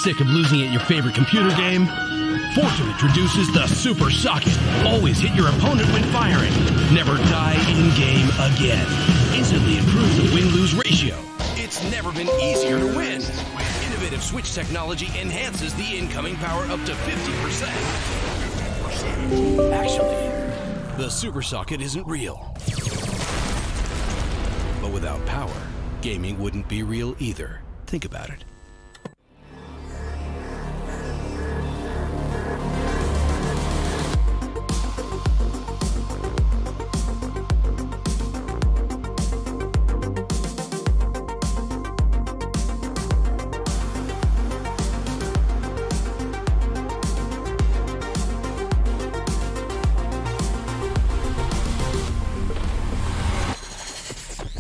Sick of losing at your favorite computer game? Fortune introduces the Super Socket. Always hit your opponent when firing. Never die in-game again. Instantly improves the win-lose ratio. It's never been easier to win. Innovative switch technology enhances the incoming power up to 50%. Actually, the Super Socket isn't real. But without power, gaming wouldn't be real either. Think about it.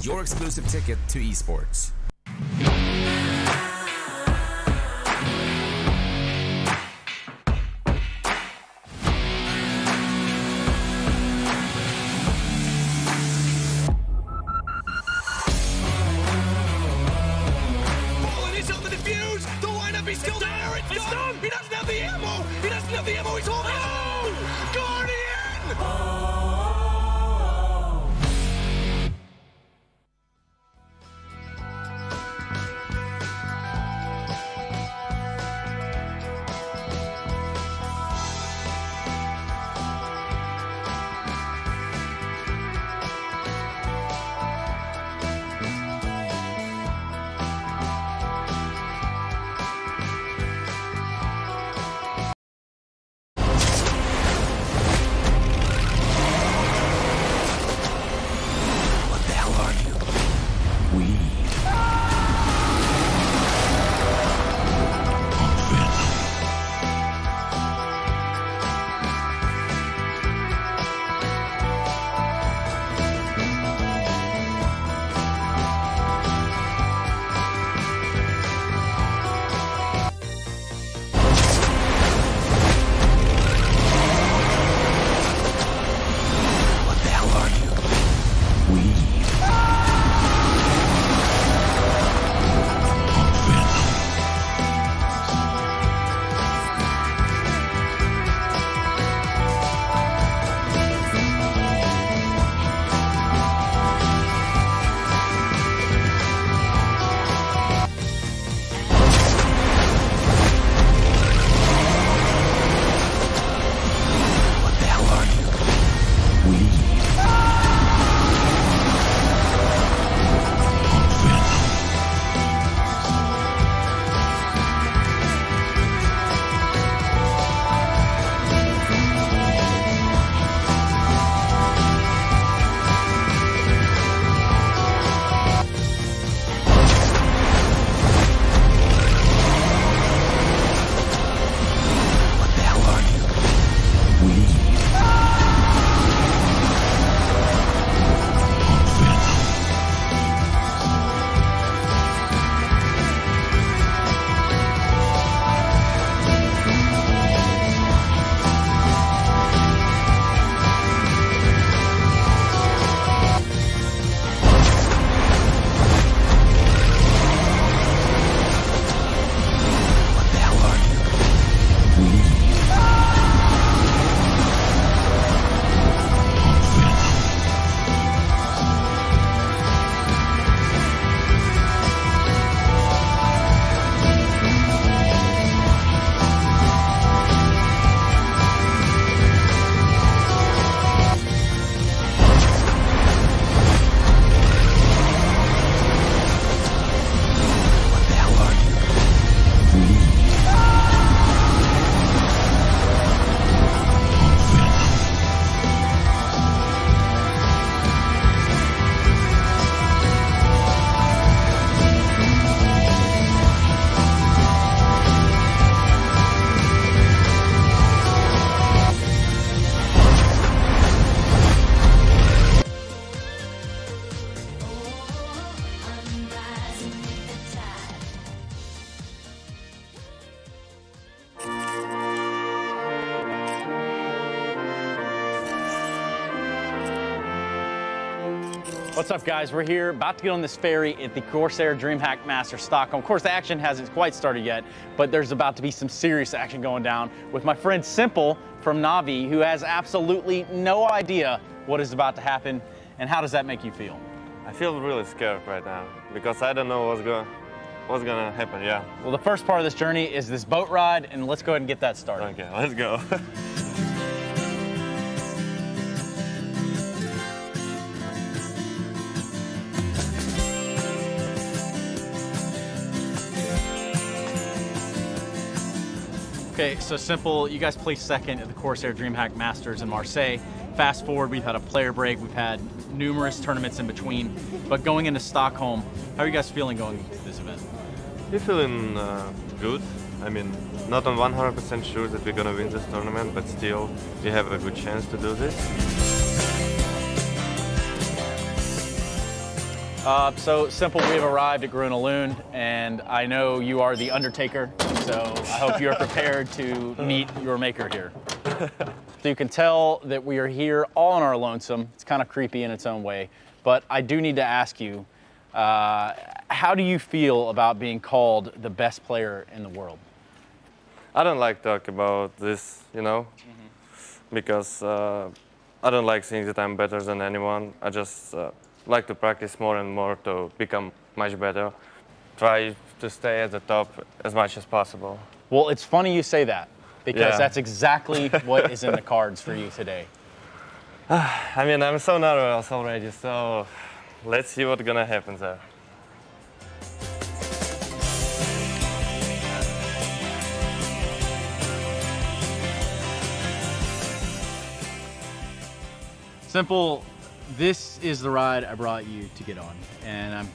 Your exclusive ticket to esports. He's on the defuse! The lineup is still there! It's done! He doesn't have the ammo! He doesn't have the ammo! He's holding it! Guardian! What's up, guys? We're here about to get on this ferry at the CORSAIR DreamHack Masters Stockholm. Of course, the action hasn't quite started yet, but there's about to be some serious action going down with my friend Simple from Navi, who has absolutely no idea what is about to happen. And how does that make you feel? I feel really scared right now because I don't know what's gonna happen. Yeah. Well, the first part of this journey is this boat ride, and let's go ahead and get that started. Okay, let's go. Okay, so Simple, you guys placed second at the CORSAIR DreamHack Masters in Marseille. Fast forward, we've had a player break, we've had numerous tournaments in between, but going into Stockholm, how are you guys feeling going into this event? We're feeling good. I mean, not on 100% sure that we're gonna win this tournament, but still, we have a good chance to do this. So Simple, we have arrived at Gruna Lund, and I know you are the Undertaker, so I hope you're prepared to meet your maker here. So you can tell that we are here all on our lonesome. It's kind of creepy in its own way, but I do need to ask you, how do you feel about being called the best player in the world? I don't like to talk about this, you know, because I don't like saying that I'm better than anyone. I just like to practice more and more to become much better. Try to stay at the top as much as possible. Well, it's funny you say that, because Yeah. that's exactly what is in the cards for you today. I mean, I'm so nervous already, so let's see what's gonna happen there. Simple, this is the ride I brought you to get on, and I'm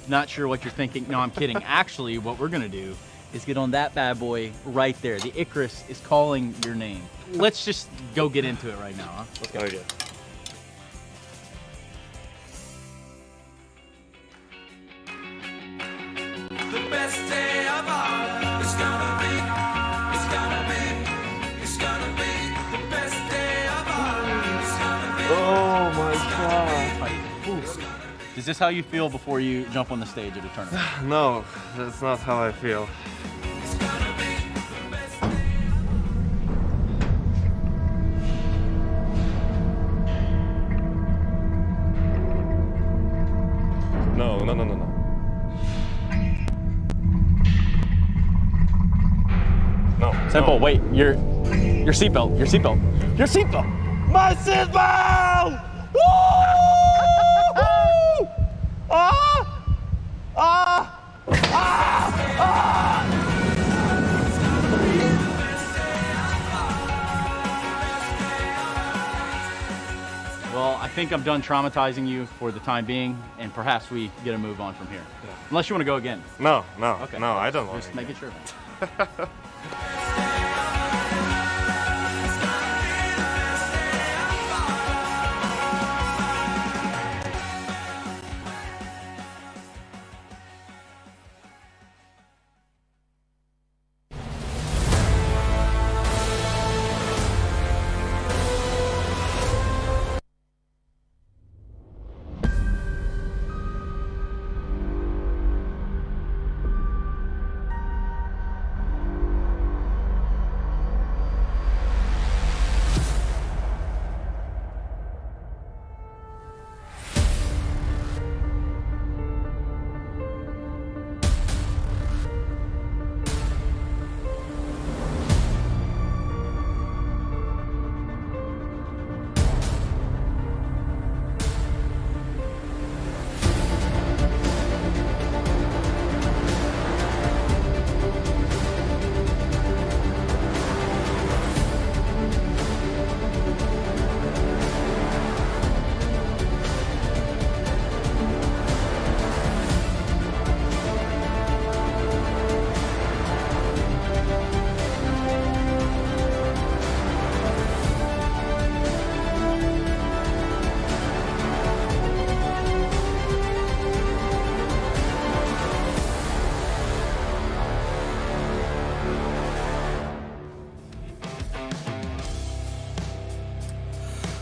not sure what you're thinking. No, I'm kidding. Actually, what we're gonna do is get on that bad boy right there. The Icarus is calling your name. Let's just go get into it right now, huh? Let's go. Okay. The best day of all is gonna be, it's gonna be, it's gonna be the best day of all. It's gonna be. Oh my God. Is this how you feel before you jump on the stage at a tournament? No, that's not how I feel. No. No. Simple, wait, your seatbelt, your seatbelt, your seatbelt! My seatbelt! Woo! Ah! Ah! Ah! Well, I think I'm done traumatizing you for the time being, and perhaps we get a move on from here. Yeah. Unless you want to go again. No, Okay. no, I don't want Just to. making sure.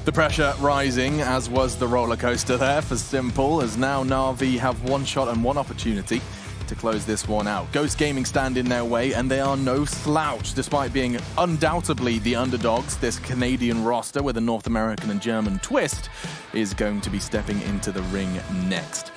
The pressure rising, as was the roller coaster there for Simple, as now Na'Vi have one shot and one opportunity to close this one out. Ghost Gaming stand in their way, and they are no slouch, despite being undoubtedly the underdogs. This Canadian roster with a North American and German twist is going to be stepping into the ring next.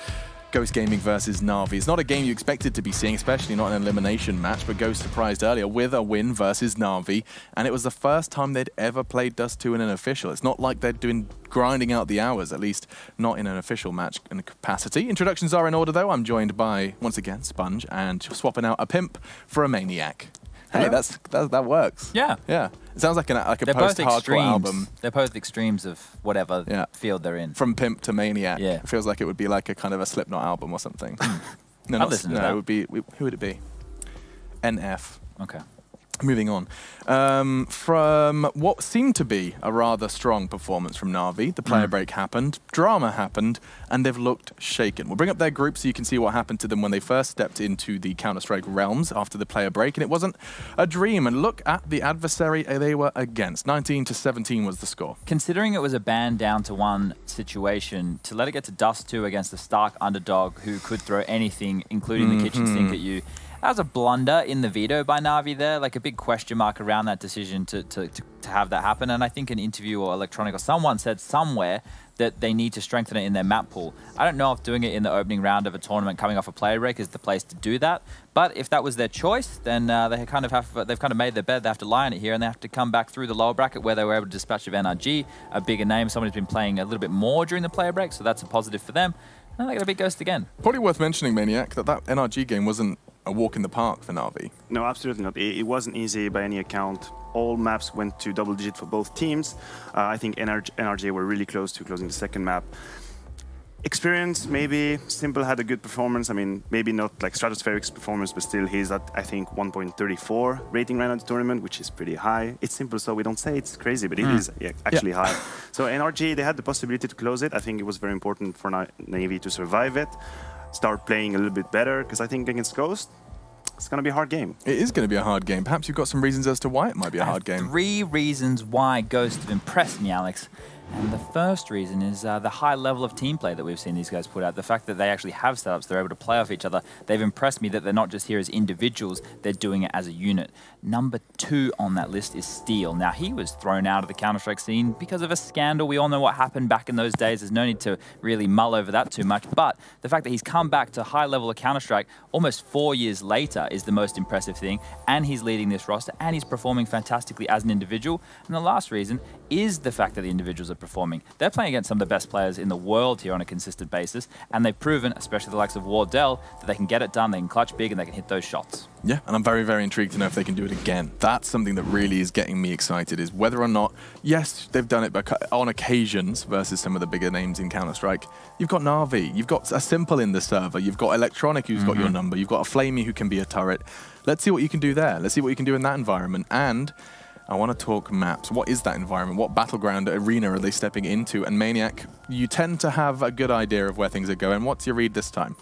Ghost Gaming versus Na'Vi. It's not a game you expected to be seeing, especially not an elimination match, but Ghost surprised earlier with a win versus Na'Vi, and it was the first time they'd ever played Dust 2 in an official. It's not like they're grinding out the hours, at least not in an official match in capacity. Introductions are in order, though. I'm joined by, once again, Sponge, and swapping out a pimp for a maniac. Hey, that works. Yeah. Yeah. It sounds like a post-hardcore album. They're both extremes of whatever field they're in. From pimp to maniac. Yeah. It feels like it would be like a kind of a Slipknot album or something. No, I'll listen to that. It would be, who would it be? NF. Okay. Moving on. From what seemed to be a rather strong performance from Na'Vi, the player break happened, drama happened, and they've looked shaken. We'll bring up their group so you can see what happened to them when they first stepped into the Counter-Strike realms after the player break, and it wasn't a dream. And look at the adversary they were against. 19-17 was the score. Considering it was a band down to one situation, to let it get to Dust 2 against a stark underdog who could throw anything, including the kitchen sink at you, that was a blunder in the veto by Na'Vi there, like a big question mark around that decision to have that happen. And I think an interview or Electronic or someone said somewhere that they need to strengthen it in their map pool. I don't know if doing it in the opening round of a tournament coming off a player break is the place to do that. But if that was their choice, then they've kind of made their bed. They have to lie on it here, and they have to come back through the lower bracket where they were able to dispatch of NRG, a bigger name, someone who's been playing a little bit more during the player break, so that's a positive for them. And they're going to beat Ghost again. Probably worth mentioning, Maniac, that NRG game wasn't a walk in the park for Na'Vi. No, absolutely not. It wasn't easy by any account. All maps went to double digit for both teams. I think NRG were really close to closing the second map. Experience, maybe. Simple had a good performance. I mean, maybe not like Stratospheric's performance, but still he's at, I think, 1.34 rating right now in the tournament, which is pretty high. It's Simple, so we don't say it's crazy, but it is actually high. So NRG, they had the possibility to close it. I think it was very important for Na'Vi to survive it, start playing a little bit better, because I think against Ghost, it's going to be a hard game. It is going to be a hard game. Perhaps you've got some reasons as to why it might be a hard game. 3 reasons why Ghost have impressed me, Alex. And the first reason is the high level of team play that we've seen these guys put out. The fact that they actually have setups, they're able to play off each other. They've impressed me that they're not just here as individuals, they're doing it as a unit. Number 2 on that list is Steel. Now, he was thrown out of the Counter-Strike scene because of a scandal. We all know what happened back in those days. There's no need to really mull over that too much. But the fact that he's come back to high level of Counter-Strike almost 4 years later is the most impressive thing. And he's leading this roster, and he's performing fantastically as an individual. And the last reason is the fact that the individuals are performing. They're playing against some of the best players in the world here on a consistent basis, and they've proven, especially the likes of Wardell, that they can get it done, they can clutch big, and they can hit those shots. Yeah, and I'm very, very intrigued to know if they can do it again. That's something that really is getting me excited, is whether or not, yes, they've done it on occasions versus some of the bigger names in Counter-Strike. You've got Na'Vi, you've got a Simple in the server, you've got Electronic who's got your number, you've got a Flamey who can be a turret. Let's see what you can do there. Let's see what you can do in that environment. And I want to talk maps. What is that environment? What battleground arena are they stepping into? And Maniac, you tend to have a good idea of where things are going. What's your read this time?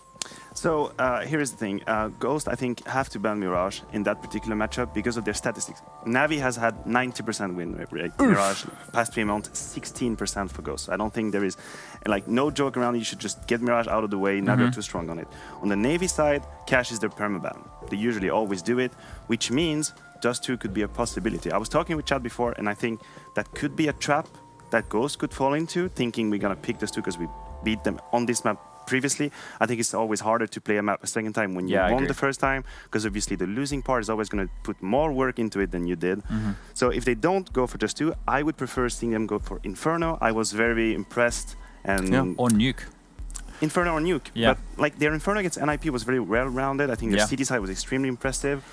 So here's the thing. Ghost, I think, have to ban Mirage in that particular matchup because of their statistics. Na'Vi has had 90% win rate. Mirage, past 3 months, 16% for Ghost. So I don't think there is, like, no joke around. You should just get Mirage out of the way. Na'Vi are too strong on it. On the Navy side, Cash is their permaban. They usually always do it, which means Dust 2 could be a possibility. I was talking with Chad before, and I think that could be a trap that Ghost could fall into, thinking we're going to pick Dust 2 because we beat them on this map previously. I think it's always harder to play a map a second time when you won the first time, because obviously the losing part is always going to put more work into it than you did. So if they don't go for Dust 2, I would prefer seeing them go for Inferno. I was very impressed. And Or Nuke. Inferno or Nuke. But like their Inferno against NIP was very well-rounded. I think their city side was extremely impressive.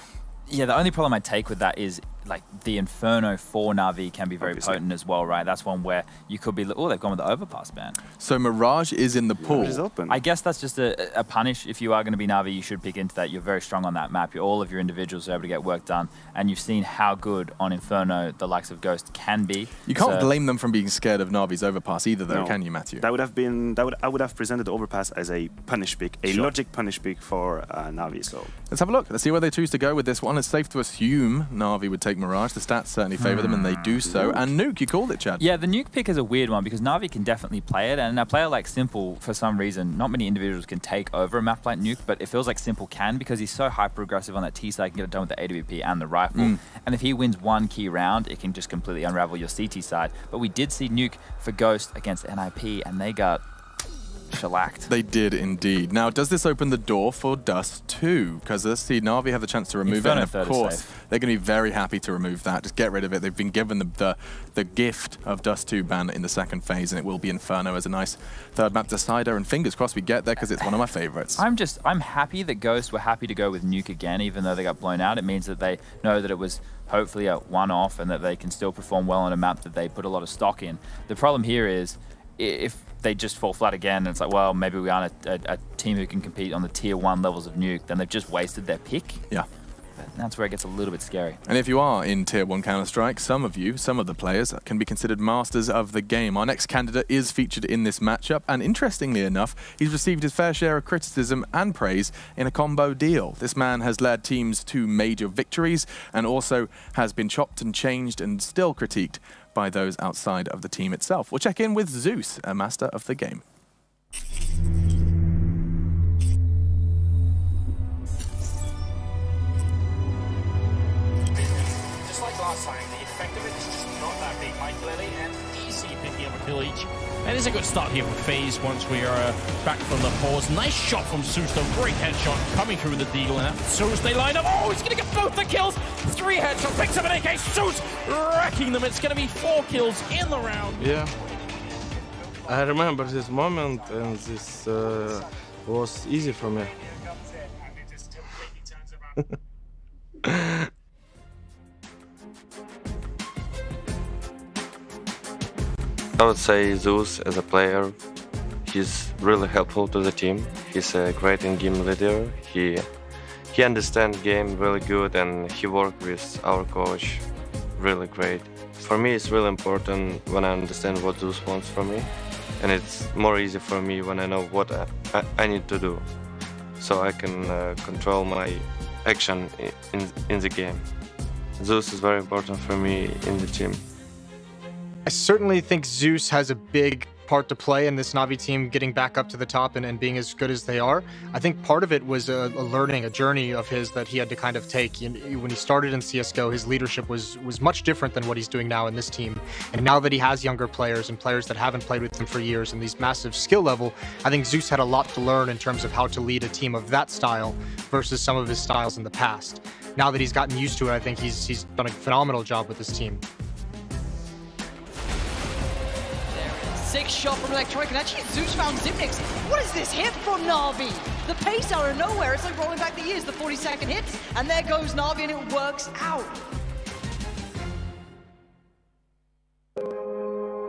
Yeah, the only problem I take with that is, like, the Inferno for Na'Vi can be very potent as well, right? That's one where you could be, oh, they've gone with the overpass ban. So Mirage is in the pool. Mirage is open. I guess that's just a punish. If you are going to be Na'Vi, you should pick into that. You're very strong on that map. All of your individuals are able to get work done, and you've seen how good on Inferno the likes of Ghost can be. You can't blame them from being scared of Na'Vi's overpass either, though, can you, Matthew? That would have been, I would have presented the overpass as a punish pick, a logic punish pick for Na'Vi. So let's have a look. Let's see where they choose to go with this one. It's safe to assume Na'Vi would take take Mirage. The stats certainly favor them, and they do so. And Nuke, you called it, Chad. Yeah, the Nuke pick is a weird one because Na'Vi can definitely play it, and a player like Simple, for some reason, not many individuals can take over a map like Nuke, but it feels like Simple can because he's so hyper-aggressive on that T side, he can get it done with the AWP and the rifle. And if he wins one key round, it can just completely unravel your CT side. But we did see Nuke for Ghost against NIP, and they got shellacked. They did indeed. Now, does this open the door for Dust 2? Because let's see, Na'Vi have the chance to remove it, and of course, they're going to be very happy to remove that. Just get rid of it. They've been given the gift of Dust 2 ban in the second phase, and it will be Inferno as a nice third map decider, and fingers crossed we get there because it's one of my favorites. I'm happy that Ghost were happy to go with Nuke again, even though they got blown out. It means that they know that it was hopefully a one-off and that they can still perform well on a map that they put a lot of stock in. The problem here is if they just fall flat again and it's like, well, maybe we aren't a team who can compete on the tier 1 levels of Nuke, then they've just wasted their pick. Yeah. But that's where it gets a little bit scary. And if you are in tier 1 Counter-Strike, some of the players can be considered masters of the game. Our next candidate is featured in this matchup, and interestingly enough, he's received his fair share of criticism and praise in a combo deal. This man has led teams to major victories and also has been chopped and changed and still critiqued by those outside of the team itself. We'll check in with Zeus, a master of the game. Just like last time, the effect of it is just not that big, Mike Lilly, and easy picking up a kill each. And it's a good start here for FaZe once we are back from the pause. Nice shot from Zeus, though. Great headshot coming through the deagle. And Zeus, they line up. Oh, he's going to get both the kills. 3 headshots, picks up an AK. Zeus wrecking them. It's going to be 4 kills in the round. Yeah. I remember this moment, and this was easy for me. I would say Zeus as a player, he's really helpful to the team. He's a great in-game leader. He understands game really good, and he worked with our coach really great. For me, it's really important when I understand what Zeus wants from me, and it's more easy for me when I know what I need to do, so I can control my action in the game. Zeus is very important for me in the team. I certainly think Zeus has a big part to play in this Na'Vi team getting back up to the top and being as good as they are. I think part of it was a journey of his that he had to kind of take. When he started in CSGO, his leadership was much different than what he's doing now in this team. And now that he has younger players and players that haven't played with him for years and these massive skill level, I think Zeus had a lot to learn in terms of how to lead a team of that style versus some of his styles in the past. Now that he's gotten used to it, I think he's done a phenomenal job with this team. 6 shot from Electronic, and actually Zeus found Zipnix. What is this hit from Na'Vi? The pace out of nowhere, it's like rolling back the years, the 40-second hits, and there goes Na'Vi, and it works out.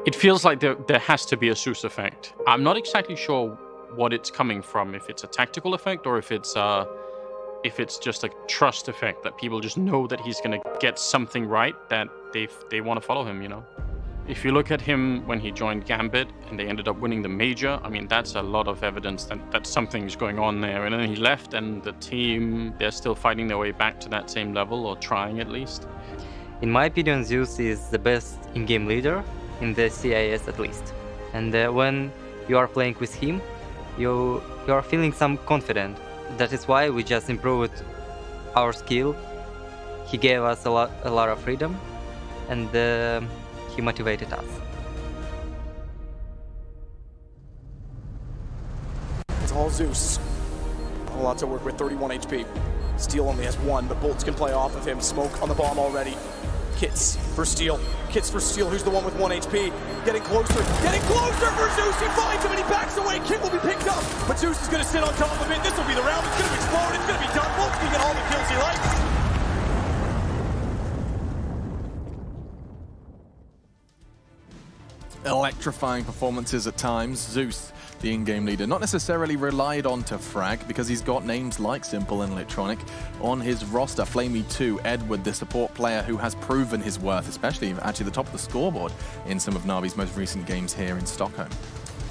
It feels like there has to be a Zeus effect. I'm not exactly sure what it's coming from, if it's a tactical effect or if it's just a trust effect, that people just know that he's going to get something right, that they want to follow him, you know? If you look at him when he joined Gambit and they ended up winning the major, I mean, that's a lot of evidence that something's going on there. And then he left, and the team, they're still fighting their way back to that same level, or trying at least. In my opinion, Zeus is the best in-game leader, in the CIS at least. And when you are playing with him, you are feeling some confident. That is why we just improved our skill. He gave us a lot of freedom, and he motivated us. It's all Zeus. A lot to work with, 31 HP. Steel only has 1, but Bolts can play off of him. Smoke on the bomb already. Kits for Steel. Kits for Steel, who's the one with 1 HP. Getting closer for Zeus. He finds him and he backs away. Kit will be picked up, but Zeus is going to sit on top of it. This will be the round. It's going to explode. It's going to be done. Bolts can get all the kills he likes. Electrifying performances at times. Zeus, the in-game leader, not necessarily relied on to frag because he's got names like Simple and Electronic on his roster. Flamey2, Edward, the support player who has proven his worth, especially actually the top of the scoreboard in some of Na'Vi's most recent games here in Stockholm.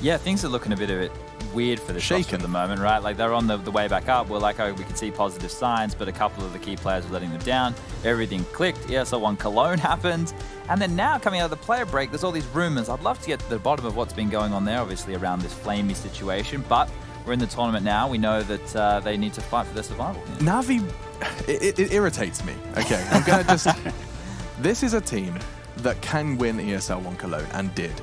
Yeah, things are looking a bit weird for the Shots at the moment, right? Like they're on the way back up. We're like, oh, we can see positive signs, but a couple of the key players are letting them down. Everything clicked. ESL1 Cologne happened. And then now coming out of the player break, there's all these rumors. I'd love to get to the bottom of what's been going on there, obviously around this flamey situation, but we're in the tournament now. We know that they need to fight for their survival. Na'Vi, it irritates me. Okay, I'm going to just... This is a team that can win ESL1 Cologne and did.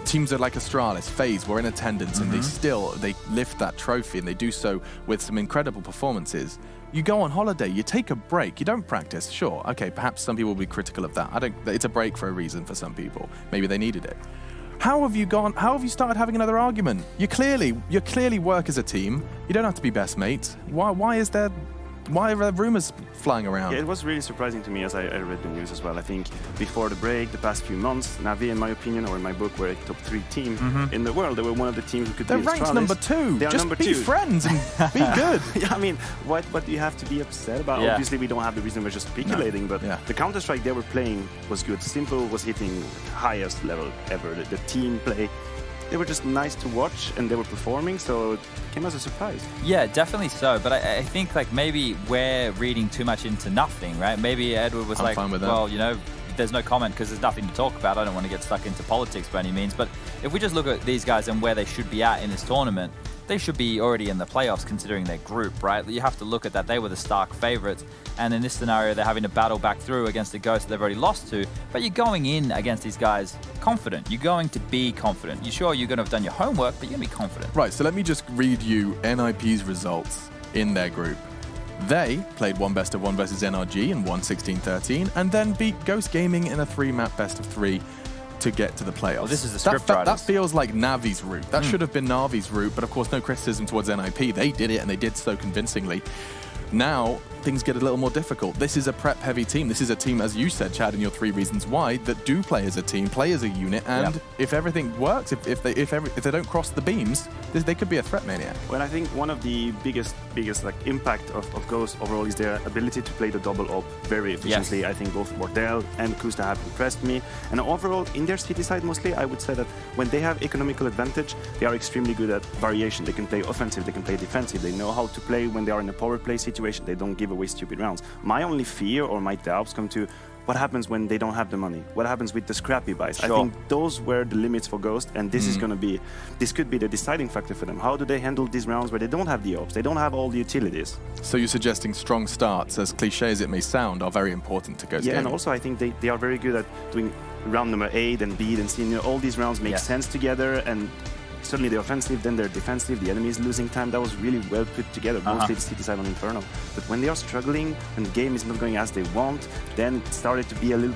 Teams are like Astralis, FaZe were in attendance and they lift that trophy and they do so with some incredible performances. You go on holiday, you take a break, you don't practice, sure. Okay, perhaps some people will be critical of that. It's a break for a reason for some people. Maybe they needed it. How have you started having another argument? You clearly work as a team. You don't have to be best mates. Why are there rumors flying around? Yeah, it was really surprising to me as I read the news as well. I think before the break, the past few months, Na'Vi, in my opinion, or in my book, were a top 3 team in the world. They were one of the teams who could be ranked Astralis. number 2. They are Just number be 2. friends and be good. Yeah, I mean, what do you have to be upset about? Yeah. Obviously, we don't have the reason. We're just speculating. But the Counter-Strike they were playing was good. Simple was hitting highest level ever. The team play. They were just nice to watch and they were performing, so it came as a surprise. Yeah, definitely so. But I think like maybe we're reading too much into nothing, right? Maybe Edward was like, well, you know, there's no comment because there's nothing to talk about. I don't want to get stuck into politics by any means. But if we just look at these guys and where they should be at in this tournament, they should be already in the playoffs considering their group, right? You have to look at that. They were the stark favorites. And in this scenario, they're having to battle back through against a Ghost that they've already lost to. But you're going in against these guys confident. You're going to be confident. You're sure you're going to have done your homework, but you're going to be confident. Right, so let me just read you NIP's results in their group. They played one best of 1 versus NRG and won 16-13, and then beat Ghost Gaming in a 3-map best of 3 to get to the playoffs. Well, this is the script writers. That feels like Navi's route. That should have been Navi's route, but of course no criticism towards NIP. They did it, and they did so convincingly. Now, things get a little more difficult. This is a prep-heavy team. This is a team, as you said, Chad, in your 3 reasons why, that do play as a team, play as a unit, and if everything works, if they don't cross the beams, they could be a threat maniac. Well, I think one of the biggest like impact of Ghost overall is their ability to play the double op very efficiently. Yes. I think both Bordel and Kusta have impressed me. And overall, in their city side mostly, I would say that when they have economical advantage, they are extremely good at variation. They can play offensive, they can play defensive. They know how to play when they are in a power play situation. They don't give away stupid rounds. My only fear or my doubts come to what happens when they don't have the money? What happens with the scrappy buys? Sure. I think those were the limits for Ghost, and this is going to be, this could be the deciding factor for them. How do they handle these rounds where they don't have the ops, they don't have all the utilities? So you're suggesting strong starts, as cliche as it may sound, are very important to Ghost Gaming. And also I think they are very good at doing round number 8 and B and C. You know, all these rounds make sense together, and suddenly they're offensive, then they're defensive, the enemy is losing time. That was really well put together, mostly the city side on Inferno. But when they are struggling and the game is not going as they want, then it started to be a little...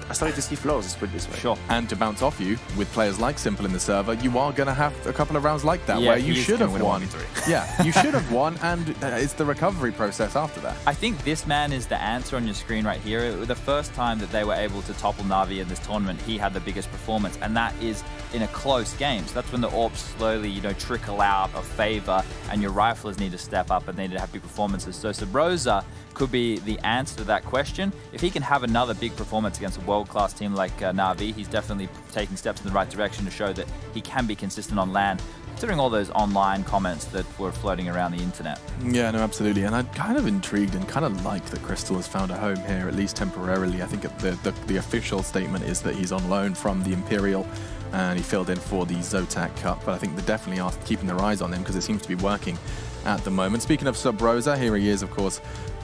I started to see flaws, let's put it this way. Sure. And to bounce off you, with players like Simple in the server, you are going to have a couple of rounds like that where you should have won. Yeah, you should have won, and it's the recovery process after that. I think this man is the answer on your screen right here. The first time that they were able to topple Na'Vi in this tournament, he had the biggest performance, and that is in a close game. So that's when the AWPs slowly, you know, trickle out of favor, and your riflers need to step up and they need to have big performances. So Sabrosa could be the answer to that question. If he can have another big performance against a world-class team like Na'Vi, he's definitely taking steps in the right direction to show that he can be consistent on LAN, considering all those online comments that were floating around the internet. Yeah, no, absolutely. And I'm kind of intrigued and kind of like that Crystal has found a home here, at least temporarily. I think the official statement is that he's on loan from the Imperial, and he filled in for the Zotac Cup, but I think they definitely are keeping their eyes on him because it seems to be working at the moment. Speaking of Sabrosa, here he is, of course,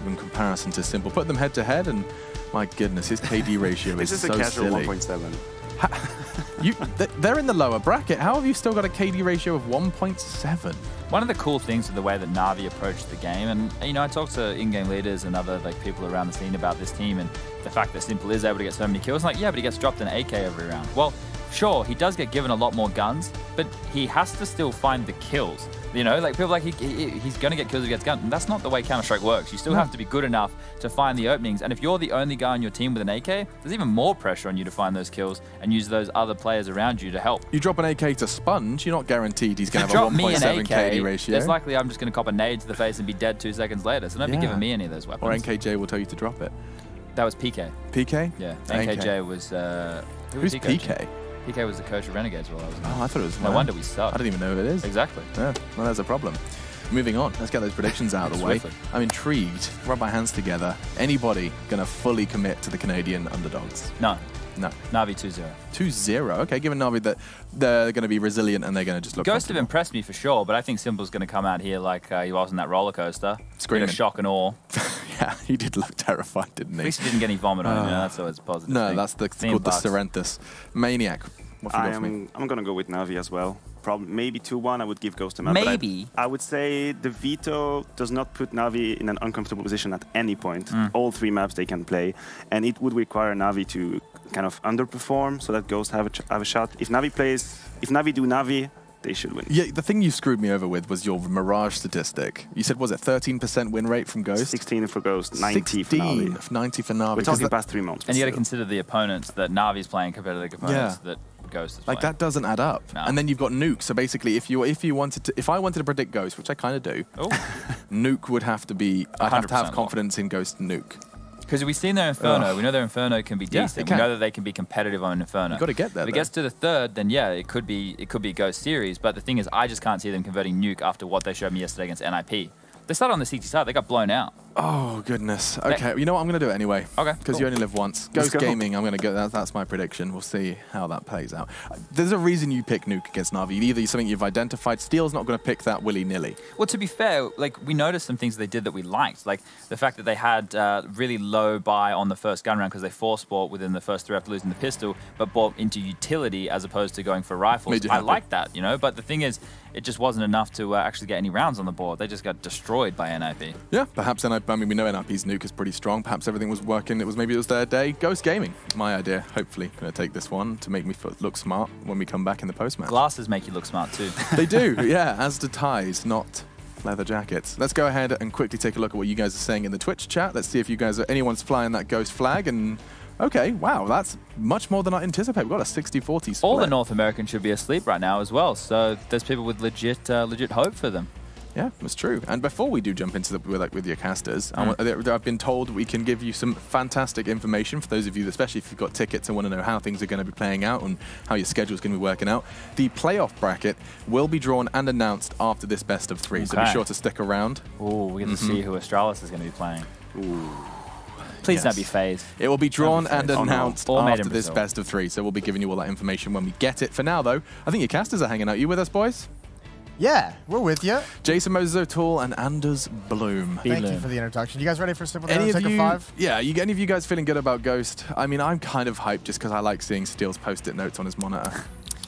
in comparison to Simple. Put them head to head, and my goodness, his KD ratio is so silly. This is a casual 1.7. They're in the lower bracket. How have you still got a KD ratio of 1.7? One of the cool things with the way that Na'Vi approached the game, and you know, I talked to in-game leaders and other like people around the scene about this team, and the fact that Simple is able to get so many kills. Like, yeah, but he gets dropped an AK every round. Well, sure, he does get given a lot more guns, but he has to still find the kills. You know, like people like he's going to get kills if he gets guns. And that's not the way Counter-Strike works. You still have to be good enough to find the openings. And if you're the only guy on your team with an AK, there's even more pressure on you to find those kills and use those other players around you to help. You drop an AK to Sponge, you're not guaranteed he's going to have a 1.7 KD ratio. It's likely I'm just going to cop a nade to the face and be dead 2 seconds later. So don't be giving me any of those weapons. Or NKJ will tell you to drop it. That was PK. PK? Yeah. NKJ was... Who's PK? PK was the coach of Renegades while I was. Oh, I thought it was. No wonder we suck. I don't even know who it is. Exactly. Yeah, well, there's a problem. Moving on, let's get those predictions out of the way. I'm intrigued. Rub my hands together. Anybody going to fully commit to the Canadian underdogs? No. No. Navi 2-0. 2-0. Okay, given Navi that they're going to be resilient and they're going to just look. Ghost have impressed me for sure, but I think Simple's going to come out here like he was on that roller coaster. Screaming. Bit of shock and awe. Yeah, he did look terrified, didn't he? At least he didn't get any vomit on him. That's always positive. No, thing. that's called the Serentus. Maniac. What have you got for me? I'm going to go with Navi as well. Probably maybe 2-1. I would give Ghost a map. Maybe. I would say the veto does not put Navi in an uncomfortable position at any point. All 3 maps they can play, and it would require Navi to kind of underperform so that Ghost have a shot. If Navi do Navi, they should win. Yeah, the thing you screwed me over with was your Mirage statistic. You said, was it 13% win rate from Ghost? 16 for Ghost, 90 for Navi. 90 for Navi. We're talking past 3 months. And you got to consider the opponents that Navi's playing compared to the opponents that Ghost is playing. Like, that doesn't add up. No. And then you've got Nuke. So basically, if I wanted to predict Ghost, which I kind of do, Nuke would have to be. I'd have to have confidence in Ghost and Nuke. Because we've seen their Inferno. We know their Inferno can be decent. We know that they can be competitive on Inferno. You've got to get there. If it gets to the 3rd, then yeah, it could be a Ghost series. But the thing is, I just can't see them converting Nuke after what they showed me yesterday against NIP. They started on the CT side. They got blown out. Oh, goodness. Okay, you know what? I'm going to do it anyway. Okay. Because you only live once. Ghost Gaming, I'm going to go. That's my prediction. We'll see how that plays out. There's a reason you pick Nuke against Navi. Either something you've identified. Steel's not going to pick that willy-nilly. Well, to be fair, like, we noticed some things they did that we liked. Like, the fact that they had really low buy on the first gun round because they force bought within the first 3 after losing the pistol, but bought into utility as opposed to going for rifles. I like that, you know? But the thing is, it just wasn't enough to actually get any rounds on the board. They just got destroyed by NIP. Yeah, perhaps NIP. I mean, we know NIP's Nuke is pretty strong. Perhaps everything was working. Maybe it was their day. Ghost Gaming, my idea. Hopefully, going to take this one to make me look smart when we come back in the post-match. Glasses make you look smart too. They do, yeah, as do ties, not leather jackets. Let's go ahead and quickly take a look at what you guys are saying in the Twitch chat. Let's see if anyone's flying that Ghost flag. And okay, wow, that's much more than I anticipated. We've got a 60-40 split. All the North Americans should be asleep right now as well. So there's people with legit hope for them. Yeah, that's true. And before we do jump into with your casters, I've been told we can give you some fantastic information for those of you, especially if you've got tickets and want to know how things are going to be playing out and how your schedule is going to be working out. The playoff bracket will be drawn and announced after this best of 3, so be sure to stick around. Oh, we get to see who Astralis is going to be playing. Ooh. Please not be FaZe. It will be drawn and announced after this best of 3, so we'll be giving you all that information when we get it. For now, though, I think your casters are hanging out. You with us, boys? Yeah, we're with you. Jason Moses O'Toole and Anders Bloom. Thank you for the introduction. You guys ready for Simple Down Take a 5? Yeah, any of you guys feeling good about Ghost? I mean, I'm kind of hyped just because I like seeing Steel's post-it notes on his monitor.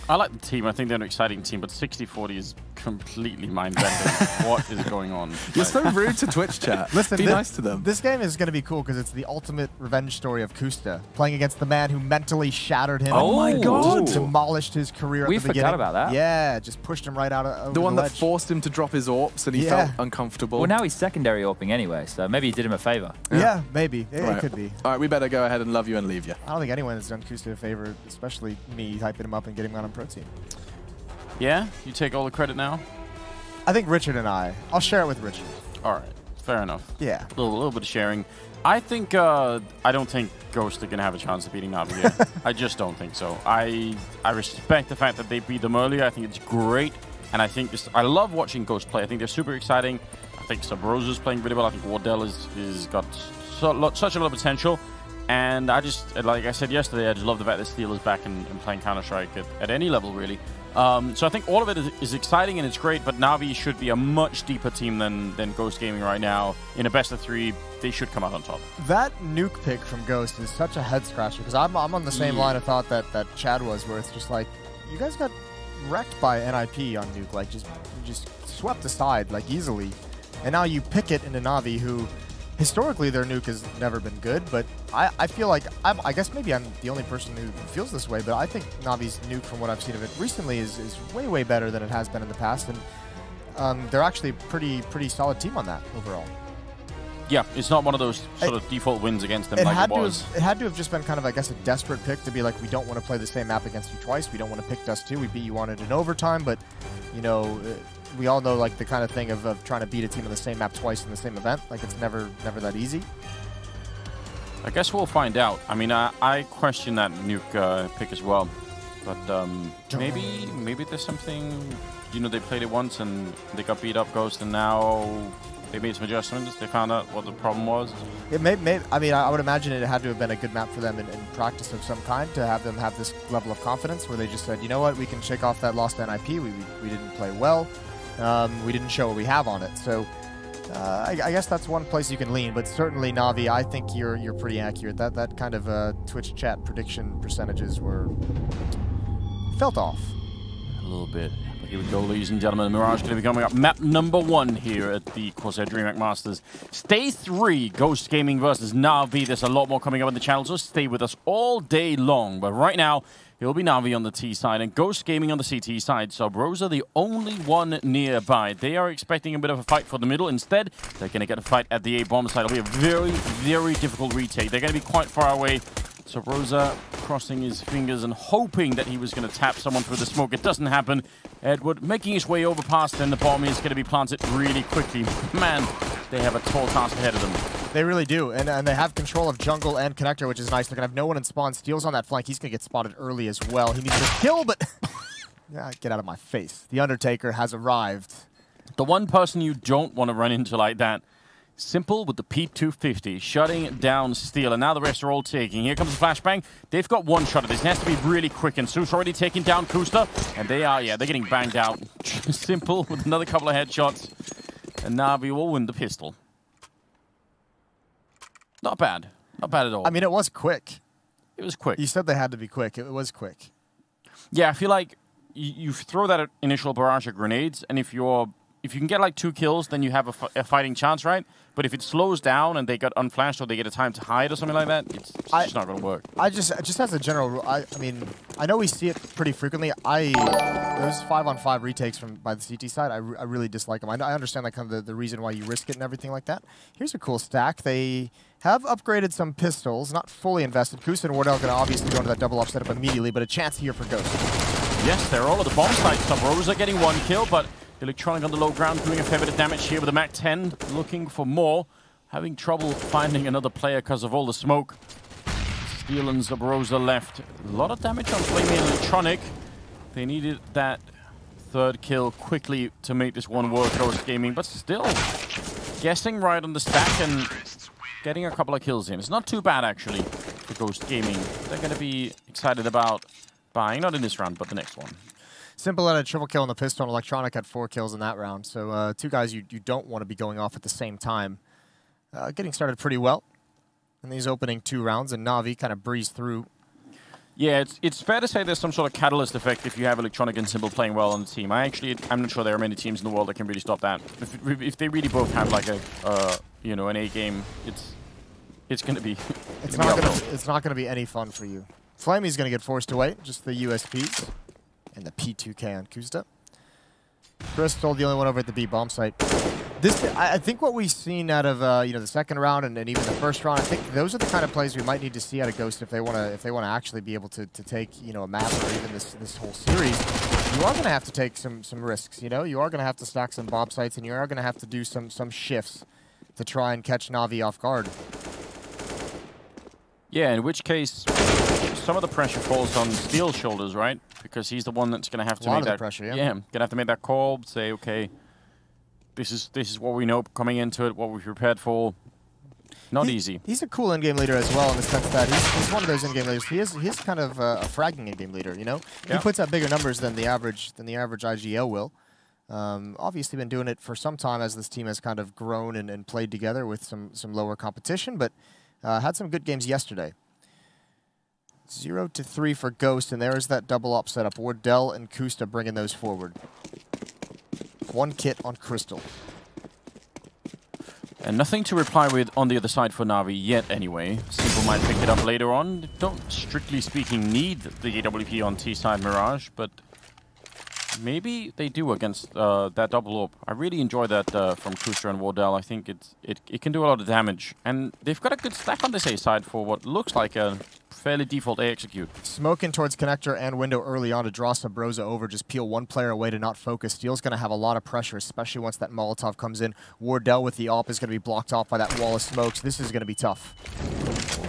I like the team. I think they're an exciting team, but 60-40 is completely mind-bending. What is going on? You're so rude to Twitch chat. Listen, be nice to them. This game is going to be cool because it's the ultimate revenge story of Kusta, playing against the man who mentally shattered him. Oh my God! Demolished his career at the beginning. We forgot about that. Yeah, just pushed him right out of the one that forced him to drop his AWPs and he felt uncomfortable. Well, now he's secondary AWPing anyway, so maybe he did him a favor. Yeah, maybe. It could be. All right, we better go ahead and love you and leave you. I don't think anyone has done Kusta a favor, especially me hyping him up and getting him on Pro Team. Yeah? You take all the credit now? I think Richard and I'll share it with Richard. All right. Fair enough. Yeah. A little bit of sharing. I think, I don't think Ghost are going to have a chance of beating Navi here. I just don't think so. I respect the fact that they beat them earlier. I think it's great. And I think I love watching Ghost play. I think they're super exciting. I think Sub-Rosa's playing really well. I think Wardell is got such a lot of potential. And I just, like I said yesterday, I just love the fact that Steel is back and playing Counter-Strike at any level, really. So I think all of it is exciting and it's great, but Navi should be a much deeper team than Ghost Gaming right now. In a best of 3, they should come out on top. That Nuke pick from Ghost is such a head-scratcher, because I'm on the same line of thought that Chad was, where it's just like, you guys got wrecked by NIP on Nuke, like just swept aside, like, easily. And now you pick it into Navi, who historically their Nuke has never been good, but I feel like, I guess maybe I'm the only person who feels this way, but I think Navi's Nuke, from what I've seen of it recently, is way, way better than it has been in the past, and they're actually a pretty solid team on that overall. Yeah, it's not one of those sort of default wins against them like it was. It had to have just been kind of, I guess, a desperate pick to be like, we don't want to play the same map against you twice, we don't want to pick Dust 2, we beat you on it in overtime, but, you know, we all know, like, the kind of thing of trying to beat a team on the same map twice in the same event. Like, it's never that easy. I guess we'll find out. I mean, I question that Nuke pick as well. But maybe there's something, you know, they played it once and they got beat up Ghost, and now they made some adjustments. They found out what the problem was. It I mean, I would imagine it had to have been a good map for them in practice of some kind to have them have this level of confidence where they just said, you know what, we can shake off that lost NIP. We didn't play well. We didn't show what we have on it. So I guess that's one place you can lean. But certainly, Navi, I think you're pretty accurate. That kind of Twitch chat prediction percentages felt off. A little bit. But here we go, ladies and gentlemen. Mirage going to be coming up. Map number 1 here at the CORSAIR DreamHack Masters. Stay 3, Ghost Gaming versus Navi. There's a lot more coming up on the channel, so stay with us all day long. But right now, it'll be Navi on the T side and Ghost Gaming on the CT side. So Broza the only one nearby. They are expecting a bit of a fight for the middle. Instead, they're going to get a fight at the A bomb side. It'll be a very, very difficult retake. They're going to be quite far away. So Broza crossing his fingers and hoping that he was going to tap someone through the smoke. It doesn't happen. Edward making his way over past, and the bomb is going to be planted really quickly. Man, they have a tall task ahead of them. They really do, and they have control of jungle and connector, which is nice. They're going to have no one in spawn. Steel's on that flank. He's going to get spotted early as well. He needs a kill, but... yeah, get out of my face. The Undertaker has arrived. The one person you don't want to run into like that, Simple with the P250, shutting down Steel, and now the rest are all taking. Here comes the flashbang. They've got one shot at this. It has to be really quick, and Zeus already taking down Kusta, and they're getting banged out. Simple with another couple of headshots, and Navi will win the pistol. Not bad. Not bad at all. I mean, it was quick. It was quick. You said they had to be quick. It was quick. Yeah, I feel like you throw that initial barrage of grenades, and if you can get like 2 kills, then you have a fighting chance, right? But if it slows down and they got unflashed or they get a time to hide or something like that, it's just not going to work. I just as a general rule, I mean, I know we see it pretty frequently. Those 5-on-5 retakes by the CT side, I really dislike them. I understand like kind of the reason why you risk it and everything like that. Here's a cool stack. They have upgraded some pistols, not fully invested. Kusa and Wardell are going to obviously go into that double up setup immediately, but a chance here for Ghost. Yes, they're all at the bomb site. Some Rosa getting 1 kill, but Electronic on the low ground doing a fair bit of damage here with the Mac 10, looking for more. Having trouble finding another player because of all the smoke. Steel and Zabroza left. A lot of damage on Flaming Electronic. They needed that 3rd kill quickly to make this one work, Ghost Gaming, but still guessing right on the stack and getting a couple of kills in. It's not too bad, actually, for Ghost Gaming. They're going to be excited about buying, not in this round, but the next one. Simple had a triple kill on the pistol, and Electronic had 4 kills in that round. So 2 guys you don't want to be going off at the same time. Getting started pretty well in these opening 2 rounds, and Navi kind of breezed through. Yeah, it's fair to say there's some sort of catalyst effect if you have Electronic and Simple playing well on the team. I'm not sure there are many teams in the world that can really stop that. If they really both have like an A game, it's going to be it's not going to be any fun for you. Flamey's going to get forced away, just the USPs. And the P2K on Kusta. Crystal, the only one over at the B bomb site. I think what we've seen out of the 2nd round and even the 1st round, I think those are the kind of plays we might need to see out of Ghost if they want to actually be able to take a map or even this whole series. You are going to have to take some risks. You are going to have to stack some bomb sites, and you are going to have to do some shifts to try and catch Navi off guard. Yeah, in which case some of the pressure falls on Steel's shoulders, right? Because he's the one that's going to have to make that pressure. Yeah, going to have to make that call. Say, okay, this is what we know coming into it, what we've prepared for. Not easy. He's a cool in-game leader as well in the sense that he's one of those in-game leaders. He's kind of a fragging in-game leader. Yeah. He puts up bigger numbers than the average IGL will. Obviously been doing it for some time as this team has kind of grown and played together with some lower competition, but had some good games yesterday. 0-3 for Ghost, and there's that double up setup. Wardell and Kusta bringing those forward. 1 kit on Crystal. And nothing to reply with on the other side for Navi yet, anyway. Simple might pick it up later on. They don't, strictly speaking, need the AWP on T-side Mirage, but maybe they do against that double up. I really enjoy that from Kusta and Wardell. I think it can do a lot of damage. And they've got a good stack on this A side for what looks like a fairly default A execute. Smoking towards connector and window early on to draw Sabroza over. Just peel 1 player away to not focus. Steel's going to have a lot of pressure, especially once that Molotov comes in. Wardell with the AWP is going to be blocked off by that wall of smokes. This is going to be tough.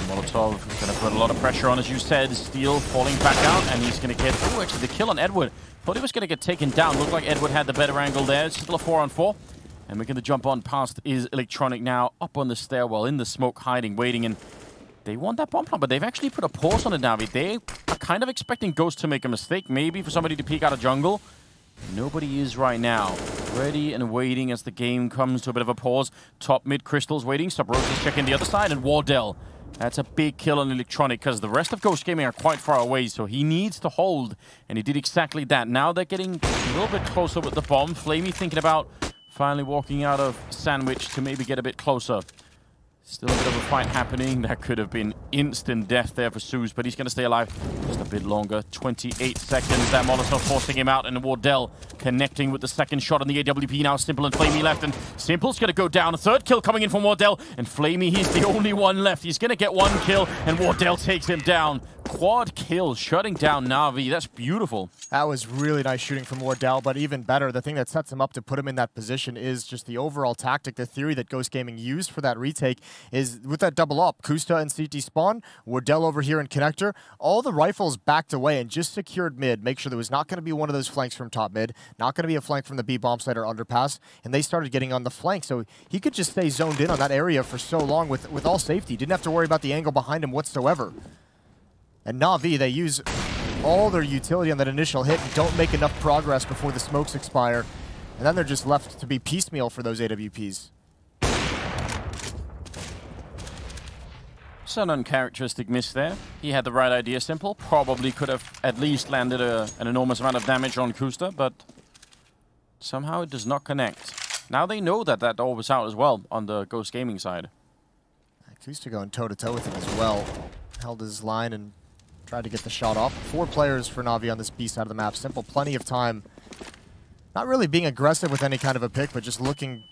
Molotov is going to put a lot of pressure on, as you said. Steel falling back out, and he's going to get... Oh, actually, the kill on Edward. Thought he was going to get taken down. Looked like Edward had the better angle there. It's still a 4-on-4. And we're going to jump on past is Electronic now, up on the stairwell, in the smoke, hiding, waiting, and they want that bomb plant, but they've actually put a pause on it now. They are kind of expecting Ghost to make a mistake, maybe for somebody to peek out of jungle. Nobody is right now. Ready and waiting as the game comes to a bit of a pause. Top mid, Crystal's waiting. Sub-Rose is checking the other side, and Wardell. That's a big kill on Electronic, because the rest of Ghost Gaming are quite far away, so he needs to hold, and he did exactly that. Now they're getting a little bit closer with the bomb. Flamey thinking about finally walking out of Sandwich to maybe get a bit closer. Still a bit of a fight happening. That could have been instant death there for Zeus, but he's going to stay alive just a bit longer. 28 seconds. That Molotov forcing him out, and Wardell connecting with the second shot on the AWP. Now Simple and Flamey left, and Simple's going to go down. A third kill coming in from Wardell, and Flamey, he's the only one left. He's going to get one kill, and Wardell takes him down. Quad kill, shutting down Na'Vi. That's beautiful. That was really nice shooting from Wardell, but even better, the thing that sets him up to put him in that position is just the overall tactic, the theory that Ghost Gaming used for that retake is with that double up, Kusta and CT spawn, Wardell over here in connector, all the rifles backed away and just secured mid, make sure there was not going to be one of those flanks from top mid, not going to be a flank from the B bomb site or underpass, and they started getting on the flank, so he could just stay zoned in on that area for so long with all safety. Didn't have to worry about the angle behind him whatsoever. And Na'Vi, they use all their utility on that initial hit and don't make enough progress before the smokes expire. And then they're just left to be piecemeal for those AWPs. It's an uncharacteristic miss there. He had the right idea, Simple. Probably could have at least landed an enormous amount of damage on Kusta, but somehow it does not connect. Now they know that that door was out as well on the Ghost Gaming side. Kusta going toe-to-toe with him as well. Held his line and tried to get the shot off. 4 players for Na'Vi on this B side of the map. Simple, plenty of time. Not really being aggressive with any kind of a pick, but just looking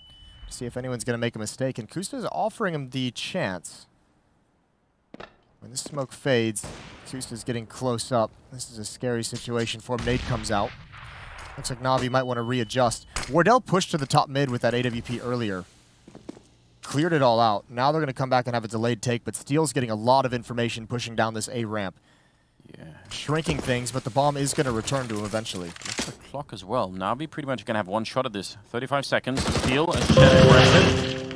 to see if anyone's going to make a mistake. And Kusta is offering him the chance. When this smoke fades, Kusta's getting close up. This is a scary situation for him. Nade comes out. Looks like Na'Vi might want to readjust. Wardell pushed to the top mid with that AWP earlier. Cleared it all out. Now they're going to come back and have a delayed take, but Steel's getting a lot of information pushing down this A ramp. Yeah. Shrinking things, but the bomb is going to return to him eventually. That's the clock as well. Na'Vi pretty much going to have one shot at this. 35 seconds. Steel and Shed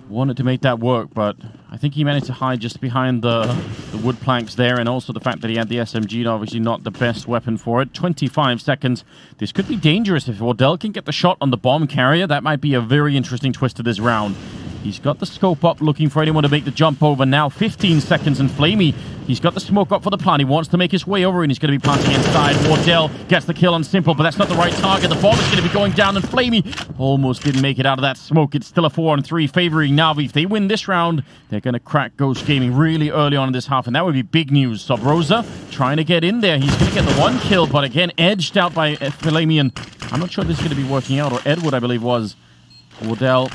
wanted to make that work, but I think he managed to hide just behind the wood planks there, and also the fact that he had the SMG, obviously not the best weapon for it. 25 seconds. This could be dangerous if Wardell can get the shot on the bomb carrier. That might be a very interesting twist to this round. He's got the scope up, looking for anyone to make the jump over now. 15 seconds, and Flamey, he's got the smoke up for the plant. He wants to make his way over, and he's going to be planting inside. Wardell gets the kill on Simple, but that's not the right target. The bomb is going to be going down, and Flamey almost didn't make it out of that smoke. It's still a 4-on-3 favoring Na'Vi. If they win this round, they're going to crack Ghost Gaming really early on in this half, and that would be big news. Sub-Rosa trying to get in there. He's going to get the one kill, but again, edged out by Flamey, and I'm not sure this is going to be working out, or Edward, I believe, was. Wardell,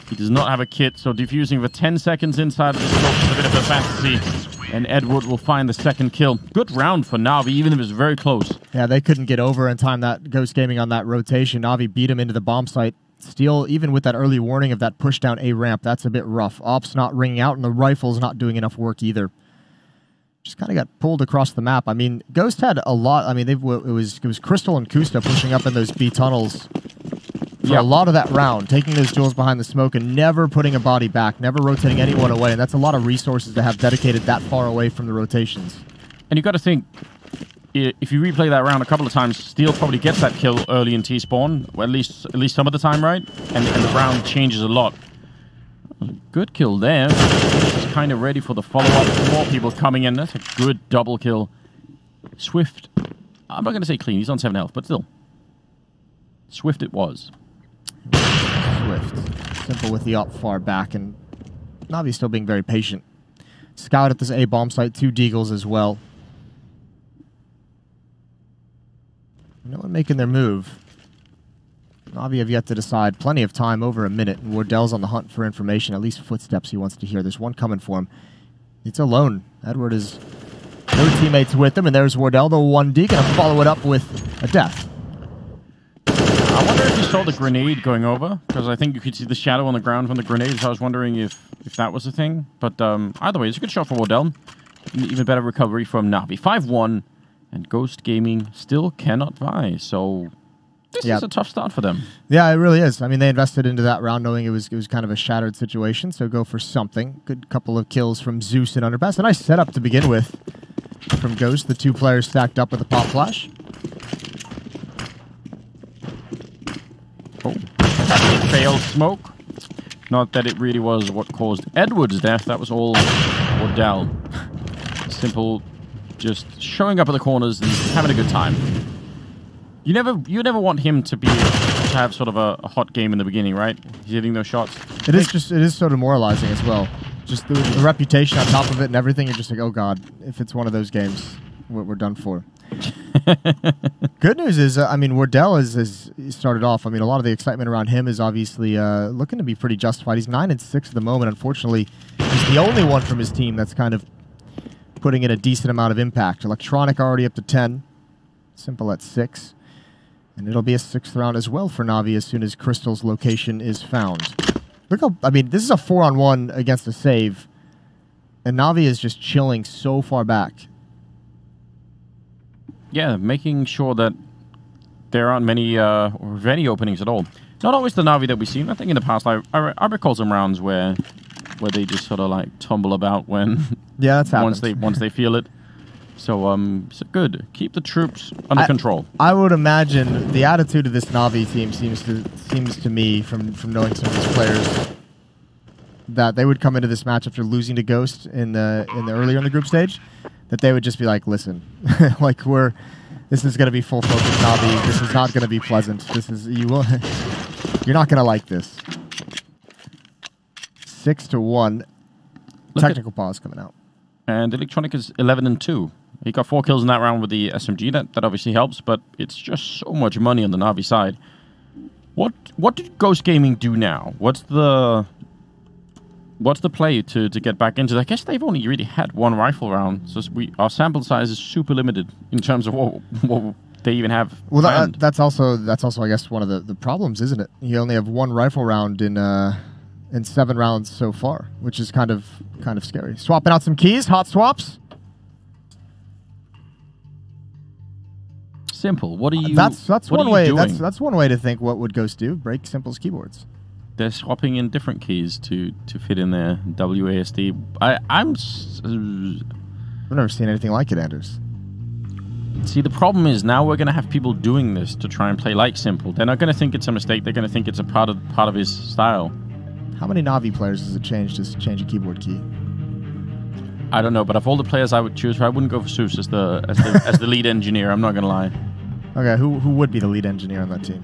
he does not have a kit, so defusing for 10 seconds inside of the smoke is a bit of a fantasy. And Edward will find the second kill. Good round for Na'Vi, even if it was very close. Yeah, they couldn't get over in time that Ghost Gaming on that rotation. Na'Vi beat him into the bomb site. Steel, even with that early warning of that push down A ramp, that's a bit rough. Ops not ringing out, and the rifle's not doing enough work either. Just kind of got pulled across the map. I mean, Ghost had a lot. I mean, it was Crystal and Kusta pushing up in those B tunnels for a lot of that round, taking those duels behind the smoke and never putting a body back, never rotating anyone away. And that's a lot of resources to have dedicated that far away from the rotations. And you got to think, if you replay that round a couple of times, Steel probably gets that kill early in T-spawn, well, at least some of the time, right? And the round changes a lot. Good kill there. Just kind of ready for the follow-up. More people coming in. That's a good double kill. Swift. I'm not going to say clean. He's on 7 health, but still. Swift it was. Swift. Simple with the up far back, and Na'Vi still being very patient. Scout at this A bomb site, 2 deagles as well. No one making their move. Na'Vi have yet to decide. Plenty of time, over a minute, and Wardell's on the hunt for information, at least footsteps he wants to hear. There's one coming for him. It's alone. Edward is no teammates with him, and there's Wardell, the 1D, going to follow it up with a death. I wonder if you saw the grenade going over, because I think you could see the shadow on the ground from the grenade, so I was wondering if that was the thing. But either way, it's a good shot for Wardell. Even better recovery from Navi. 5-1, and Ghost Gaming still cannot vie, so this is a tough start for them. Yeah, it really is. I mean, they invested into that round knowing it was kind of a shattered situation, so go for something. Good couple of kills from Zeus and Underpass. A nice setup to begin with from Ghost. The two players stacked up with a pop flash. Oh, failed smoke. Not that it really was what caused Edward's death. That was all Wardell. Simple, just showing up at the corners and having a good time. You never want him to have sort of a hot game in the beginning, right? He's hitting those shots. It is so demoralizing as well. Just the reputation on top of it and everything. You're just like, oh god, if it's one of those games, we're done for. Good news is, I mean, Wardell is started off. I mean, a lot of the excitement around him is obviously looking to be pretty justified. He's 9-6 at the moment. Unfortunately, he's the only one from his team that's kind of putting in a decent amount of impact. Electronic already up to 10. Simple at 6. And it'll be a 6th round as well for Navi as soon as Crystal's location is found. Look how, I mean, this is a 4-on-1 against a save. And Navi is just chilling so far back. Yeah, making sure that there aren't many or any openings at all. Not always the Navi that we've seen. I think in the past, I recall some rounds where they just sort of like tumble about when that's happened. once they feel it. So good. Keep the troops under control. I would imagine the attitude of this Navi team seems to me from knowing some of these players that they would come into this match after losing to Ghost in the earlier in the group stage, that they would just be like, listen, like this is going to be full focus Navi. This is not going to be pleasant. You're not going to like this. 6-1. Technical pause coming out. And Electronic is 11-2. He got 4 kills in that round with the SMG. That obviously helps, but it's just so much money on the Navi side. What did Ghost Gaming do now? What's the play to get back into? I guess they've only really had one rifle round, so our sample size is super limited in terms of what they even have. Well, that's also I guess one of the problems, isn't it? You only have one rifle round in 7 rounds so far, which is kind of scary. Swapping out some keys, hot swaps. Simple. What are you? That's one way. Doing? That's one way to think. What would Ghost do? Break Simple's keyboards. They're swapping in different keys to fit in there. WASD. I've never seen anything like it, Anders. See, the problem is now we're going to have people doing this to try and play like Simple. They're not going to think it's a mistake. They're going to think it's a part of his style. How many Navi players does it change to change a keyboard key? I don't know, but of all the players I would choose, I wouldn't go for Zeus as the lead engineer. I'm not gonna lie. Okay, who would be the lead engineer on that team?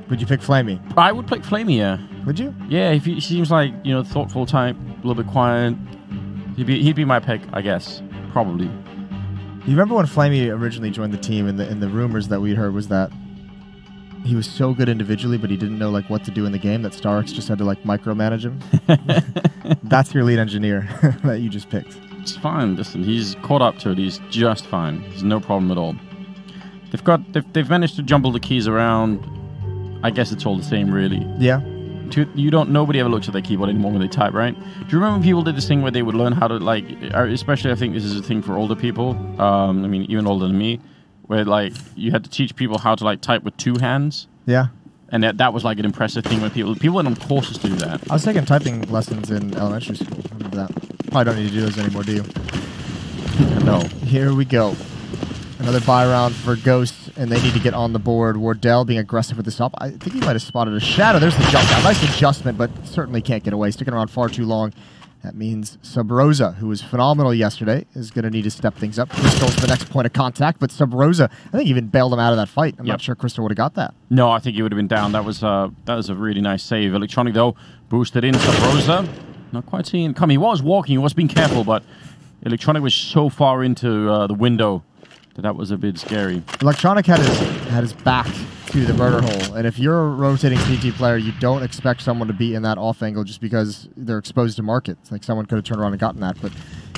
Would you pick Flamey? I would pick Flamey. Yeah. Would you? Yeah, if he seems like thoughtful type, a little bit quiet. He'd be my pick, I guess. Probably. You remember when Flamey originally joined the team, and the rumors that we heard was that he was so good individually, but he didn't know what to do in the game, that Starix just had to micromanage him. That's your lead engineer that you just picked. It's fine. Listen, he's caught up to it. He's just fine. He's no problem at all. They've managed to jumble the keys around. I guess it's all the same, really. Yeah. Nobody ever looks at their keyboard anymore when they type, right? Do you remember people did this thing where they would learn how to especially I think this is a thing for older people. I mean, even older than me. Where you had to teach people how to type with 2 hands. Yeah. And that was an impressive thing when people went on courses to do that. I was taking typing lessons in elementary school. I remember that. Probably don't need to do those anymore, do you? No. Here we go. Another buy round for Ghost, and they need to get on the board. Wardell being aggressive with the stop. I think he might have spotted a shadow. There's the jump down. Nice adjustment, but certainly can't get away. Sticking around far too long. That means Sub-Rosa, who was phenomenal yesterday, is going to need to step things up. Crystal's the next point of contact, but Sub-Rosa, I think, even bailed him out of that fight. I'm not sure Crystal would have got that. No, I think he would have been down. That was a really nice save. Electronic, though, boosted in Sub-Rosa. Not quite seeing it come. He was walking. He was being careful, but Electronic was so far into the window that was a bit scary. Electronic had his back to the murder hole, and if you're a rotating CT player, you don't expect someone to be in that off angle just because they're exposed to market. It's like someone could have turned around and gotten that, but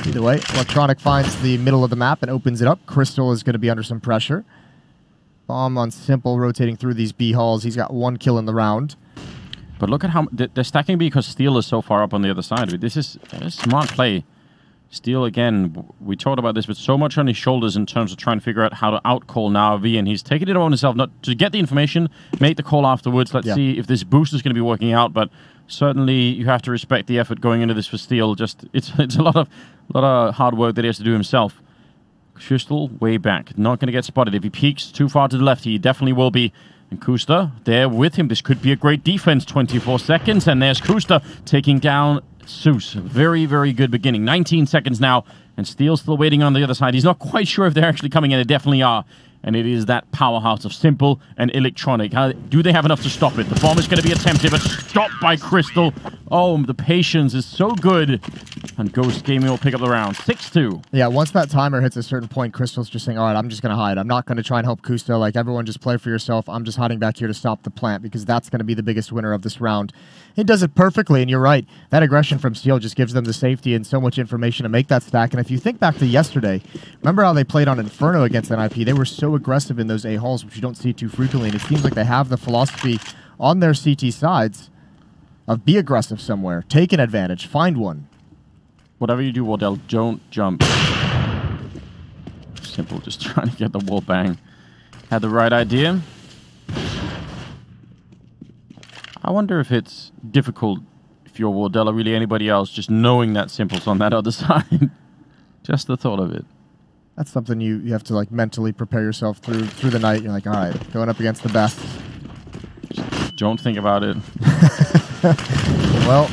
either way, Electronic finds the middle of the map and opens it up. Crystal is going to be under some pressure. Bomb on Simple, rotating through these B halls. He's got 1 kill in the round. But look at how they're stacking because Steel is so far up on the other side. This is a smart play. Steel, again, we talked about this, but so much on his shoulders in terms of trying to figure out how to outcall Na'Vi, and he's taking it on himself not to get the information, make the call afterwards. Let's see if this boost is going to be working out, but certainly you have to respect the effort going into this for Steel. Just it's a lot of hard work that he has to do himself. Crystal way back, not going to get spotted. If he peeks too far to the left, he definitely will be. And Kusta there with him. This could be a great defense. 24 seconds, and there's Kusta taking down Zeus. Very, very good beginning. 19 seconds now, and Steel's still waiting on the other side. He's not quite sure if they're actually coming in. They definitely are. And it is that powerhouse of Simple and Electronic. Do they have enough to stop it? The bomb is going to be attempted, but stopped by Crystal. Oh, the patience is so good. And Ghost Gaming will pick up the round. 6-2. Yeah, once that timer hits a certain point, Crystal's just saying, all right, I'm just going to hide. I'm not going to try and help Kusta. Like, everyone just play for yourself. I'm just hiding back here to stop the plant because that's going to be the biggest winner of this round. He does it perfectly, and you're right. That aggression from Steel just gives them the safety and so much information to make that stack. And if you think back to yesterday, remember how they played on Inferno against NIP? They were so aggressive in those A-halls, which you don't see too frequently, and it seems like they have the philosophy on their CT sides of be aggressive somewhere, take an advantage, find one. Whatever you do, Wardell, don't jump. Simple, just trying to get the wall bang. Had the right idea. I wonder if it's difficult, if you're Wardell or really anybody else, just knowing that Simple's on that other side. Just the thought of it. That's something you have to like mentally prepare yourself through the night. You're like, all right, going up against the best. Just don't think about it. Well,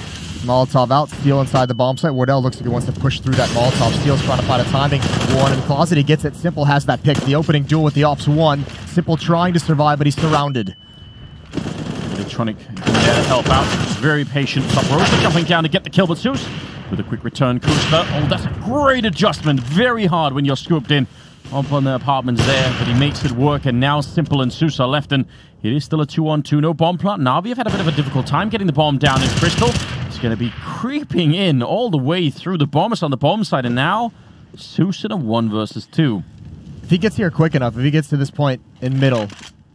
Molotov out, Steel inside the bomb site. Wardell looks like he wants to push through that Molotov. Steel's trying to find a timing. One in the closet, he gets it. Simple has that pick. The opening duel with the Ops 1. Simple trying to survive, but he's surrounded. Electronic there to help out. Very patient. Top Rosa jumping down to get the kill, but Zeus with a quick return. Kusta. Oh, that's a great adjustment. Very hard when you're scooped in up on the apartments there, but he makes it work, and now Simple and Zeus are left, and it is still a 2-on-2. No bomb plant. Na'Vi have had a bit of a difficult time getting the bomb down in Crystal. It's going to be creeping in all the way through the bombers on the bomb side, and now Zeus in a 1 versus 2. If he gets here quick enough, if he gets to this point in middle,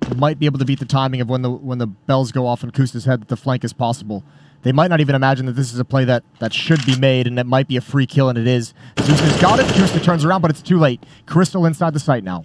he might be able to beat the timing of when the bells go off in Kusta's head that the flank is possible. They might not even imagine that this is a play that should be made and that might be a free kill, and it is. Zeus has got it. Kusta turns around, but it's too late. Crystal inside the site now.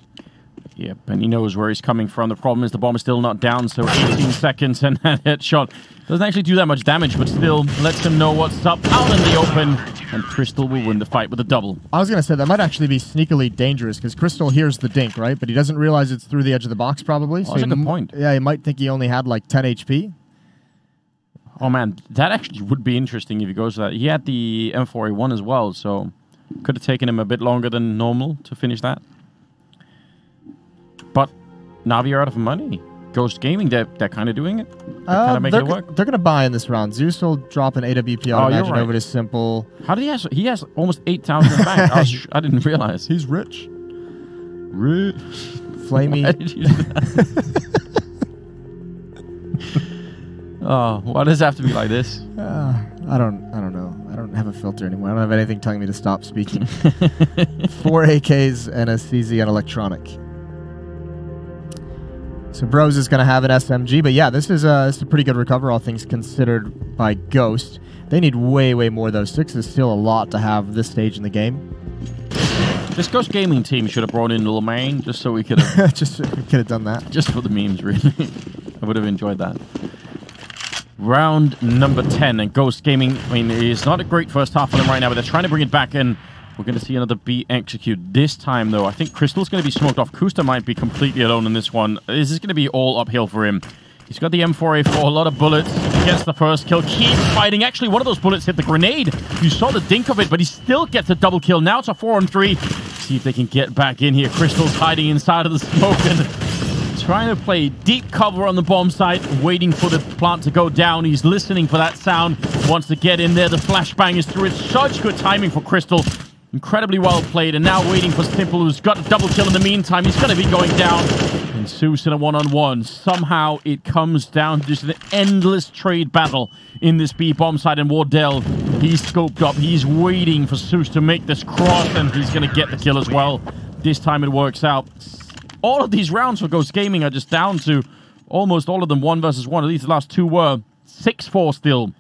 Yep, and he knows where he's coming from. The problem is the bomb is still not down, so 18 seconds, and that headshot doesn't actually do that much damage, but still lets him know what's up out in the open, and Crystal will win the fight with a double. I was going to say that might actually be sneakily dangerous, because Crystal hears the dink, right? But he doesn't realize it's through the edge of the box, probably. Oh, that's a good point. Yeah, he might think he only had like 10 HP. Oh man, that actually would be interesting if he goes to that. He had the M4A1 as well, so could have taken him a bit longer than normal to finish that. But Na'Vi are out of money. Ghost Gaming, they're kind of doing it. They're kind of making it work. They're going to buy in this round. Zeus will drop an AWP, I imagine, over to Simple. How did he have? He has almost 8,000 in the bank. I didn't realize. He's rich. Rich. Flamey. Why did you do that? Oh, why does it have to be like this? I don't know. I don't have a filter anymore. I don't have anything telling me to stop speaking. 4 AKs and a CZ on Electronic. So Bros is going to have an SMG, but yeah, this is a pretty good recover, all things considered, by Ghost. They need way, way more, though. 6 is still a lot to have this stage in the game. This Ghost Gaming team should have brought in Lil Main, just so we could have... just could have done that. Just for the memes, really. I would have enjoyed that. Round number 10, and Ghost Gaming, I mean, it's not a great first half for them right now, but they're trying to bring it back in. We're going to see another B execute. This time, though, I think Crystal's going to be smoked off. Kusta might be completely alone in this one. This is going to be all uphill for him. He's got the M4A4, a lot of bullets. He gets the first kill, keeps fighting. Actually, one of those bullets hit the grenade. You saw the dink of it, but he still gets a double kill. Now it's a 4-on-3. See if they can get back in here. Crystal's hiding inside of the smoke and trying to play deep cover on the bomb site, waiting for the plant to go down. He's listening for that sound, wants to get in there. The flashbang is through. It's such good timing for Crystal. Incredibly well played, and now waiting for Simple, who's got a double kill in the meantime. He's going to be going down. And Zeus in a 1-on-1. Somehow it comes down to just an endless trade battle in this B bomb site, and Wardell, he's scoped up. He's waiting for Zeus to make this cross, and he's going to get the kill as well. This time it works out. all of these rounds for Ghost Gaming are just down to almost all of them 1 versus 1. At least the last 2 were 6-4 still.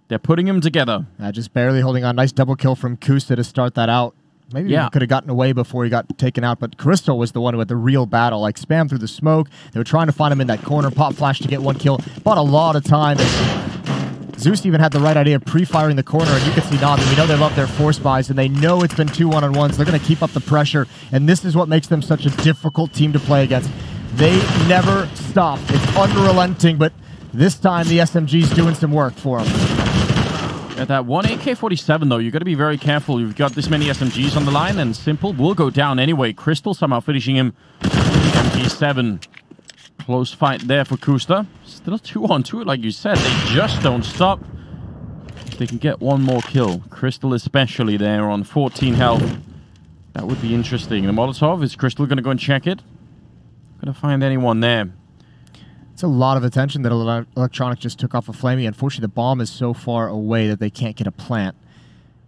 They're putting them together. Just barely holding on. Nice double kill from Kusta to start that out. Maybe he could have gotten away before he got taken out, but Crystal was the one who had the real battle. Like, spam through the smoke. They were trying to find him in that corner. Pop flash to get 1 kill. Bought a lot of time. Zeus even had the right idea of pre-firing the corner, and you can see Navi. We know they love their force buys, and they know it's been 2 1-on-1s. They're going to keep up the pressure, and this is what makes them such a difficult team to play against. They never stop. It's unrelenting, but this time the SMG's doing some work for them. At that one AK-47, though, you've got to be very careful. You've got this many SMGs on the line, and Simple will go down anyway. Crystal somehow finishing him with the MP7. Close fight there for Kusta. Still 2-on-2, like you said. They just don't stop. If they can get 1 more kill. Crystal especially there on 14 health. That would be interesting. The Molotov, is Crystal going to go and check it? Going to find anyone there. It's a lot of attention that Electronic just took off of Flamey. Unfortunately, the bomb is so far away that they can't get a plant.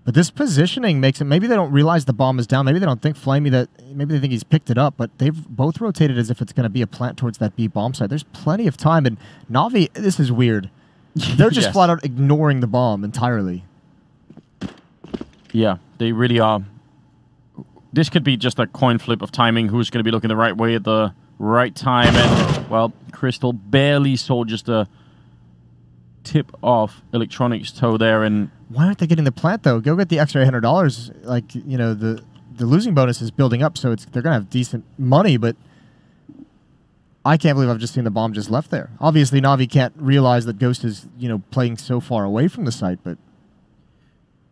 But this positioning makes it... Maybe they don't realize the bomb is down. Maybe they don't think Flamey that... Maybe they think he's picked it up. But they've both rotated as if it's going to be a plant towards that B bomb site. There's plenty of time. And Na'Vi, this is weird. They're just flat out ignoring the bomb entirely. Yeah, they really are. This could be just a coin flip of timing. Who's going to be looking the right way at the right time? And, well, Crystal barely saw just a tip off Electronic's toe there. And why aren't they getting the plant, though? Go get the extra $800. Like, you know, the losing bonus is building up, so they're going to have decent money, but I can't believe I've just seen the bomb just left there. Obviously, Na'Vi can't realize that Ghost is, you know, playing so far away from the site, but...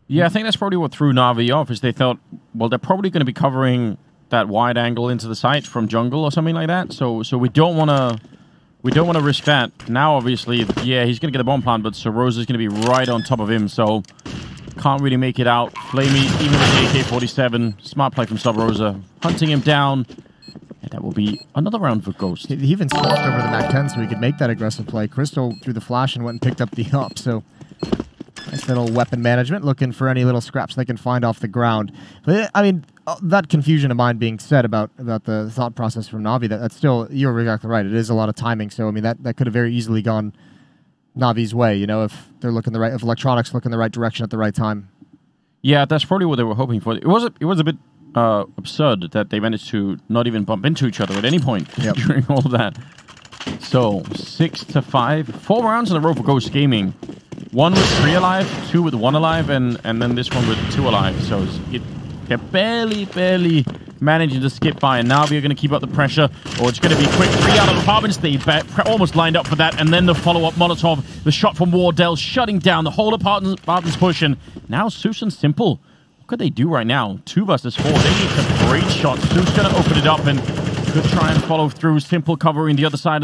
Yeah, I think that's probably what threw Na'Vi off, is they thought, well, they're probably going to be covering that wide angle into the site from jungle or something like that, so we don't want to risk that. Now, obviously, yeah, he's going to get a bomb plant, but Rosa's going to be right on top of him, so can't really make it out. Flamey, even with the AK-47, smart play from Rosa, hunting him down. And that will be another round for Ghost. He even swapped over the MAC-10 so he could make that aggressive play. Crystal threw the flash and went and picked up the up, so nice little weapon management, looking for any little scraps they can find off the ground. But, I mean, that confusion of mine being said about the thought process from Na'Vi, that's still, you're exactly right. It is a lot of timing, so, I mean, that could have very easily gone Na'Vi's way, you know, if they're looking the right, if Electronics look in the right direction at the right time. Yeah, that's probably what they were hoping for. It was a bit absurd that they managed to not even bump into each other at any point during all of that. So 6-5, 4 rounds in a row for Ghost Gaming. 1 with 3 alive, 2 with 1 alive, and then this one with 2 alive. So they're barely managing to skip by, and Na'Vi are going to keep up the pressure, or it's going to be quick. 3 out of apartments. They almost lined up for that, and then the follow-up Molotov, the shot from Wardell, shutting down the whole apartments push, and now Zeus and Simple. What could they do right now? 2 versus 4. They need a great shot. Zeus going to open it up and could try and follow through. Simple covering the other side,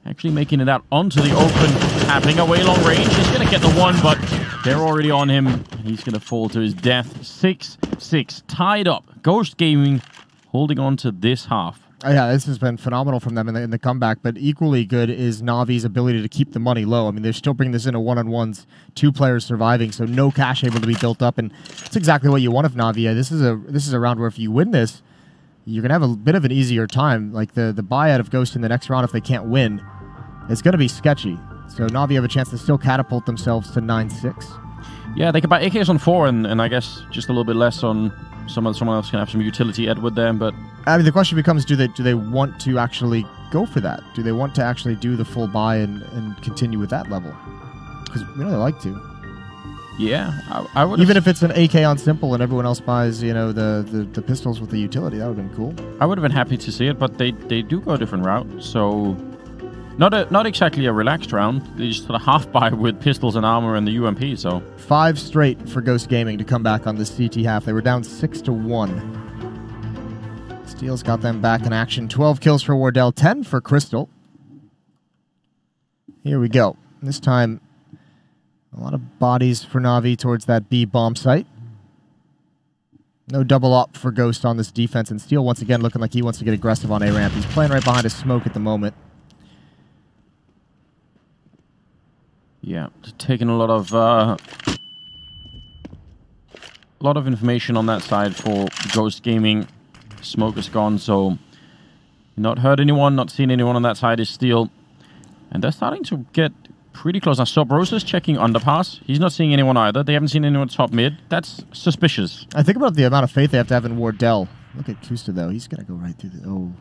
actually making it out onto the open, tapping away long range. He's going to get the 1, but they're already on him. He's going to fall to his death. 6-6, tied up. Ghost Gaming holding on to this half. Yeah, this has been phenomenal from them in the comeback, but equally good is Na'Vi's ability to keep the money low. I mean, they're still bringing this into one-on-ones, 2 players surviving, so no cash able to be built up, and that's exactly what you want of Na'Vi. This is a round where if you win this, you're going to have a bit of an easier time. Like the buyout of Ghost in the next round, if they can't win, it's going to be sketchy. So Na'Vi have a chance to still catapult themselves to 9-6. Yeah, they could buy AKs on 4, and I guess just a little bit less on someone else can have some utility Edward there, but I mean, the question becomes, do they want to actually go for that? Do they want to actually do the full buy and continue with that level? Because we know they like to. Yeah, I would. Even if it's an AK on Simple and everyone else buys, you know, the pistols with the utility, that would have been cool. I would have been happy to see it, but they do go a different route, so not exactly a relaxed round. They just sort of half buy with pistols and armor and the UMP. So 5 straight for Ghost Gaming to come back on this CT half. They were down 6-1. Steel's got them back in action. 12 kills for Wardell, 10 for Crystal. Here we go. This time, a lot of bodies for Na'Vi towards that B bomb site. No double up for Ghost on this defense, and Steel once again looking like he wants to get aggressive on A-ramp. He's playing right behind his smoke at the moment. Yeah, taking a lot of information on that side for Ghost Gaming. Smoke is gone, so Not heard anyone, not seen anyone on that side is Steel. And they're starting to get pretty close. Now, Subrosa's checking underpass. He's not seeing anyone either. They haven't seen anyone top mid. That's suspicious. I think about the amount of faith they have to have in Wardell. Look at Kusta, though. He's going to go right through the... Oh.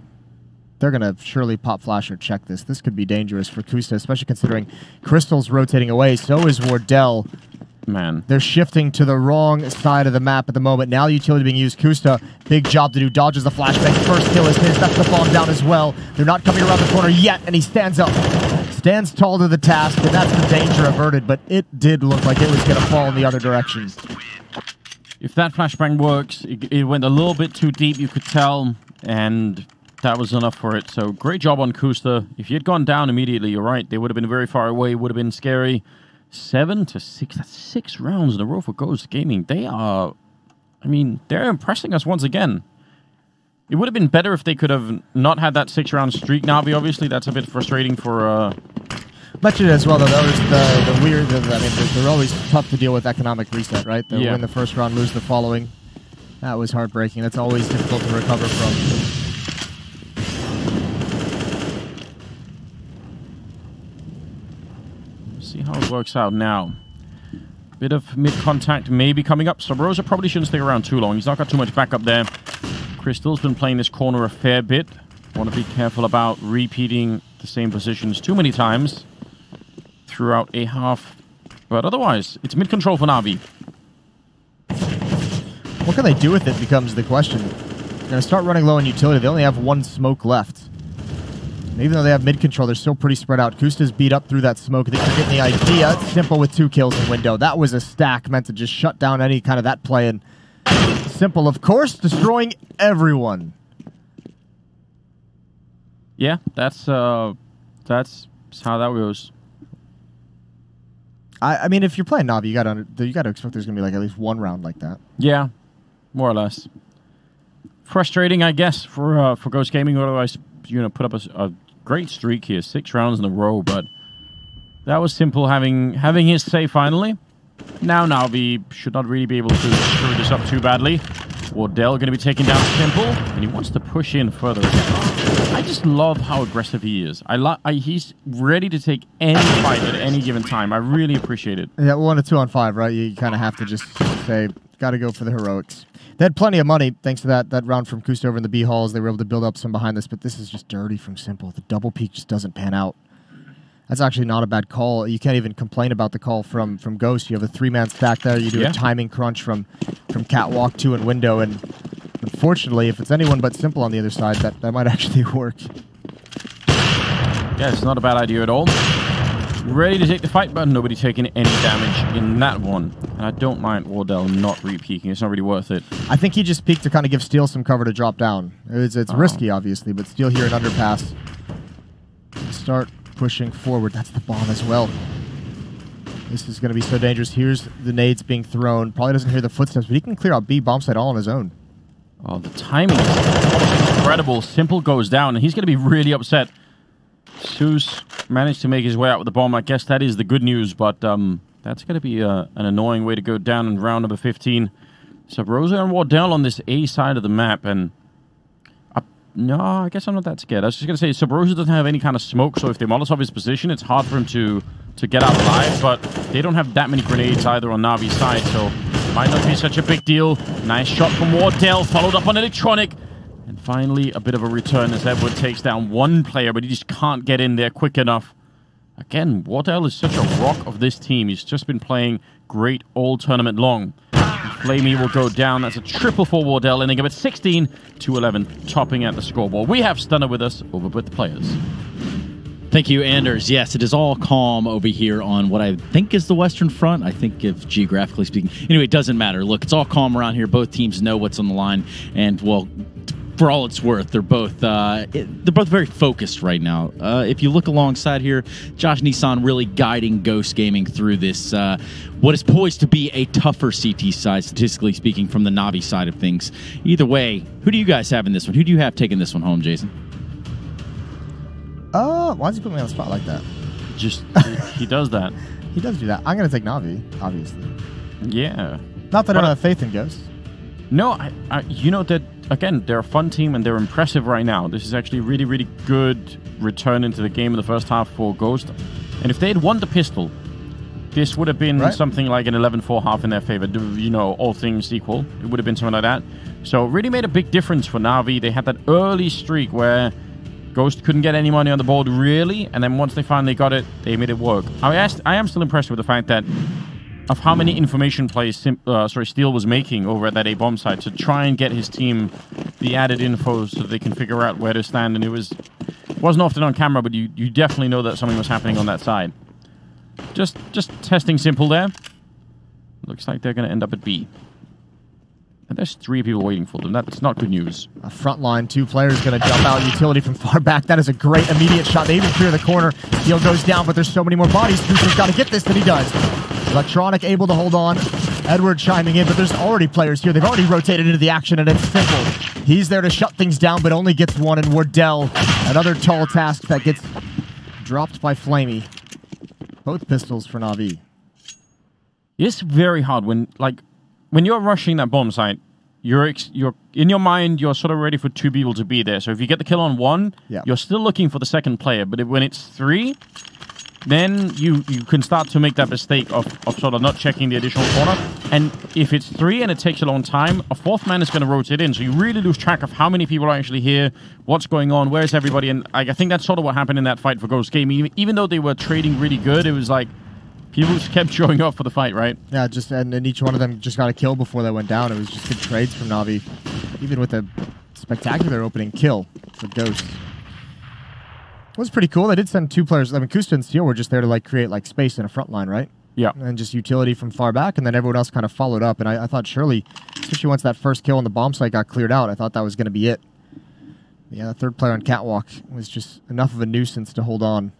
They're going to surely pop flash or check this. This could be dangerous for Kusta, especially considering Crystal's rotating away. So is Wardell. Man. They're shifting to the wrong side of the map at the moment. Now utility being used. Kusta, big job to do. Dodges the flashbang. First kill is his. That's the bomb down as well. They're not coming around the corner yet, and he stands up. Stands tall to the task, and that's the danger averted, but it did look like it was going to fall in the other direction. If that flashbang works, it went a little bit too deep, you could tell, and that was enough for it. So great job on Kusta. If he had gone down immediately, you're right, they would have been very far away, would have been scary. 7-6, that's 6 rounds in a row for Ghost Gaming. They are, I mean, they're impressing us once again. It would have been better if they could have not had that 6-round streak, Navi, obviously. That's a bit frustrating for... Mentioned as well, though, that was the weird... I mean, they're always tough to deal with economic reset, right? They win the first round, lose the following. That was heartbreaking. That's always difficult to recover from. See how it works out now. Bit of mid-contact maybe coming up. Subrosa probably shouldn't stick around too long. He's not got too much backup there. Crystal's been playing this corner a fair bit. Want to be careful about repeating the same positions too many times throughout a half. But otherwise, it's mid-control for Navi. What can they do with it becomes the question. They're going to start running low on utility. They only have 1 smoke left. And even though they have mid-control, they're still pretty spread out. Kusta's beat up through that smoke. I think you're getting the idea. It's Simple with 2 kills in window. That was a stack meant to just shut down any kind of that play. And Simple, of course, destroying everyone. Yeah, that's how that goes. I mean, if you're playing Navi, you gotta expect there's gonna be like at least 1 round like that. Yeah, more or less. Frustrating, I guess, for Ghost Gaming. Otherwise, put up a great streak here, 6 rounds in a row. But that was Simple having his say finally. Now Navi should not really be able to screw this up too badly. Wardell going to be taking down Simple, and he wants to push in further. I just love how aggressive he is. He's ready to take any fight at any given time. I really appreciate it. Yeah, 1 to 2 on 5, right? You kind of have to just say, got to go for the heroics. They had plenty of money thanks to that round from Kusta over in the B halls. They were able to build up some behind this, but this is just dirty from Simple. The double peek just doesn't pan out. That's actually not a bad call. You can't even complain about the call from Ghost. You have a 3-man stack there. You do a timing crunch from Catwalk 2 and window, and unfortunately, if it's anyone but Simple on the other side, that might actually work. Yeah, it's not a bad idea at all. Ready to take the fight, but nobody taking any damage in that one. And I don't mind Wardell not re-peeking. It's not really worth it. I think he just peeked to kind of give Steel some cover to drop down. It's risky, obviously, but Steel here in underpass. Start pushing forward. That's the bomb as well. This is going to be so dangerous. Here's the nades being thrown. Probably doesn't hear the footsteps, but he can clear out B bomb site all on his own. Oh, the timing is incredible. Simple goes down, and he's going to be really upset. Zeus managed to make his way out with the bomb. I guess that is the good news, but that's going to be an annoying way to go down in round number 15. Subrosa and Wardell on this A side of the map, and no, I guess I'm not that scared. I was just going to say, Subrosa doesn't have any kind of smoke, so if they Molotov his position, it's hard for him to get out alive, but they don't have that many grenades either on Navi's side, so it might not be such a big deal. Nice shot from Wardell, followed up on Electronic. And finally, a bit of a return as Edward takes down 1 player, but he just can't get in there quick enough. Again, Wardell is such a rock of this team. He's just been playing great all tournament long. Flamey will go down. That's a triple for Wardell, ending up at 16-11, topping out the scoreboard. We have Stunner with us over with the players. Thank you, Anders. Yes, it is all calm over here on what I think is the Western Front. I think if geographically speaking. Anyway, it doesn't matter. Look, it's all calm around here. Both teams know what's on the line. And, well, for all it's worth, they're both very focused right now. If you look alongside here, Josh Nissan really guiding Ghost Gaming through this, what is poised to be a tougher CT side, statistically speaking, from the Navi side of things. Either way, who do you guys have in this one? Who do you have taking this one home, Jason? Why does he put me on the spot like that? Just, he does that. He does do that. I'm going to take Navi, obviously. Yeah. Not that I don't have faith in Ghost. No, you know that again, they're a fun team and they're impressive right now. This is actually really, really good return into the game in the first half for Ghost. And if they had won the pistol, this would have been something like an 11-4 half in their favor. You know, all things equal. It would have been something like that. So it really made a big difference for Na'Vi. They had that early streak where Ghost couldn't get any money on the board, really. And then once they finally got it, they made it work. I am still impressed with the fact that of how many information plays Steel was making over at that A-bomb site to try and get his team the added info so they can figure out where to stand. And it wasn't often on camera, but you definitely know that something was happening on that side. Just testing Simple there. Looks like they're going to end up at B. And there's 3 people waiting for them. That's not good news. A front line, 2 players going to jump out. Utility from far back. That is a great immediate shot. They even clear the corner. Steel goes down, but there's so many more bodies. Cruiser's got to get this, and he does. Electronic able to hold on. Edward chiming in, but there's already players here. They've already rotated into the action, and it's Simple. He's there to shut things down, but only gets one, and Wardell, another tall task that gets dropped by Flamey. Both pistols for Na'Vi. It's very hard when you're rushing that bomb site. You're in your mind, you're sort of ready for 2 people to be there. So if you get the kill on 1, you're still looking for the second player. But when it's 3, then you can start to make that mistake of sort of not checking the additional corner. And if it's 3 and it takes a long time, a 4th man is going to rotate in. So you really lose track of how many people are actually here, what's going on, where's everybody. And I think that's sort of what happened in that fight for Ghost Gaming. Even though they were trading really good, it was like people just kept showing up for the fight, right? Yeah, and each one of them just got a kill before they went down. It was just good trades from Na'Vi, even with a spectacular opening kill for Ghost. It was pretty cool. They did send 2 players. I mean, Kusta and Steel were just there to create space in a front line, right? Yeah. And just utility from far back, and then everyone else kind of followed up. And I thought surely, especially once that first kill on the bomb site got cleared out, I thought that was going to be it. Yeah, the 3rd player on Catwalk was just enough of a nuisance to hold on.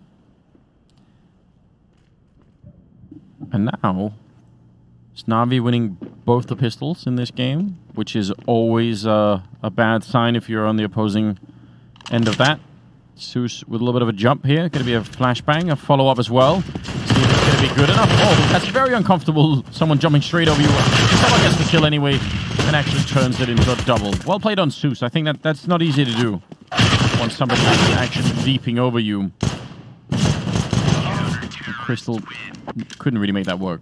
And now, it's Na'Vi winning both the pistols in this game, which is always a bad sign if you're on the opposing end of that. Zeus with a little bit of a jump here. Going to be a flashbang, a follow-up as well. See if it's going to be good enough. Oh, that's very uncomfortable. Someone jumping straight over you. Someone gets the kill anyway and actually turns it into a double. Well played on Zeus. I think that's not easy to do once somebody's actually leaping over you. And Crystal couldn't really make that work.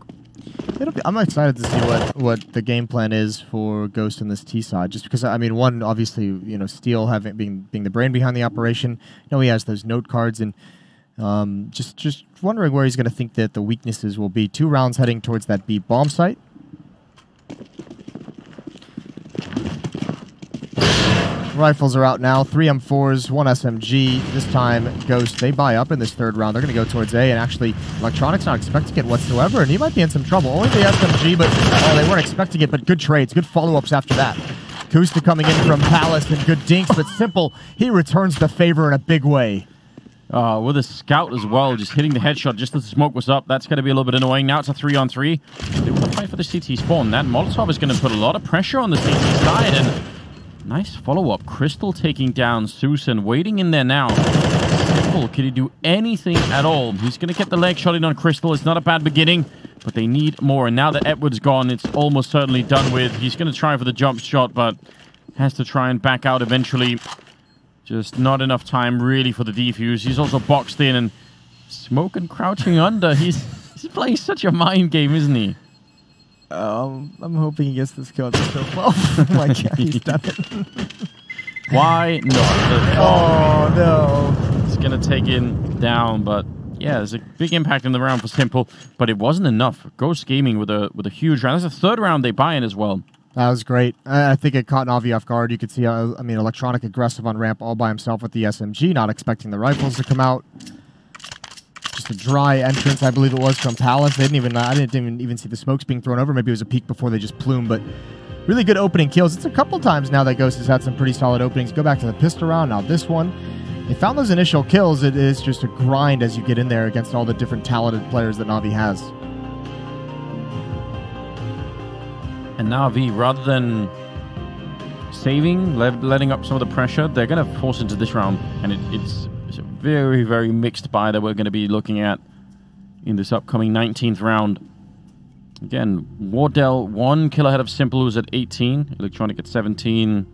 I'm excited to see what the game plan is for Ghost in this T side. Just because, I mean, one, obviously, Steel being the brain behind the operation. He has those note cards, and just wondering where he's going to think that the weaknesses will be. 2 rounds heading towards that B bomb site. Rifles are out now. 3 M4s, 1 SMG. This time, Ghost, they buy up in this 3rd round. They're going to go towards A, and actually, Electronic's not expecting it whatsoever, and he might be in some trouble. Only the SMG, but they weren't expecting it, but good trades, good follow-ups after that. Kusta coming in from Palace, and good dinks, but Simple, he returns the favor in a big way. With a scout as well, just hitting the headshot just as the smoke was up. That's going to be a little bit annoying. Now it's a 3-on-3. They want to fight for the CT spawn. That Molotov is going to put a lot of pressure on the CT side, and nice follow-up. Crystal taking down Susan, waiting in there now. Simple, can he do anything at all? He's going to get the leg shot in on Crystal. It's not a bad beginning, but they need more. And now that Edward's gone, it's almost certainly done with. He's going to try for the jump shot, but has to try and back out eventually. Just not enough time, really, for the defuse. He's also boxed in, and Smoke and crouching under. He's playing such a mind game, isn't he? I'm hoping he gets this kill at the 12. Oh my god, he's done it. Why not? Oh no. It's going to take him down, but yeah, there's a big impact in the round for Simple, but it wasn't enough. Ghost Gaming with a huge round. That's the 3rd round they buy in as well. That was great. I think it caught Na'Vi off guard. You could see, Electronic aggressive on ramp all by himself with the SMG, not expecting the rifles to come out. Just a dry entrance, I believe it was, from Palace. I didn't even see the smokes being thrown over. Maybe it was a peek before they just plumed, but really good opening kills. It's a couple times now that Ghost has had some pretty solid openings. Go back to the pistol round, now this one. They found those initial kills. It is just a grind as you get in there against all the different talented players that Na'Vi has. And Na'Vi, rather than saving, letting up some of the pressure, they're going to force into this round. And it's a very, very mixed buy that we're going to be looking at in this upcoming 19th round. Again, Wardell, 1 kill ahead of Simple, who's at 18. Electronic at 17.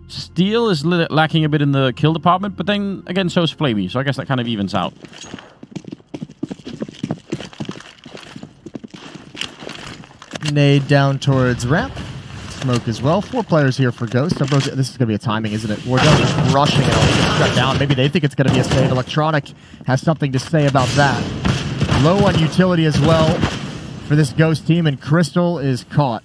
Steel is lacking a bit in the kill department, but then again, so is Flamey, so I guess that kind of evens out. Nade down towards ramp. Smoke as well. 4 players here for Ghost. This is going to be a timing, isn't it? Wardell just rushing it. Shut down. Maybe they think it's going to be a save. Electronic has something to say about that. Low on utility as well for this Ghost team, and Crystal is caught.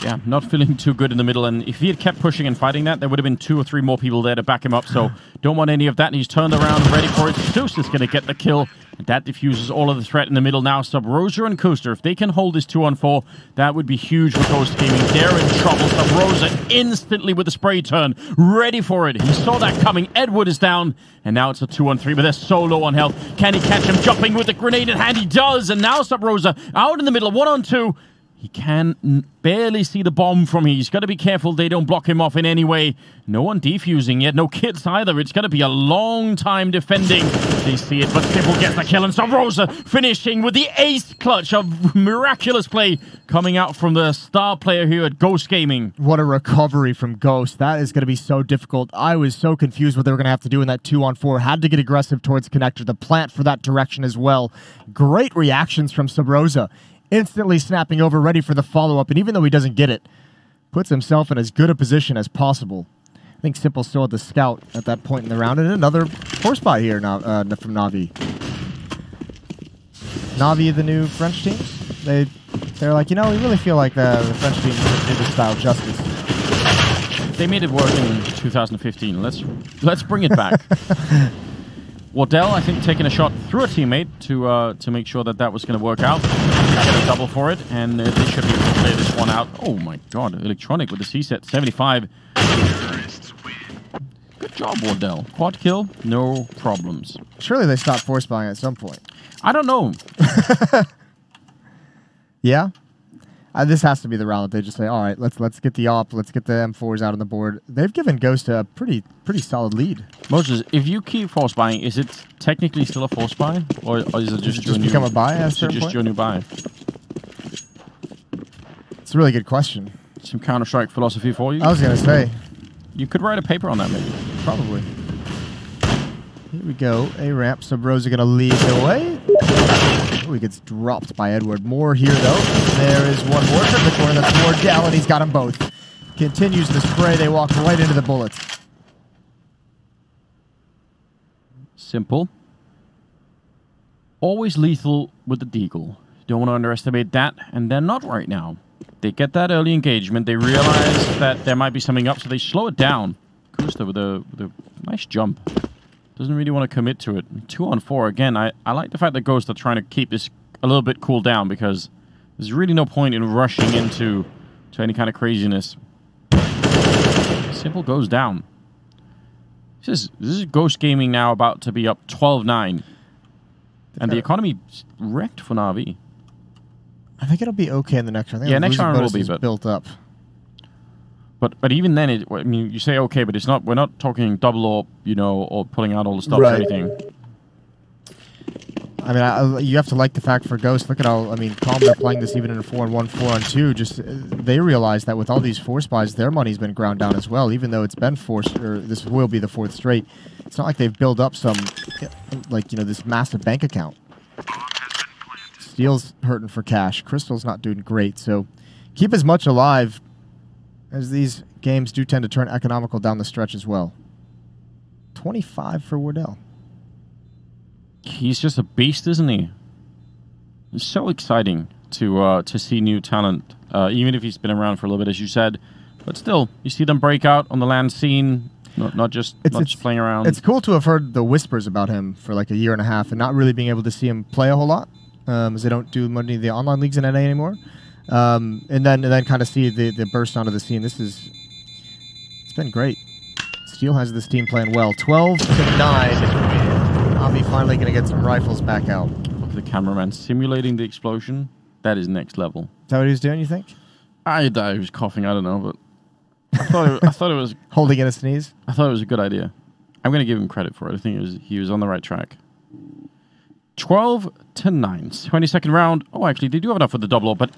Yeah, not feeling too good in the middle, and if he had kept pushing and fighting that, there would have been 2 or 3 more people there to back him up, so don't want any of that, and he's turned around, ready for it. Zeus is going to get the kill, and that diffuses all of the threat in the middle now. Sub-Rosa and Coaster, if they can hold this 2-on-4, that would be huge for Ghost Gaming. They're in trouble. Sub-Rosa instantly with the spray turn, ready for it. He saw that coming. Edward is down, and now it's a 2-on-3, but they're so low on health. Can he catch him jumping with the grenade in hand? He does, and now Sub-Rosa out in the middle, 1-on-2. He can barely see the bomb from here. He's got to be careful they don't block him off in any way. No one defusing yet. No kits either. It's going to be a long time defending. They see it, but Simple gets the kill. And Sub-Rosa finishing with the ace clutch of miraculous play coming out from the star player here at Ghost Gaming. What a recovery from Ghost. That is going to be so difficult. I was so confused what they were going to have to do in that 2-on-4. Had to get aggressive towards Connector. The plant for that direction as well. Great reactions from Sub-Rosa. Instantly snapping over, ready for the follow-up, and even though he doesn't get it, puts himself in as good a position as possible. I think Simple's still at the scout at that point in the round, and another force buy here now, from Na'Vi. Na'Vi, the new French team, they're like, you know, we really feel like the French team did this style justice. They made it work in 2015. Let's bring it back. Wardell, I think, taking a shot through a teammate to make sure that was going to work out. Get a double for it, and they should be able to play this one out. Oh my god, Electronic with the C-set, 75. Good job, Wardell. Quad kill, no problems. Surely they stopped force buying at some point. I don't know. Yeah? This has to be the round that they just say, all right, let's get the op, let's get the M4s out on the board. They've given Ghost a pretty solid lead. Moses, if you keep force buying, is it technically still a force buy, or is it just your new? Become a buy at a certain just point? your new buy? It's a really good question. Some Counter-Strike philosophy for you. I was gonna say, you could write a paper on that, maybe. Probably. Here we go. A ramp. Sub-Rosa gonna lead the way. Oh, he gets dropped by Edward. More here, though. There is one more from the corner. That's Wardell, and he's got them both. Continues the spray. They walk right into the bullets. Simple. Always lethal with the deagle. Don't want to underestimate that, and they're not right now. They get that early engagement. They realize that there might be something up, so they slow it down. Kusta with a nice jump. Doesn't really want to commit to it. 2-on-4 again. I like the fact that Ghost are trying to keep this a little bit cooled down, because there's really no point in rushing into any kind of craziness. Simple goes down. This is Ghost Gaming now about to be up 12-9. And the economy wrecked for Na'Vi. I think it'll be okay in the next round. Yeah, next round will be built up. But even then, I mean, you say okay, but it's not. We're not talking double or or pulling out all the stops or anything. I mean, you have to like the fact for Ghost. Look at how Calm, they're playing this even in a 4-on-1, 4-on-2. Just they realize that with all these force buys, their money's been ground down as well. Even though it's been forced, or this will be the 4th straight. It's not like they've built up some, this massive bank account. Steel's hurting for cash. Crystal's not doing great. So keep as much alive, as these games do tend to turn economical down the stretch as well. 25 for Wardell. He's just a beast, isn't he? It's so exciting to see new talent, even if he's been around for a little bit, as you said. But still, you see them break out on the land scene, not just playing around. It's cool to have heard the whispers about him for like a year and a half and not really being able to see him play a whole lot, as they don't do many of the online leagues in NA anymore. And then kind of see the burst onto the scene. It's been great. Steel has this team playing well. 12-9. Na'Vi finally going to get some rifles back out. Look at the cameraman simulating the explosion. That is next level. Is that what he was doing, you think? I was coughing. I don't know, but I thought it was holding in a sneeze. I thought it was a good idea. I'm going to give him credit for it. I think he was on the right track. 12-9. 22nd round. Oh, actually, they do have enough for the double up, but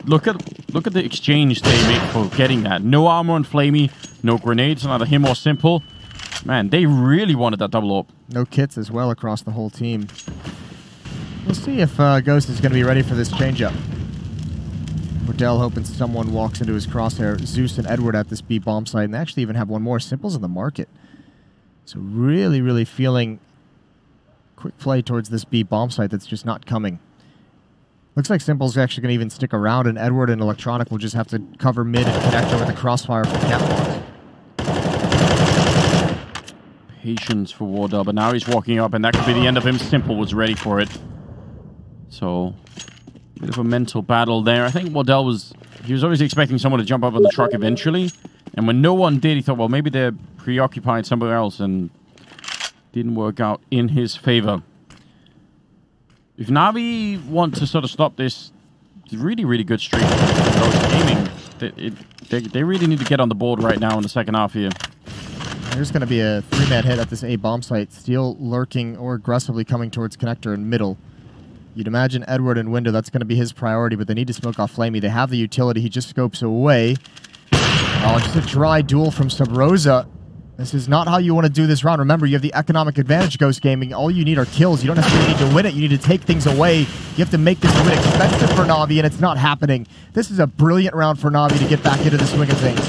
look at look at the exchange they make for getting that. No armor on Flamey, no grenades on either him or Simple. Man, they really wanted that double AWP. No kits as well across the whole team. We'll see if Ghost is going to be ready for this changeup. Rodell hoping someone walks into his crosshair. Zeus and Edward at this B bomb site, and they actually even have one more. Simple's in the market. So really, really feeling quick play towards this B bomb site that's just not coming. Looks like Simple's actually going to even stick around, and Edward and Electronic will just have to cover mid and connect over the crossfire from Catwalk. Patience for Wardell, but now he's walking up, and that could be the end of him. Simple was ready for it. So, bit of a mental battle there. I think Wardell was always expecting someone to jump up on the truck eventually, and when no one did, he thought, well, maybe they're preoccupied somewhere else, and didn't work out in his favor. If Na'Vi want to sort of stop this really, really good streak of Ghost Gaming, they really need to get on the board right now in the second half here. There's going to be a 3-man hit at this A bomb site. Steel lurking or aggressively coming towards connector in middle. You'd imagine Edward and Window, that's going to be his priority, but they need to smoke off Flamey. They have the utility. He just scopes away. Oh, just a dry duel from Sub Rosa. This is not how you want to do this round. Remember, you have the economic advantage, Ghost Gaming. All you need are kills. You don't necessarily need to win it. You need to take things away. You have to make this win expensive for Na'Vi, and it's not happening. This is a brilliant round for Na'Vi to get back into the swing of things.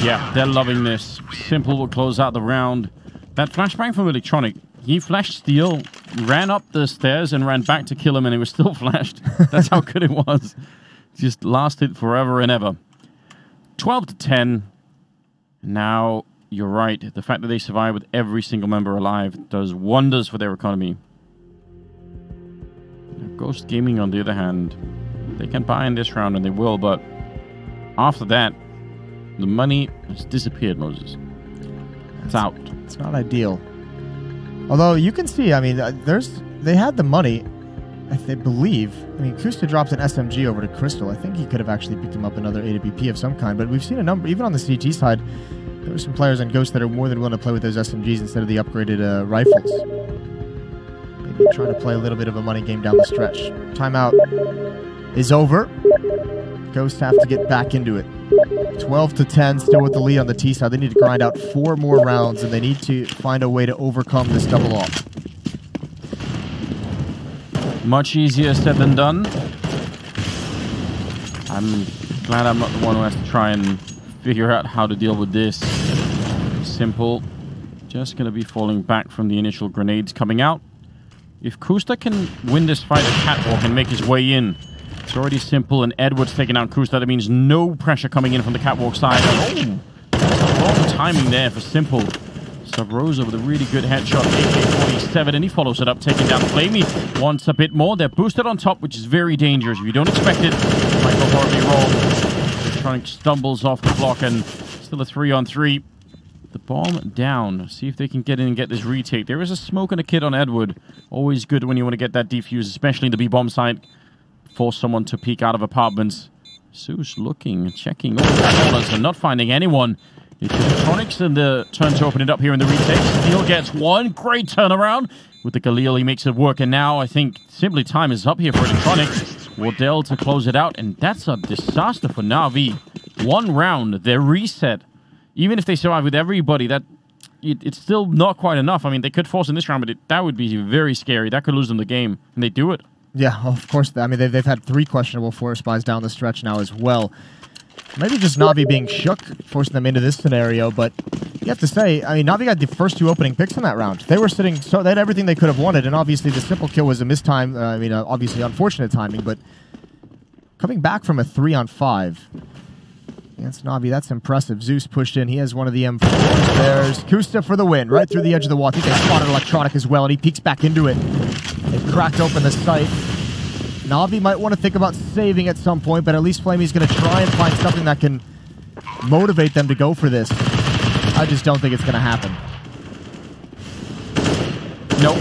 Yeah, they're loving this. Simple will close out the round. That flashbang from Electronic, he flashed Steel, ran up the stairs, and ran back to kill him, and it was still flashed. That's how good it was. Just lasted forever and ever. 12-10. Now, you're right. The fact that they survive with every single member alive does wonders for their economy. Now, Ghost Gaming, on the other hand, they can buy in this round, and they will, but after that, the money has disappeared, Moses. It's out. It's not ideal. Although, you can see, I mean, they had the money, I believe. I mean, Kusta drops an SMG over to Crystal. I think he could have actually picked him up another AWP of some kind, but we've seen a number, even on the CT side, there are some players on Ghost that are more than willing to play with those SMGs instead of the upgraded rifles. Maybe trying to play a little bit of a money game down the stretch. Timeout is over. Ghosts have to get back into it. 12-10, still with the lead on the T side. They need to grind out 4 more rounds, and they need to find a way to overcome this double off. Much easier said than done. I'm glad I'm not the one who has to try and figure out how to deal with this. Simple. Just going to be falling back from the initial grenades coming out. If Kusta can win this fight at Catwalk and make his way in, it's already Simple, and Edward's taking out Kusta. That means no pressure coming in from the Catwalk side. Oh, wrong timing there for Simple. Sub Rosa with a really good headshot, AK-47, and he follows it up, taking down Flamey. Wants a bit more. They're boosted on top, which is very dangerous. If you don't expect it, it might go horribly wrong. Electronic stumbles off the block, and still a 3-on-3. The bomb down. See if they can get in and get this retake. There is a smoke and a kit on Edward. Always good when you want to get that defuse, especially in the B-bomb site. Force someone to peek out of apartments. Zeus looking, checking all the corners and not finding anyone. It's Electronics and the turn to open it up here in the retake. Steel gets one great turnaround with the Galil. He makes it work, and now I think simply time is up here for Electronics. Wardell to close it out, and that's a disaster for Na'Vi. 1 round, they're reset. Even if they survive with everybody, it's still not quite enough. I mean, they could force in this round, but that would be very scary. That could lose them the game, and they do it. Yeah, of course. I mean, they've had 3 questionable force buys down the stretch now as well. Maybe just Na'Vi being shook, forcing them into this scenario, but you have to say, I mean, Na'Vi got the first 2 opening picks in that round. They were sitting, so they had everything they could have wanted, and obviously the Simple kill was a mistime, obviously unfortunate timing, but coming back from a 3-on-5 against Na'Vi, that's impressive. Zeus pushed in, he has one of the M4s. There's Kusta for the win, right through the edge of the wall. I think they spotted Electronic as well, and he peeks back into it. They've cracked open the site. Na'Vi might want to think about saving at some point, but at least Flamey's going to try and find something that can motivate them to go for this. I just don't think it's going to happen. Nope.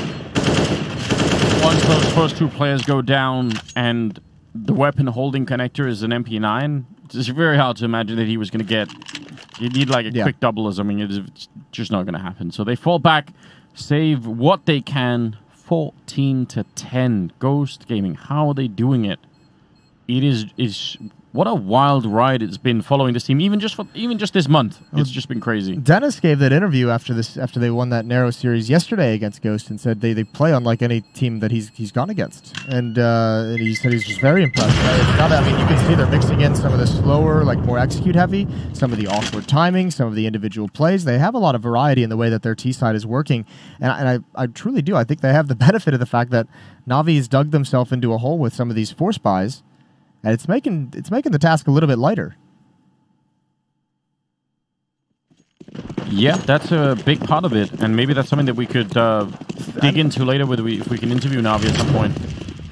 Once those first 2 players go down and the weapon holding connector is an MP9, it's very hard to imagine that he was going to get... You need like a quick double. I mean, it's just not going to happen. So they fall back, save what they can. 14-10. Ghost Gaming, how are they doing it? It is what a wild ride it's been following this team, even just this month. It's just been crazy. Dennis gave that interview after they won that narrow series yesterday against Ghost and said they play unlike any team that he's gone against, and he said he's just very impressed. I mean, you can see they're mixing in some of the slower, like more execute heavy, some of the awkward timing, some of the individual plays. They have a lot of variety in the way that their T side is working, and I truly do. I think they have the benefit of the fact that Na'Vi has dug themselves into a hole with some of these force buys. And it's making the task a little bit lighter. Yeah, that's a big part of it, and maybe that's something that we could dig into later if we can interview Na'Vi at some point.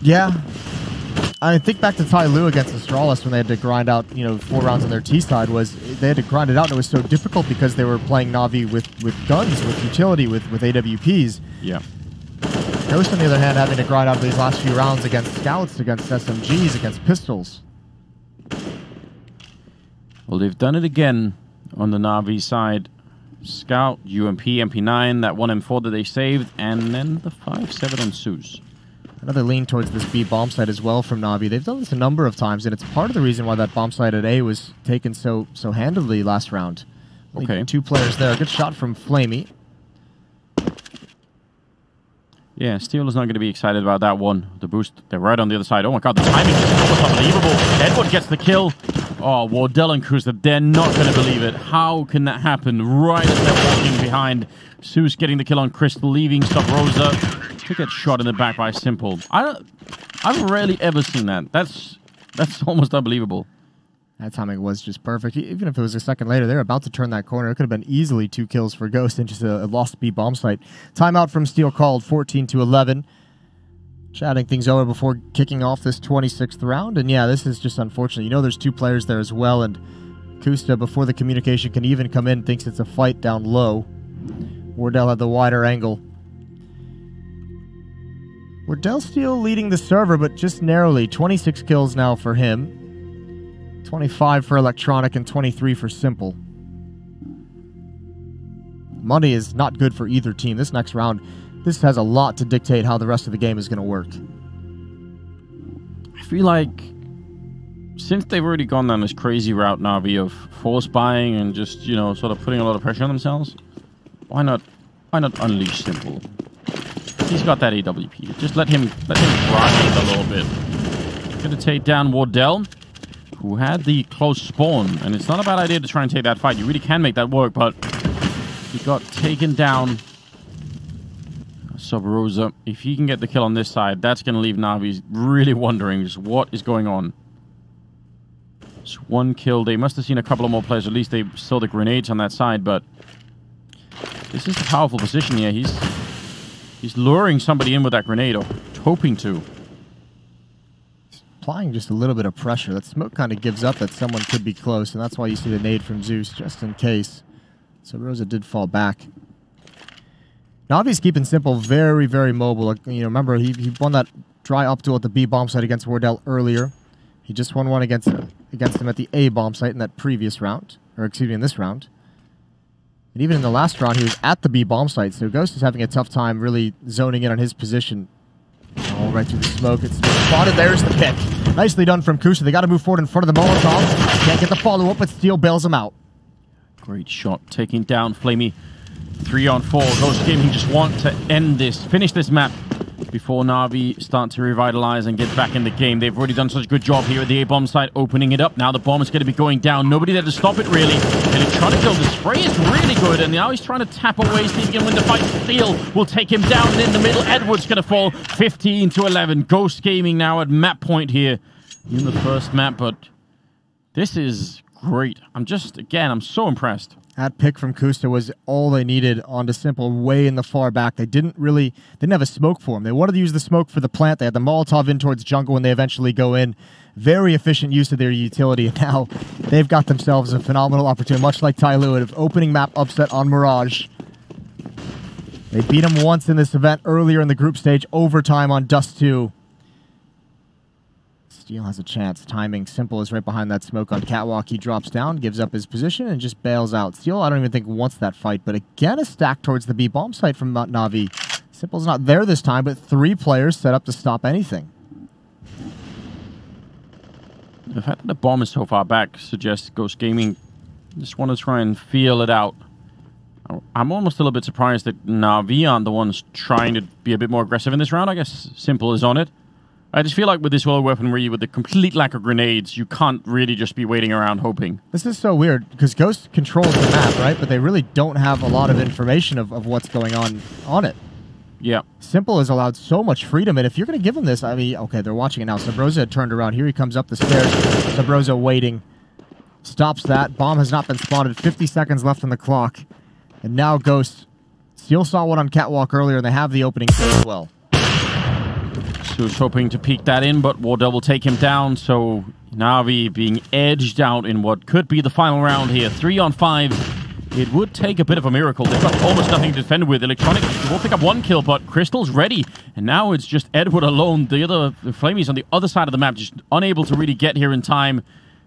Yeah. I think back to Tai Lu against Astralis when they had to grind out, 4 rounds on their T side. They had to grind it out, and it was so difficult because they were playing Na'Vi with guns, with utility, with AWPs. Yeah. Ghost, on the other hand, having to grind out these last few rounds against scouts, against SMGs, against pistols. Well, they've done it again on the Na'Vi side. Scout, UMP, MP9, that one M4 that they saved, and then the 5.7 on Zeus. Another lean towards this B bomb site as well from Na'Vi. They've done this a number of times, and it's part of the reason why that bomb site at A was taken so handily last round. Okay. 2 players there. Good shot from Flamey. Yeah, Steel is not going to be excited about that one. The boost, they're right on the other side. Oh my god, the timing was unbelievable. Edward gets the kill. Oh, Wardell and Cruiser, they're not going to believe it. How can that happen right as they're walking behind? Zeus getting the kill on Crystal, leaving Stop Rosa to get shot in the back by Simple. I've rarely ever seen that. That's almost unbelievable. That timing was just perfect. Even if it was a second later, they were about to turn that corner. It could have been easily 2 kills for Ghost and just a lost B bomb site. Timeout from Steel called, 14-11. Chatting things over before kicking off this 26th round. And yeah, this is just unfortunate. There's 2 players there as well. And Kusta, before the communication can even come in, thinks it's a fight down low. Wardell had the wider angle. Wardell still leading the server, but just narrowly. 26 kills now for him. 25 for Electronic and 23 for Simple. Money is not good for either team. This next round, this has a lot to dictate how the rest of the game is going to work. I feel like since they've already gone down this crazy route, Na'Vi, of force buying and just, sort of putting a lot of pressure on themselves, why not unleash Simple? He's got that AWP. Just let him grind a little bit. Gonna take down Wardell, who had the close spawn, and it's not a bad idea to try and take that fight. You really can make that work, but he got taken down. Sub Rosa, if he can get the kill on this side, that's going to leave Na'Vi really wondering just what is going on. It's 1 kill. They must have seen a couple of more players. At least they saw the grenades on that side, but this is a powerful position here. He's luring somebody in with that grenade, or hoping to. Applying just a little bit of pressure. That smoke kind of gives up that someone could be close, and that's why you see the nade from Zeus, just in case. So Rosa did fall back. Na'Vi's keeping Simple very, very mobile. Remember, he won that dry up duel at the B bomb site against Wardell earlier. He just won one against him at the A bomb site in that previous round, or excuse me, in this round. And even in the last round, he was at the B bomb site, so Ghost is having a tough time really zoning in on his position. All right through the smoke. It's spotted. There's the pick. Nicely done from Kusa. They got to move forward in front of the Molotov. Can't get the follow-up, but Steel bails him out. Great shot. Taking down Flamey. 3-on-4. Ghost Gaming just want to end this, finish this map before Na'Vi start to revitalize and get back in the game. They've already done such a good job here at the A-bomb site, opening it up. Now the bomb is going to be going down. Nobody there to stop it, really. And he's trying to kill. The spray is really good, and now he's trying to tap away, see if he can win the fight. Steel will take him down, and in the middle, Edward's going to fall. 15-11. Ghost Gaming now at map point here in the first map, but this is great. I'm so impressed. That pick from Kusta was all they needed onto Simple way in the far back. They didn't have a smoke for him. They wanted to use the smoke for the plant. They had the Molotov in towards jungle when they eventually go in. Very efficient use of their utility. And now they've got themselves a phenomenal opportunity, much like Tai Lu, of opening map upset on Mirage. They beat him once in this event earlier in the group stage, overtime on Dust 2. Steel has a chance. Timing. Simple is right behind that smoke on Catwalk. He drops down, gives up his position, and just bails out. Steel, I don't even think wants that fight, but again, a stack towards the B bomb site from Na'Vi. Simple's not there this time, but 3 players set up to stop anything. The fact that the bomb is so far back suggests Ghost Gaming just want to try and feel it out. I'm almost a little bit surprised that Na'Vi aren't the ones trying to be a bit more aggressive in this round. I guess Simple is on it. I just feel like with this world weaponry, with the complete lack of grenades, you can't really just be waiting around hoping. This is so weird, because Ghost controls the map, right? But they really don't have a lot of information of what's going on it. Yeah. Simple is allowed so much freedom, and if you're going to give him this, I mean, okay, they're watching it now. Sabrosa had turned around. Here he comes up the stairs. Sabrosa waiting. Stops that. Bomb has not been spotted. 50 seconds left on the clock. And now Ghost. Steel saw one on Catwalk earlier, and they have the opening kill as well. So he's hoping to peek that in, but Wardell will take him down, so Na'Vi being edged out in what could be the final round here. 3 on 5. It would take a bit of a miracle. They've got almost nothing to defend with. Electronic will pick up 1 kill, but Crystal's ready. And now it's just Edward alone. The Flamies on the other side of the map, just unable to really get here in time.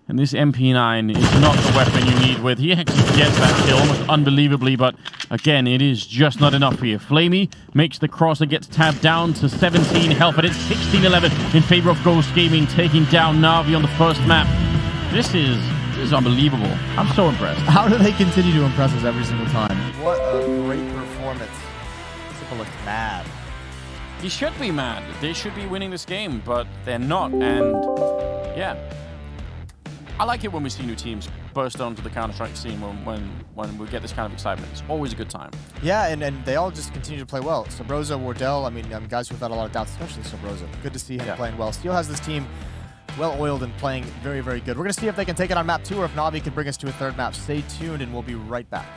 And this MP9 is not the weapon you need with. He actually gets that kill almost unbelievably, but again, it is just not enough for you. Flamey makes the cross and gets tabbed down to 17 health, but it's 16-11 in favor of Ghost Gaming, taking down Na'Vi on the first map. This is unbelievable. I'm so impressed. How do they continue to impress us every single time? What a great performance. Simple looks mad. He should be mad. They should be winning this game, but they're not, and yeah. I like it when we see new teams burst onto the Counter-Strike scene when we get this kind of excitement. It's always a good time. Yeah, and they all just continue to play well. Sabrosa, Wardell, I mean, guys who've had a lot of doubts, especially Sabrosa. Good to see him playing well. Steel has this team well-oiled and playing very, very good. We're going to see if they can take it on map 2 or if Na'Vi can bring us to a third map. Stay tuned and we'll be right back.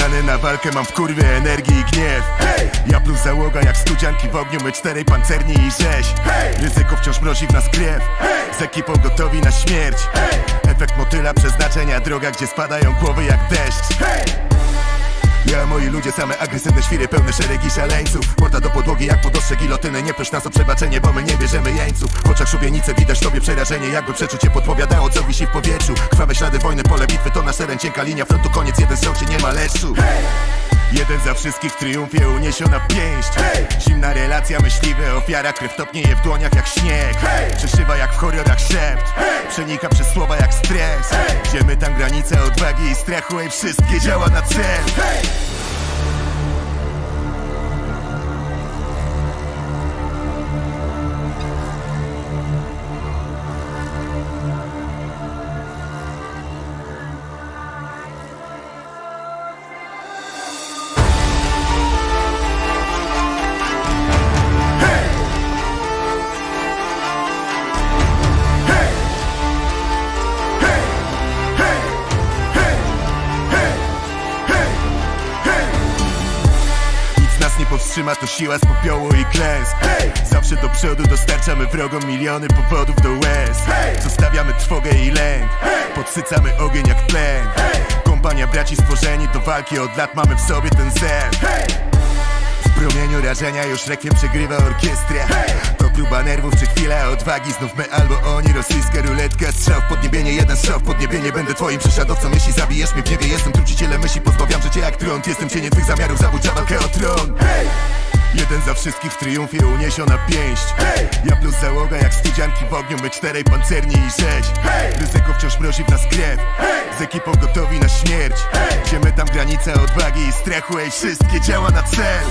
Plany na walkę mam w kurwie energii i gniew. Ja plus załoga jak studzianki w ogniu, my 4 pancerni i rzeź. Ryzyko wciąż mrozi w nas krew. Z ekipą gotowi na śmierć. Efekt motyla przeznaczenia, droga gdzie spadają głowy jak deszcz. Ja, moi ludzie, same agresywne świry, pełne szeregi szaleńców. Morda do podłogi jak podostrze gilotyny. Nie proś nas o przebaczenie, bo my nie bierzemy jeńców. W oczach szubienice widać tobie przerażenie, jakby przeczucie podpowiadało, co wisi w powietrzu. Krwawe ślady wojny, pole bitwy to nasza cienka linia frontu, koniec, jeden strzał, czy nie ma leszczu. Jeden za wszystkich w triumfie, uniesiona pięść. Zimna relacja, myśliwe, ofiara, krew topnieje w dłoniach jak śnieg. Przeszywa jak w horrorach szept, przenika przez słowa jak stres. Ziemy tam granice odwagi i strachu, i wszystkie działa na cel. To siła z popiołu i klęsk. Zawsze do przodu dostarczamy wrogom miliony powodów do łez. Zostawiamy trwogę i lęk, podsycamy ogień jak tlen. Kompania braci stworzeni do walki, od lat mamy w sobie ten zen. W promieniu rażenia już rekwiem przegrywa orkiestrę. To próba nerwów czy chwila odwagi, znów my albo oni. Rosyjska ruletka, strzał w podniebienie, jeden strzał w podniebienie. Będę twoim prześladowcą, jeśli zabijesz mnie w niebie. Jestem trucicielem myśli, pozbawiam życia jak trąd. Jestem cieniem twych zamiarów, zabójcza walkę o tron. Jeden za wszystkich w triumfie, uniesiona pięść. Ja plus załoga jak studzianki w ogniu, my 4 pancerni i rzeź. Ryzyko wciąż mrozi w nas krew. Z ekipą gotowi na śmierć. Ziemy tam granice odwagi i strachu, ej, wszystkie działa na cel.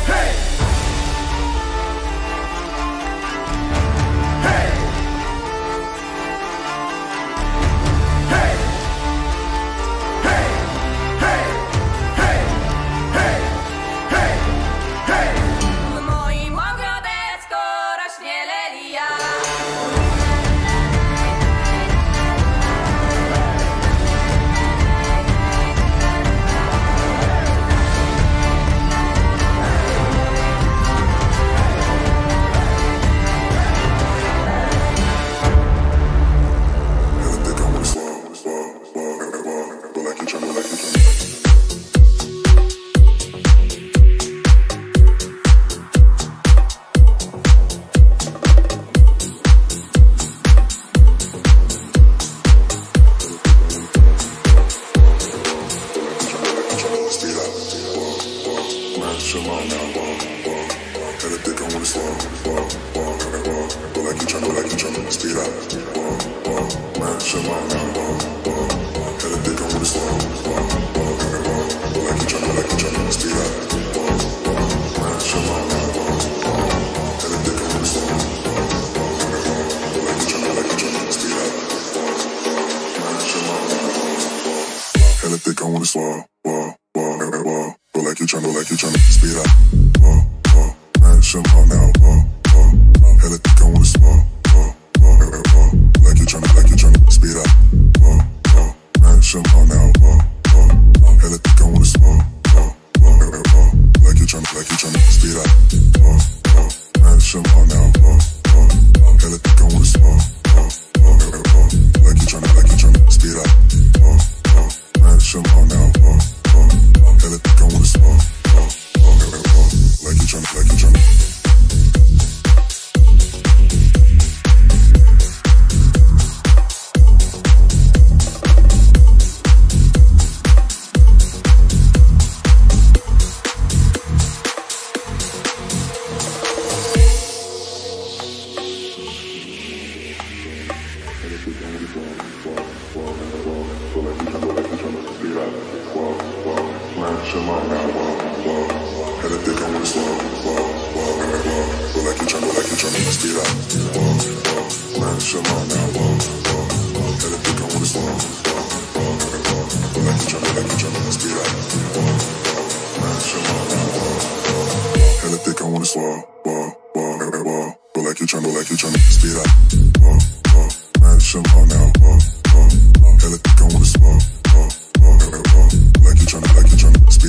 Like you tryna speed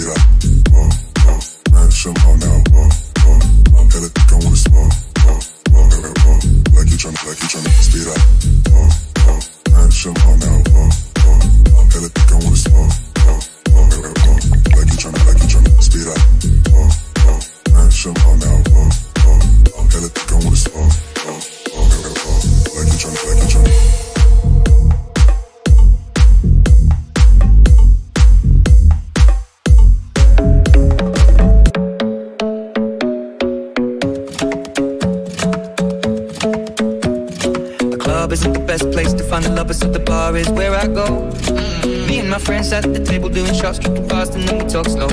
up. Isn't the best place to find the lovers, so the bar is where I go. Me and my friends at the table doing shots, tripping fast, and then we talk slow.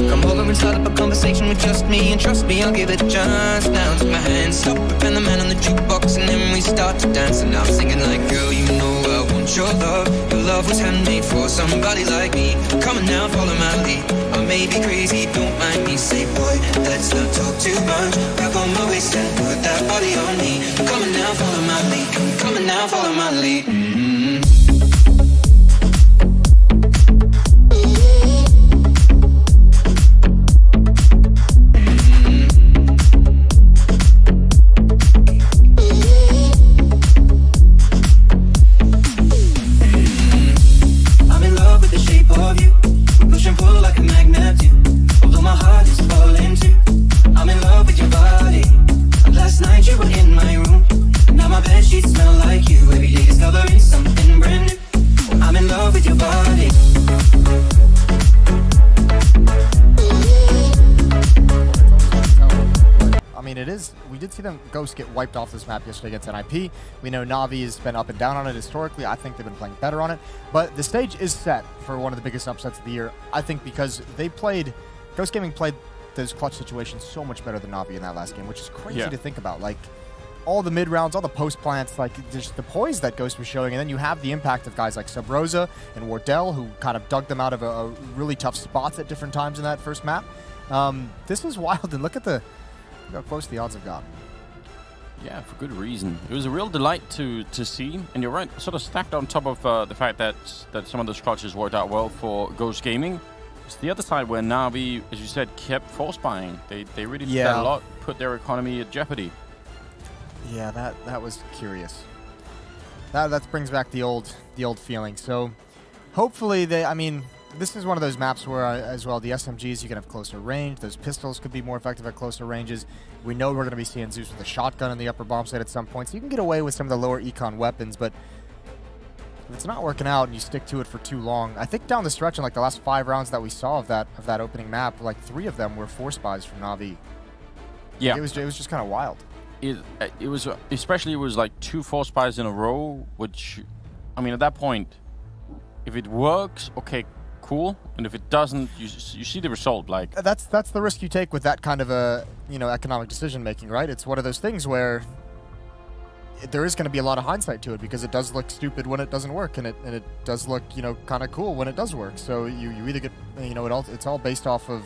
Come over and start up a conversation with just me, and trust me, I'll give it a chance. Now take my hand, stop it, and the man on the jukebox, and then we start to dance. And I'm singing like, girl, you know I want your love. Your love was handmade for somebody like me. Come on now, follow my lead. I may be crazy, don't mind me. Say, boy, let's not talk too much. Grab on my waist and put that body on me. Come on now, follow my lead. Come on now, follow my lead. I'm in love with the shape of you. We push and pull like a magnet do. Although my heart is falling too. I'm in love with your body. Last night you were in my room. Now my bedsheets smell like you. Every day discovering something brand new. I'm in love with your body. I mean, it is. We did see them Ghost get wiped off this map yesterday against NIP. We know Na'Vi has been up and down on it historically. I think they've been playing better on it. But the stage is set for one of the biggest upsets of the year. I think because they played, Ghost Gaming played those clutch situations so much better than Na'Vi in that last game, which is crazy to think about. Like, all the mid rounds, all the post plants, like just the poise that Ghost was showing, and then you have the impact of guys like Subrosa and Wardell, who kind of dug them out of a really tough spots at different times in that first map. This is wild, and look how close the odds have gotten. Yeah, for good reason. It was a real delight to see, and you're right, sort of stacked on top of the fact that some of those clutches worked out well for Ghost Gaming. It's the other side where Na'Vi, as you said, kept force buying. They really did that a lot, put their economy at jeopardy. Yeah, that was curious. That brings back the old feeling. So hopefully this is one of those maps where as well the SMGs, you can have closer range. Those pistols could be more effective at closer ranges. We know we're going to be seeing Zeus with a shotgun in the upper bomb site at some point, so you can get away with some of the lower econ weapons. But if it's not working out and you stick to it for too long, I think down the stretch in like the last 5 rounds that we saw of that opening map, like 3 of them were force buys from Na'Vi. Yeah, it was just kind of wild. It was especially, it was like 2 force buys in a row, which, I mean, at that point, if it works, okay, cool, and if it doesn't, you see the result. Like that's the risk you take with that kind of a economic decision making, right? It's one of those things where there is going to be a lot of hindsight to it, because it does look stupid when it doesn't work, and it does look kind of cool when it does work. So you either get it's all based off of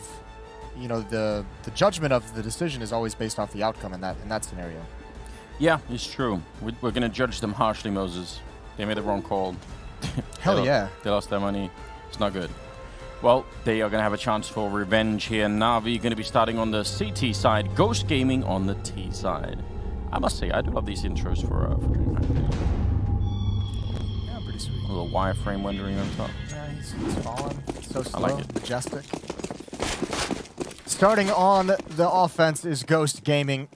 the judgment of the decision is always based off the outcome in that scenario. Yeah, it's true. We're going to judge them harshly, Moses. They made the wrong call. Hell yeah. They lost their money. It's not good. Well, they are going to have a chance for revenge here. Na'Vi going to be starting on the CT side. Ghost Gaming on the T side. I must say, I do love these intros for DreamHack. Yeah, pretty sweet. A little wireframe rendering on top. Yeah, he's falling. So slow, I like it. majestic. Starting on the offense is Ghost Gaming.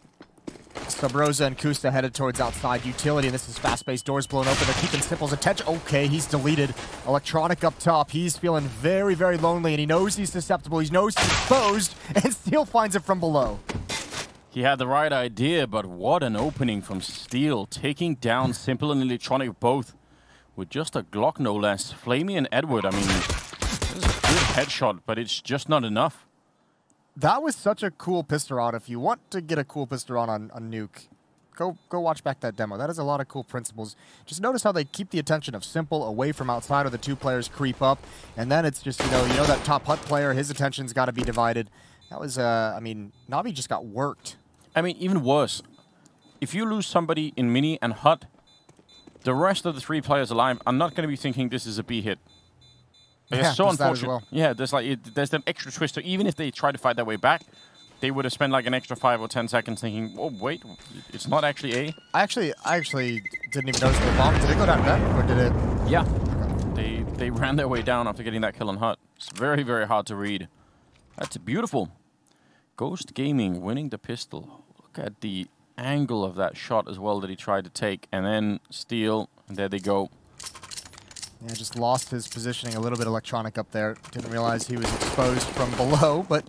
Subrosa and Kusta headed towards outside utility, and this is fast-paced, doors blown open. They're keeping Simple's attention. Okay, he's deleted. Electronic up top. He's feeling very, very lonely, and he knows he's susceptible. He knows he's exposed, and Steel finds it from below. He had the right idea, but what an opening from Steel, taking down Simple and Electronic both with just a Glock, no less. Flamey and Edward, I mean, this is a good headshot, but it's just not enough. That was such a cool pistol round. If you want to get a cool pistol round on Nuke, go watch back that demo. That has a lot of cool principles. Just notice how they keep the attention of Simple away from outside, or the 2 players creep up, and then it's just, you know that top hut player, his attention's got to be divided. That was, I mean, Na'Vi just got worked. I mean, even worse. If you lose somebody in Mini and Hut, the rest of the 3 players alive are not going to be thinking this is a B hit. Like, Yeah, it's so there's that as unfortunate. well. Yeah, there's that extra twist. So even if they try to fight their way back, they would have spent like an extra 5 or 10 seconds thinking, oh, wait, it's not actually A. I actually didn't even notice the bomb. Did it go down vent, or did it? Yeah. They ran their way down after getting that kill on Hut. It's very, very hard to read. That's beautiful. Ghost Gaming winning the pistol. Look at the angle of that shot as well that he tried to take. And then steal, and there they go. Yeah, just lost his positioning a little bit electronic up there. Didn't realize he was exposed from below, but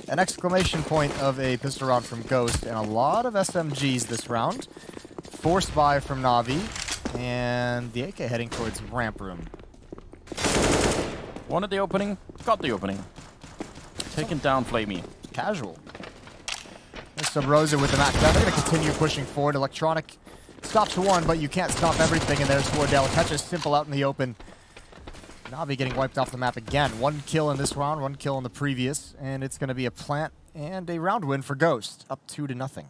an exclamation point of a pistol round from Ghost and a lot of SMGs this round. Forced buy from Na'Vi, and the AK heading towards ramp room. Wanted the opening, got the opening. Taken down Flamey. Casual. There's Subrosa with the Mac 10. They're going to continue pushing forward. Electronic stops one, but you can't stop everything, and there's Wardell. Catches Simple out in the open. Na'Vi getting wiped off the map again. 1 kill in this round, 1 kill in the previous, and it's going to be a plant and a round win for Ghost, up 2-0.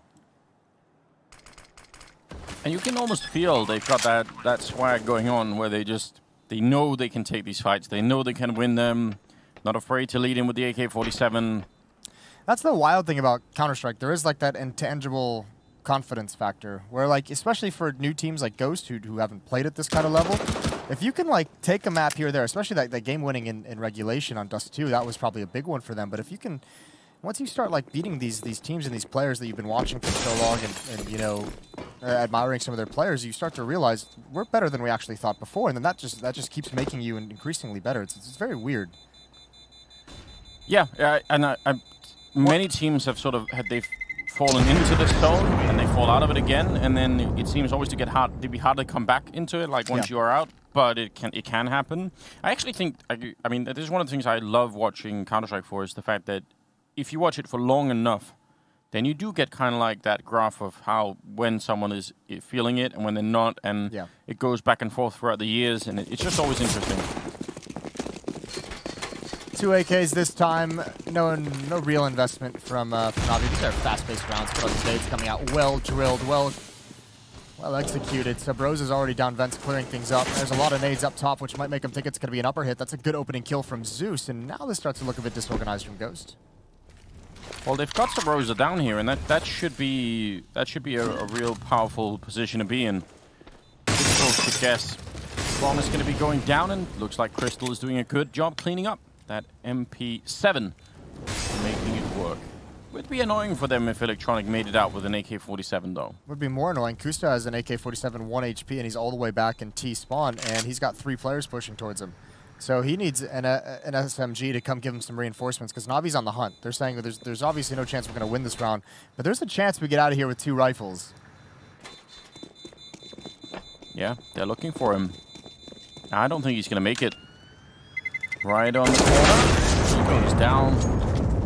And you can almost feel they've got that swag going on where they know they can take these fights. They know they can win them. Not afraid to lead in with the AK-47. That's the wild thing about Counter-Strike. There is like that intangible confidence factor where, like, especially for new teams like Ghost who haven't played at this kind of level, if you can like take a map here or there, especially that game winning in regulation on Dust 2, that was probably a big one for them. But if you can, once you start like beating these teams and these players that you've been watching for so long and you know, admiring some of their players, you start to realize we're better than we actually thought before, and then that just keeps making you increasingly better. It's very weird. Yeah, and many teams have sort of they've fallen into this zone and they fall out of it again, and then it seems always to be hard to come back into it. Like once you are out, but it can happen. I actually think I mean this is one of the things I love watching Counter-Strike for, is the fact that if you watch it for long enough, then you do get kind of like that graph of how when someone is feeling it and when they're not, and it goes back and forth throughout the years, and it's just always interesting. 2 AKs this time. No real investment from Na'Vi. These are fast-paced rounds. But the nades coming out well drilled, well executed. Subrosa's already down vents, clearing things up. There's a lot of nades up top, which might make him think it's going to be an upper hit. That's a good opening kill from Zeus, and now this starts to look a bit disorganized from Ghost. Well, they've got Subrosa down here, and that should be a real powerful position to be in. Difficult to guess. Bomb is going to be going down, and looks like Crystal is doing a good job cleaning up that MP7, making it work. Would be annoying for them if Electronic made it out with an AK-47, though. Would be more annoying. Kusta has an AK-47, 1 HP, and he's all the way back in T-spawn, and he's got 3 players pushing towards him. So he needs an SMG to come give him some reinforcements, because Navi's on the hunt. They're saying that there's obviously no chance we're going to win this round, but there's a chance we get out of here with 2 rifles. Yeah, they're looking for him. I don't think he's going to make it. Right on the corner, he goes down,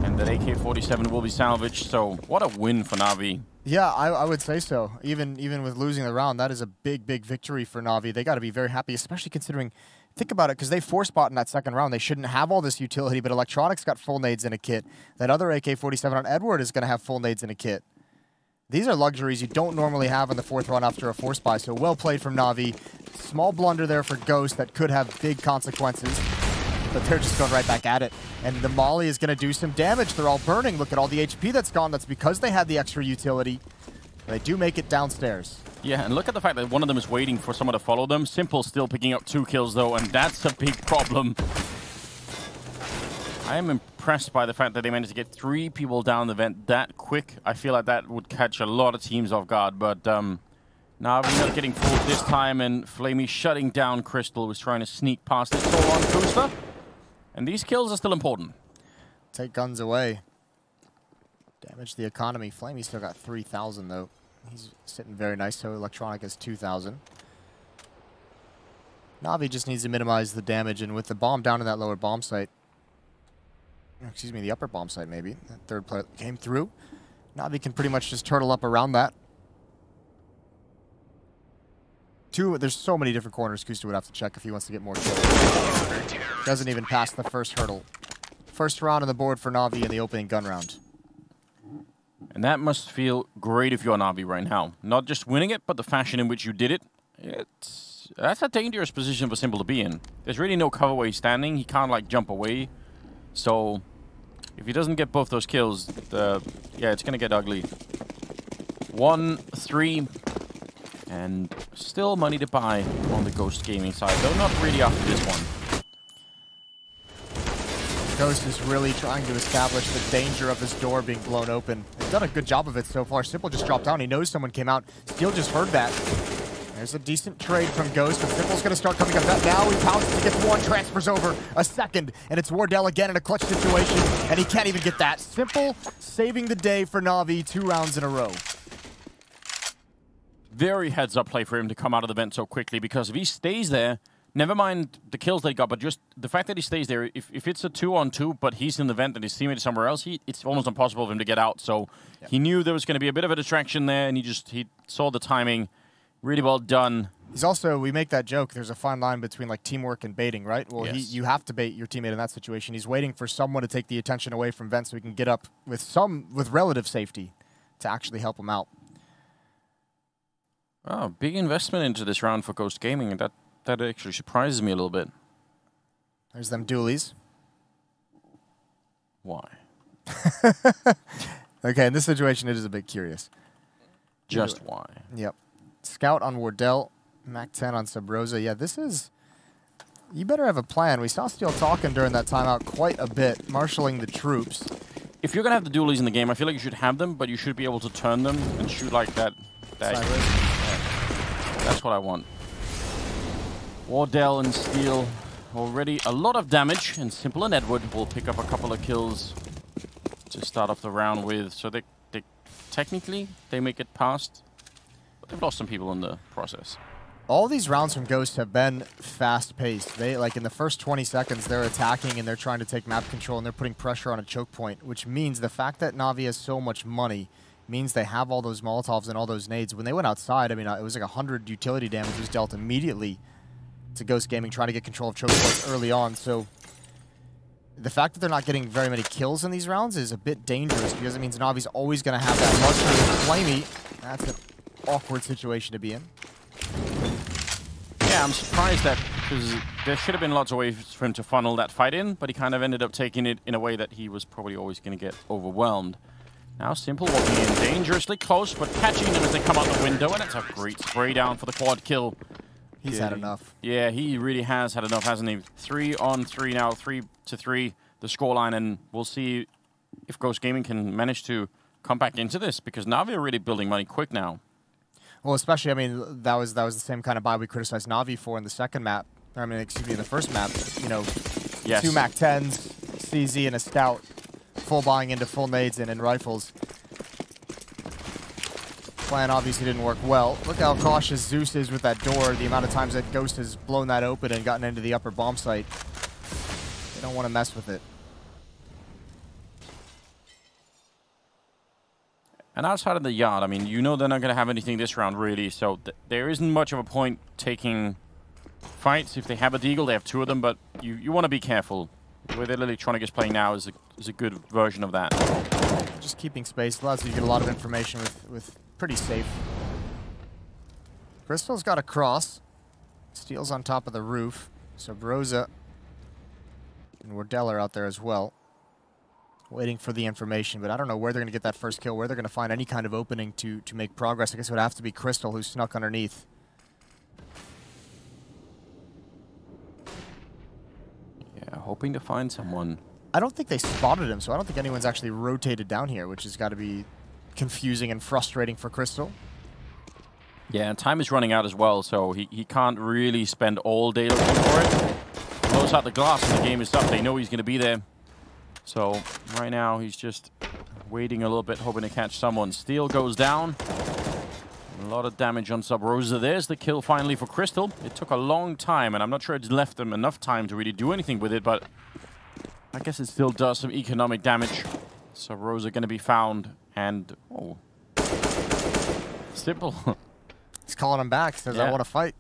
and that AK-47 will be salvaged. So what a win for Na'Vi. Yeah, I would say so. Even with losing the round, that is a big victory for Na'Vi. They got to be very happy, especially considering, think about it, because they force bought in that second round. They shouldn't have all this utility, but Electronics got full nades in a kit. That other AK-47 on Edward is going to have full nades in a kit. These are luxuries you don't normally have in the 4th round after a force buy, so well played from Na'Vi. Small blunder there for Ghost that could have big consequences, but they're just going right back at it. And the Molly is going to do some damage. They're all burning. Look at all the HP that's gone. That's because they had the extra utility. They do make it downstairs. Yeah, and look at the fact that one of them is waiting for someone to follow them. Simple still picking up 2 kills, though, and that's a big problem. I am impressed by the fact that they managed to get 3 people down the vent that quick. I feel like that would catch a lot of teams off guard, but now we're not getting fooled this time, and Flamey shutting down Crystal, was trying to sneak past it. So on Kusta. And these kills are still important. Take guns away. Damage the economy. Flamey still got 3,000, though. He's sitting very nice, so Electronic has 2,000. Na'Vi just needs to minimize the damage, and with the bomb down in that lower bomb site, excuse me, the upper bomb site maybe, that third player came through, Na'Vi can pretty much just turtle up around that. There's so many different corners Kusta would have to check if he wants to get more kills. Doesn't even pass the first hurdle. First round on the board for Na'Vi in the opening gun round. And that must feel great if you're Na'Vi right now. Not just winning it, but the fashion in which you did it. That's a dangerous position for Simple to be in. There's really no cover where he's standing. He can't, like, jump away. So If he doesn't get both those kills, yeah, it's going to get ugly. 1-3. And still money to buy on the Ghost Gaming side, though not really after this one. Ghost is really trying to establish the danger of his door being blown open. He's done a good job of it so far. Simple just dropped down. He knows someone came out. Steel just heard that. There's a decent trade from Ghost, but Simple's going to start coming up. Now he pounces to get one, transfers over a second, and it's Wardell again in a clutch situation, and he can't even get that. Simple saving the day for Na'Vi 2 rounds in a row. Very heads-up play for him to come out of the vent so quickly, because if he stays there, never mind the kills they got, but just the fact that he stays there, if it's a 2-on-2, but he's in the vent and his teammate is somewhere else, it's almost impossible for him to get out. So he knew there was going to be a bit of a distraction there, and he saw the timing. Really well done. He's also, we make that joke, there's a fine line between like teamwork and baiting, right? Well, yes. You have to bait your teammate in that situation. He's waiting for someone to take the attention away from vent so he can get up with relative safety to actually help him out. Oh, big investment into this round for Ghost Gaming. That actually surprises me a little bit. There's them dualies. Why? Okay, in this situation, it is a bit curious. Just why? Yep. Scout on Wardell, Mac 10 on Sub Rosa. Yeah, this is... You better have a plan. We saw Steel talking during that timeout quite a bit, marshalling the troops. If you're going to have the dualies in the game, I feel like you should have them, but you should be able to turn them and shoot like that. That's what I want. Wardell and Steel already a lot of damage, and Simple and Edward will pick up a couple of kills to start off the round with. So they technically, they make it past, but they've lost some people in the process. All these rounds from Ghost have been fast-paced. They, like, in the first 20 seconds, they're attacking and they're trying to take map control and they're putting pressure on a choke point, which means the fact that Na'Vi has so much money means they have all those Molotovs and all those nades. When they went outside, I mean, it was like 100 utility damage was dealt immediately to Ghost Gaming, trying to get control of choke points early on. So the fact that they're not getting very many kills in these rounds is a bit dangerous, because it means Na'Vi's always going to have that luxury of Flamey. That's an awkward situation to be in. Yeah, I'm surprised that, because there should have been lots of ways for him to funnel that fight in, but he kind of ended up taking it in a way that he was probably always going to get overwhelmed. Now Simple walking in dangerously close, but catching them as they come out the window, and it's a great spray down for the quad kill. He's had enough. Yeah, he really has had enough, hasn't he? 3-on-3 now, 3-3, the scoreline, and we'll see if Ghost Gaming can manage to come back into this, because Na'Vi are really building money quick now. Well, especially, I mean, that was the same kind of buy we criticized Na'Vi for in the second map. I mean, excuse me, in the first map. You know, yes. 2 Mac 10s, CZ, and a Scout, full buying into full nades and rifles. Plan obviously didn't work well. Look how cautious Zeus is with that door, the amount of times that Ghost has blown that open and gotten into the upper bomb site. They don't want to mess with it. And outside of the yard, I mean, you know they're not going to have anything this round, really, so there isn't much of a point taking fights. If they have a deagle, they have 2 of them, but you want to be careful. The way that Electronic is playing now is a good version of that. Just keeping space allows you to get a lot of information with pretty safe. Crystal's got a cross. Steel's on top of the roof. So Broza and Wardell are out there as well, waiting for the information, but I don't know where they're going to get that first kill, where they're going to find any kind of opening to make progress. I guess it would have to be Crystal, who snuck underneath. Yeah, hoping to find someone. I don't think they spotted him, so I don't think anyone's actually rotated down here, which has got to be confusing and frustrating for Crystal. Yeah, and time is running out as well, so he can't really spend all day looking for it. Close out the glass and the game is up. They know he's going to be there. So right now he's just waiting a little bit, hoping to catch someone. Steel goes down. A lot of damage on Sub Rosa. There's the kill finally for Crystal. It took a long time, and I'm not sure it's left them enough time to really do anything with it, but I guess it still does some economic damage. Sub Rosa going to be found, and oh, Simple. He's calling him back. Says, yeah. I want to fight.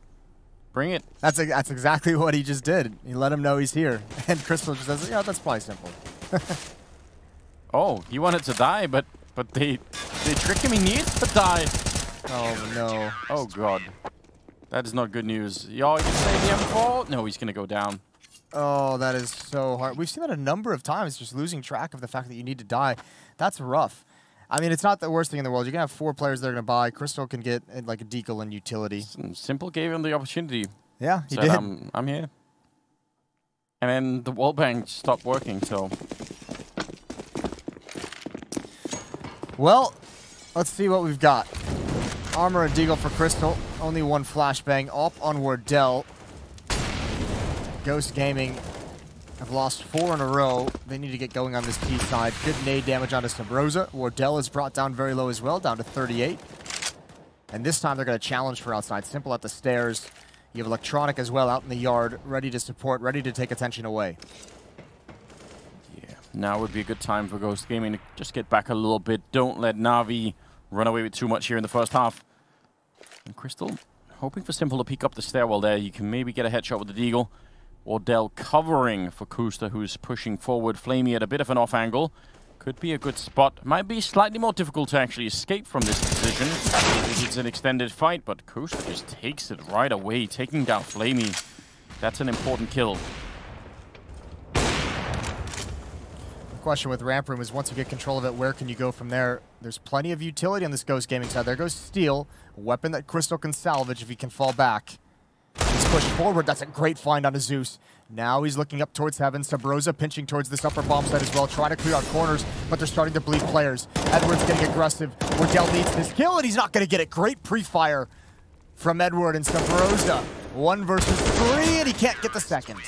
Bring it. That's exactly what he just did. He let him know he's here, and Crystal just says, yeah, that's probably Simple. Oh, he wanted to die, but they trick him. He needs to die. Oh no. Oh god. That is not good news. Y'all, you can save the M4. No, he's gonna go down. Oh, that is so hard. We've seen that a number of times, just losing track of the fact that you need to die. That's rough. I mean, it's not the worst thing in the world. You're going to have 4 players that are going to buy. Crystal can get like a decal and utility. Simple gave him the opportunity. Yeah, he said, did. I'm here. And then the wall bang stopped working, so... Well, let's see what we've got. Armor and deagle for Crystal. Only 1 flashbang. Up on Wardell. Ghost Gaming have lost 4 in a row. They need to get going on this T side. Good nade damage onto Sabrosa. Wardell is brought down very low as well, down to 38. And this time they're going to challenge for outside. Simple at the stairs. You have Electronic as well out in the yard, ready to support, ready to take attention away. Yeah, now would be a good time for Ghost Gaming to just get back a little bit. Don't let Na'Vi run away with too much here in the first half. And Crystal hoping for Simple to peek up the stairwell there. You can maybe get a headshot with the deagle. Wardell covering for Kusta, who's pushing forward. Flamey at a bit of an off angle. Could be a good spot. Might be slightly more difficult to actually escape from this position. It's an extended fight, but Kusta just takes it right away, taking down Flamey. That's an important kill. The question with Ramp Room is once you get control of it, where can you go from there? There's plenty of utility on this Ghost Gaming side. There goes Steel, a weapon that Crystal can salvage if he can fall back. He's pushed forward. That's a great find on a Zeus. Now he's looking up towards heaven. Sabrosa pinching towards this upper bomb site as well, trying to clear out corners, but they're starting to bleed players. Edward's getting aggressive. Wardell needs this kill, and he's not going to get it. Great pre-fire from Edward and Sabrosa. 1 versus 3, and he can't get the second.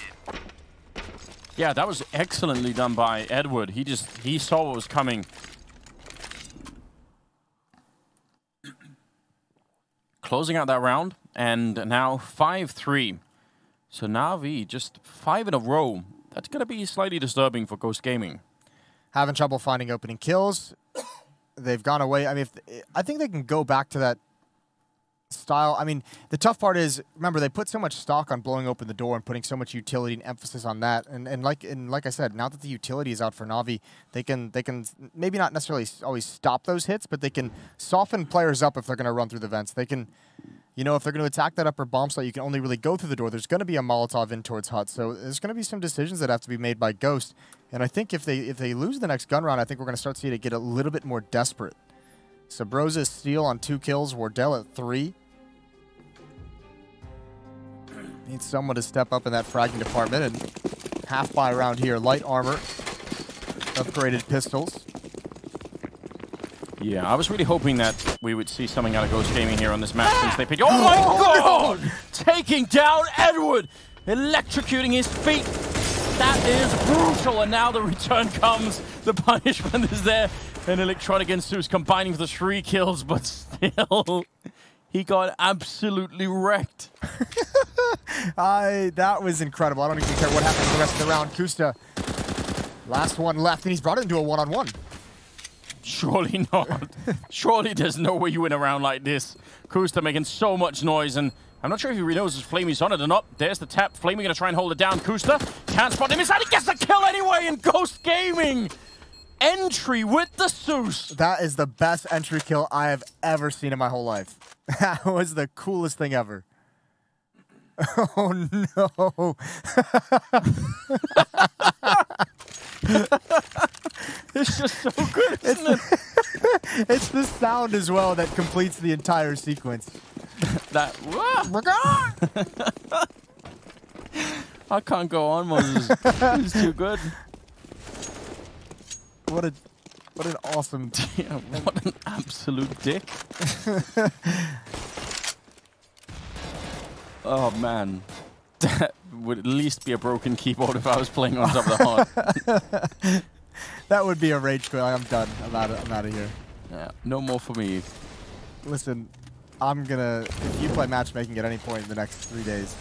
Yeah, that was excellently done by Edward. He saw what was coming. Closing out that round, and now 5-3. So Na'Vi just 5 in a row. That's going to be slightly disturbing for Ghost Gaming. Having trouble finding opening kills. They've gone away. I mean, I think they can go back to that style. I mean, the tough part is, remember, they put so much stock on blowing open the door and putting so much utility and emphasis on that. And like I said, now that the utility is out for Na'Vi, they can maybe not necessarily always stop those hits, but they can soften players up if they're going to run through the vents. They can, you know, if they're going to attack that upper bomb site, you can only really go through the door. There's going to be a Molotov in towards Hut, so there's going to be some decisions that have to be made by Ghost. And I think if they lose the next gun round, I think we're going to start seeing it get a little bit more desperate. Sabrosa Steel on 2 kills, Wardell at 3. Needs someone to step up in that fragging department, and half buy around here. Light armor, upgraded pistols. Yeah, I was really hoping that we would see something out of Ghost Gaming here on this map since they picked... Oh my god! Taking down Edward! Electrocuting his feet! That is brutal, and now the return comes. The punishment is there. And Electronic and Zeus combining for the 3 kills, but still... He got absolutely wrecked. That was incredible. I don't even care what happened the rest of the round. Kusta, last one left, and he's brought it into a one-on-one. Surely not. Surely there's no way you win a round like this. Kusta making so much noise, and I'm not sure if he really knows if Flamey's on it or not. There's the tap. Flamey gonna try and hold it down. Kusta can't spot him inside. He gets the kill anyway, and Ghost Gaming entry with the Zeus. That is the best entry kill I have ever seen in my whole life. That was the coolest thing ever. Oh no. It's just so good, isn't it? It's the sound as well that completes the entire sequence. That... I can't go on, Moses. It's too good. What an awesome... Yeah, what an absolute dick. Oh, man. That would at least be a broken keyboard if I was playing on top of the heart. That would be a rage quit. I'm done. I'm out of here. Yeah, no more for me. Listen, I'm gonna... If you play matchmaking at any point in the next 3 days,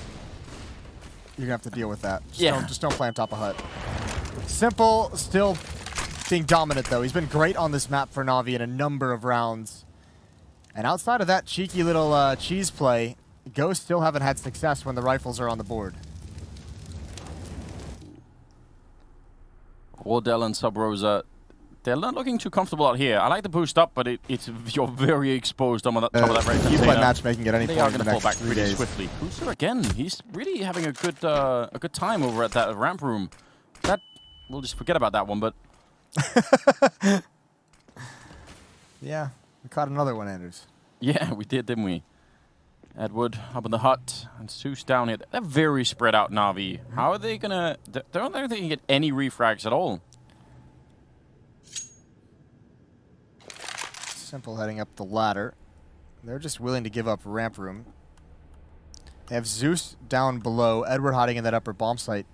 you're gonna have to deal with that. Just don't play on top of Hut. Simple, still being dominant, though. He's been great on this map for Na'Vi in a number of rounds. And outside of that cheeky little cheese play, Ghosts still haven't had success when the rifles are on the board. Wardell and Sabrosa They're not looking too comfortable out here. I like the boost up, but you're very exposed on the top of that red container. You play matchmaking at any they point are going to fall back pretty days. swiftly. CORSAIR again, he's really having a good time over at that ramp room. That we'll just forget about that one, but yeah, we caught another one, Anders. Yeah, we did, didn't we? Edward up in the hut and Zeus down here. They're very spread out, Na'Vi. How are they gonna? They don't think they can get any refrags at all. Simple heading up the ladder. They're just willing to give up ramp room. They have Zeus down below, Edward hiding in that upper bomb site.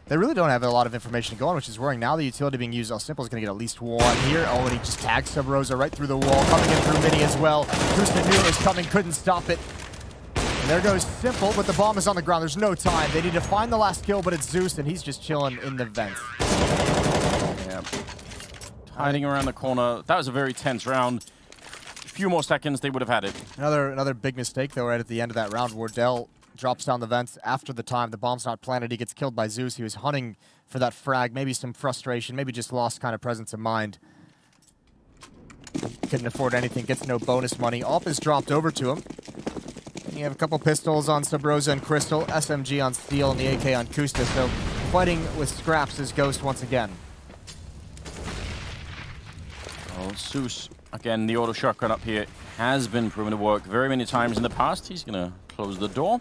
They really don't have a lot of information to go on, which is worrying. Now the utility being used, Simple is going to get at least one here. Oh, and he just tags Sub Rosa right through the wall, coming in through Mini as well. Gusta knew it was coming, couldn't stop it. And there goes Simple, but the bomb is on the ground. There's no time. They need to find the last kill, but it's Zeus, and he's just chilling in the vents. Yeah. Hiding around the corner. That was a very tense round. A few more seconds, they would have had it. Another big mistake, though, right at the end of that round. Wardell drops down the vents after the time. The bomb's not planted. He gets killed by Zeus. He was hunting for that frag. Maybe some frustration. Maybe just lost kind of presence of mind. Couldn't afford anything. Gets no bonus money. AWP is dropped over to him. And you have a couple pistols on Sub Rosa and Crystal. SMG on Steel and the AK on Kusta. So fighting with scraps is Ghost once again. Oh, Zeus. Again, the auto shotgun up here has been proven to work very many times in the past. He's going to close the door.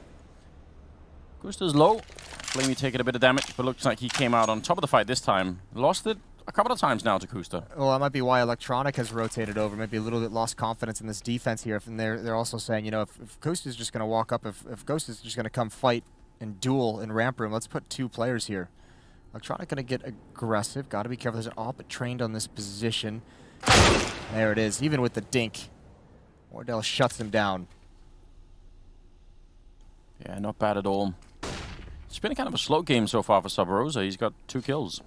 Gusta's low. Flamey taking a bit of damage, but looks like he came out on top of the fight this time. Lost it a couple of times now to Gusta. Well, that might be why Electronic has rotated over. Maybe a little bit lost confidence in this defense here. And they're also saying, you know, if Ghost is just going to walk up, if Ghost is just going to come fight and duel in ramp room, let's put 2 players here. Electronic going to get aggressive. Got to be careful. There's an AWP trained on this position. There it is, even with the dink. Wardell shuts him down. Yeah, not bad at all. It's been kind of a slow game so far for Sub Rosa. He's got 2 kills.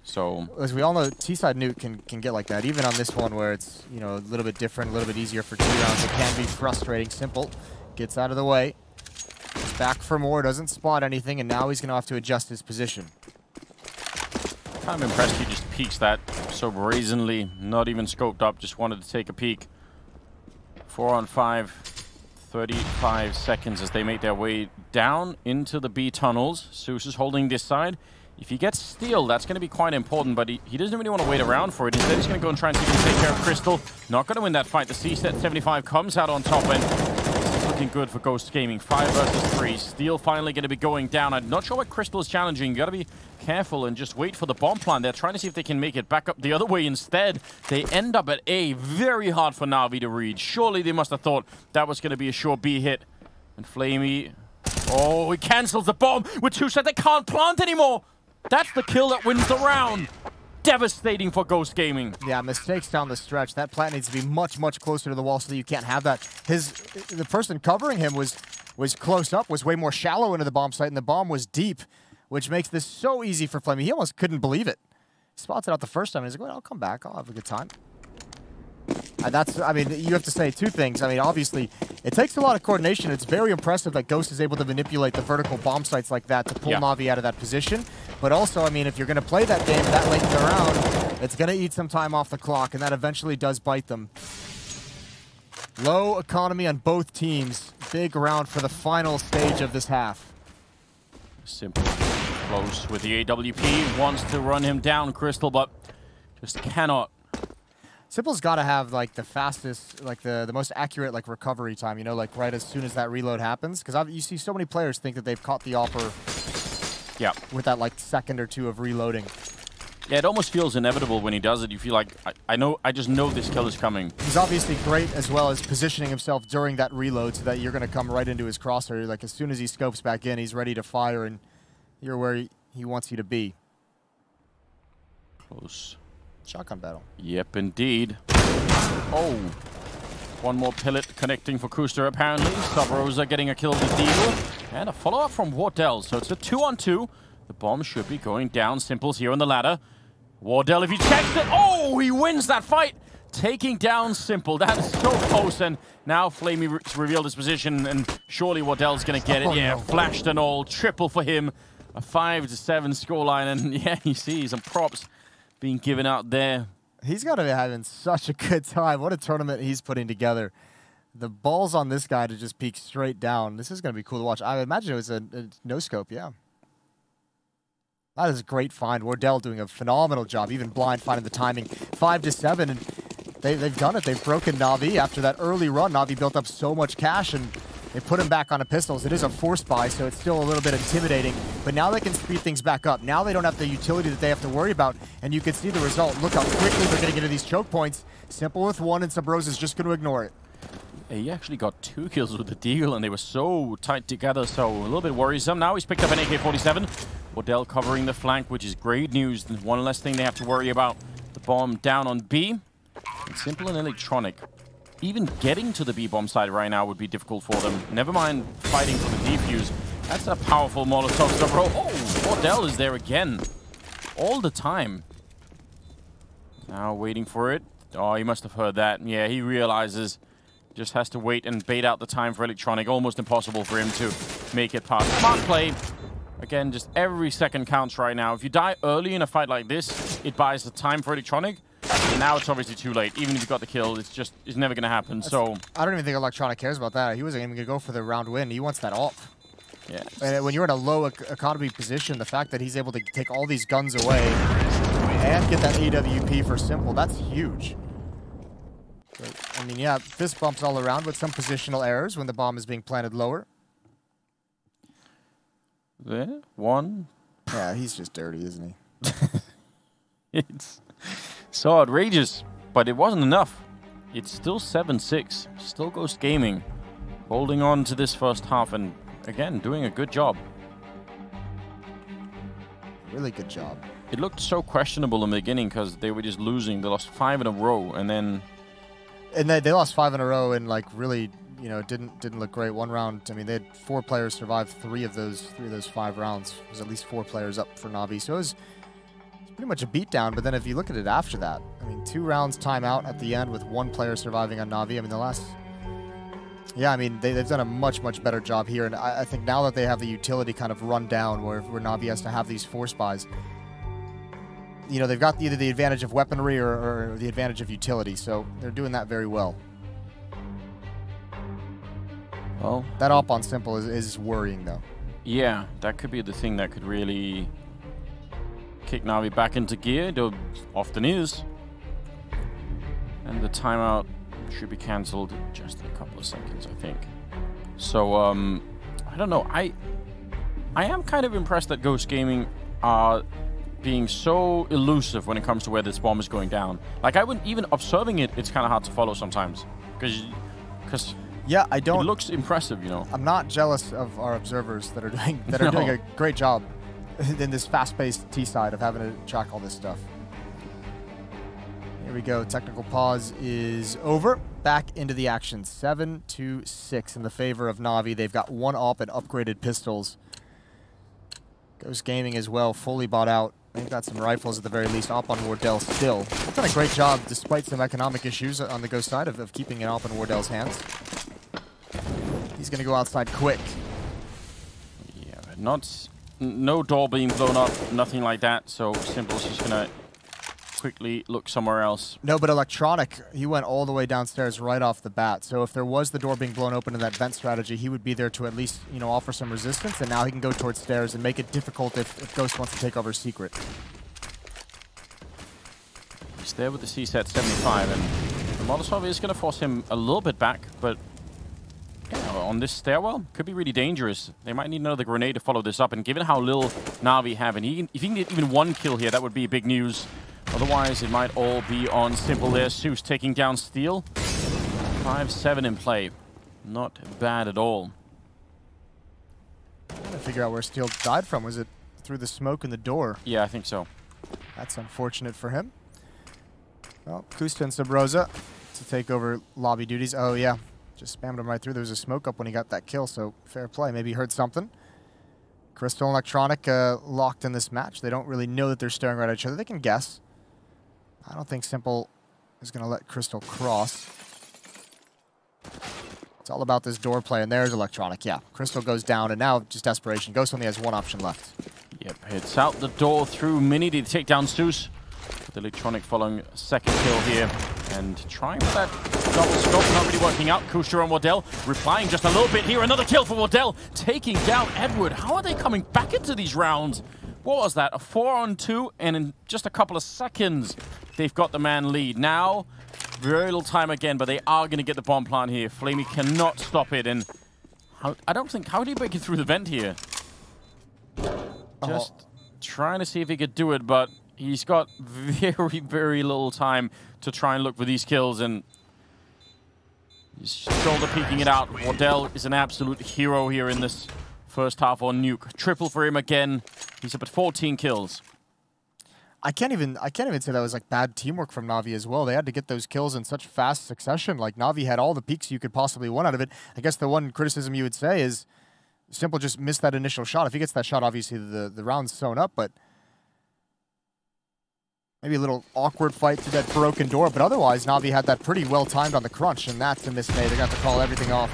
So, as we all know, T-side nuke can get like that. Even on this one where it's, you know, a little bit different, a little bit easier for 2 rounds, it can be frustrating. Simple gets out of the way. Back for more, doesn't spot anything, and now he's going to have to adjust his position. I'm impressed he just peeks that so brazenly, not even scoped up, just wanted to take a peek. 4 on 5, 35 seconds as they make their way down into the B tunnels. Zeus is holding this side. If he gets Steel, that's going to be quite important, but he doesn't really want to wait around for it. Instead, he's going to go and try and see if he can take care of Crystal. Not going to win that fight. The C-set 75 comes out on top, and this is looking good for Ghost Gaming. 5 versus 3. Steel finally going to be going down. I'm not sure what Crystal is challenging. You got to be careful and just wait for the bomb plant. They're trying to see if they can make it back up the other way instead. They end up at A. Very hard for Na'Vi to read. Surely they must have thought that was going to be a sure B hit. And Flamey... Oh, he cancels the bomb with 2 shots. They can't plant anymore. That's the kill that wins the round. Devastating for Ghost Gaming. Yeah, mistakes down the stretch. That plant needs to be much, much closer to the wall so that you can't have that. The person covering him was close up, was way more shallow into the bomb site, and the bomb was deep, which makes this so easy for Flamey. He almost couldn't believe it. He spots it out the first time, and he's like, well, I'll come back. I'll have a good time. And that's, I mean, you have to say 2 things. I mean, obviously, it takes a lot of coordination. It's very impressive that Ghost is able to manipulate the vertical bomb sites like that to pull Na'Vi out of that position. But also, I mean, if you're going to play that game that late in the round, it's going to eat some time off the clock, and that eventually does bite them. Low economy on both teams. Big round for the final stage of this half. Simple. Close with the AWP. Wants to run him down, Crystal, but just cannot. Simple's got to have like the fastest, like the most accurate like recovery time, you know, like right as soon as that reload happens. Because you see so many players think that they've caught the offer with that like second or 2 of reloading. Yeah, it almost feels inevitable when he does it. You feel like, I just know this kill is coming. He's obviously great as well as positioning himself during that reload so that you're going to come right into his crosshair. Like as soon as he scopes back in, he's ready to fire and you're where he wants you to be. Close. Shotgun battle. Yep, indeed. Oh. 1 more pillet connecting for Kuster, apparently. Sub Rosa getting a kill with Deagle. And a follow-up from Wardell. So it's a 2-on-2. The bomb should be going down. Simple's here on the ladder. Wardell, if he checks it. Oh, he wins that fight. Taking down Simple. That is so close. And now Flamey revealed his position. And surely Wardell's going to get it. Yeah, flashed and all. Triple for him. A 5-7 scoreline. And yeah, you see some props being given out there. He's got to be having such a good time. What a tournament he's putting together. The balls on this guy to just peek straight down. This is going to be cool to watch. I imagine it was a no-scope, yeah. That is a great find. Wardell doing a phenomenal job, even blind finding the timing. 5-7, and they've done it. They've broken Na'Vi. After that early run, Na'Vi built up so much cash, and they put him back on a pistols. It is a force buy, so it's still a little bit intimidating. But now they can speed things back up. Now they don't have the utility that they have to worry about, and you can see the result. Look how quickly they're going to get to these choke points. Simple with one, and Sabrosa is just going to ignore it. He actually got 2 kills with the Deagle, and they were so tight together, so a little bit worrisome. Now he's picked up an AK-47. Wardell covering the flank, which is great news. One less thing they have to worry about. The bomb down on B. And Simple and Electronic. Even getting to the B-bomb side right now would be difficult for them. Never mind fighting for the defuse. That's a powerful Molotov throw. Oh, Wardell is there again. All the time. Now waiting for it. Oh, he must have heard that. Yeah, he realizes. Just has to wait and bait out the time for Electronic. Almost impossible for him to make it past. Smart play. Again, just every second counts right now. If you die early in a fight like this, it buys the time for Electronic. And now it's obviously too late. Even if you got the kill, it's never going to happen. So I don't even think Electronic cares about that. He wasn't even going to go for the round win. He wants that off. Yeah. And when you're in a low economy position, the fact that he's able to take all these guns away and get that AWP for Simple, that's huge. I mean, yeah, fist bumps all around with some positional errors when the bomb is being planted lower. There, one. Yeah, he's just dirty, isn't he? It's so outrageous, but it wasn't enough. It's still 7-6. Still Ghost Gaming holding on to this first half and, again, doing a good job. Really good job. It looked so questionable in the beginning because they were just losing. They lost 5 in a row, and then... And they lost 5 in a row and, like, really, you know, didn't look great. One round, I mean, they had 4 players survive 3 of those 5 rounds. There was at least 4 players up for Na'Vi. So it was pretty much a beatdown. But then if you look at it after that, I mean, 2 rounds timeout at the end with 1 player surviving on Na'Vi. I mean, the last... Yeah, I mean, they've done a much, much better job here. And I think now that they have the utility kind of run down where Na'Vi has to have these force buys, you know, they've got either the advantage of weaponry or the advantage of utility, so they're doing that very well. Well, that op on Simple is worrying, though. Yeah, that could be the thing that could really kick Na'Vi back into gear. It often is. And the timeout should be cancelled in just a couple of seconds, I think. So, I don't know. I am kind of impressed that Ghost Gaming are being so elusive when it comes to where this bomb is going down. Like, I wouldn't even observing it, it's kind of hard to follow sometimes. Because yeah, I don't. It looks impressive, you know. I'm not jealous of our observers that are doing a great job in this fast-paced T side of having to track all this stuff. Here we go. Technical pause is over. Back into the action. 7-6 in the favor of Na'Vi. They've got 1 op and upgraded pistols. Ghost Gaming as well, fully bought out. They've got some rifles at the very least. Op on Wardell still. They've done a great job, despite some economic issues on the Ghost side, of keeping it op in Wardell's hands. He's going to go outside quick. Yeah, but no door being blown up, nothing like that. So Simple's just going to quickly look somewhere else. No, but Electronic, he went all the way downstairs right off the bat. So if there was the door being blown open in that vent strategy, he would be there to at least, you know, offer some resistance. And now he can go towards stairs and make it difficult if Ghost wants to take over Secret. He's there with the CSAT 75, and the Molotov is going to force him a little bit back, but on this stairwell, could be really dangerous. They might need another grenade to follow this up, and given how little Na'Vi have, and if he can get even 1 kill here, that would be big news. Otherwise, it might all be on Simple there. Zeus taking down Steel. 5-7 in play. Not bad at all. I'm trying to figure out where Steel died from. Was it through the smoke in the door? Yeah, I think so. That's unfortunate for him. Well, Kusta and Sabrosa to take over lobby duties. Oh, yeah. Just spammed him right through. There was a smoke up when he got that kill, so fair play. Maybe he heard something. Crystal and Electronic locked in this match. They don't really know that they're staring right at each other. They can guess. I don't think Simple is going to let Crystal cross. It's all about this door play, and there's Electronic. Yeah, Crystal goes down, and now just desperation. Ghost only has 1 option left. Yep, hits out the door through Mini to take down Zeus. With Electronic following second kill here. And trying for that double scope, not really working out. Kusha and Wardell replying just a little bit here. Another kill for Wardell, taking down Edward. How are they coming back into these rounds? What was that? A 4-on-2, and in just a couple of seconds, they've got the man lead. Now, very little time again, but they are going to get the bomb plant here. Flamey cannot stop it, and how do you break it through the vent here? Just trying to see if he could do it, but he's got very, very little time to try and look for these kills, and he's shoulder peeking it out. Wardell is an absolute hero here in this first half on Nuke. Triple for him again. He's up at 14 kills. I can't even say that was like bad teamwork from Na'Vi as well. They had to get those kills in such fast succession. Like Na'Vi had all the peaks you could possibly want out of it. I guess the one criticism you would say is Simple just missed that initial shot. If he gets that shot, obviously the round's sewn up, but maybe a little awkward fight through that broken door. But otherwise, Na'Vi had that pretty well timed on the crunch, and that's a mismade. They're going to have to call everything off.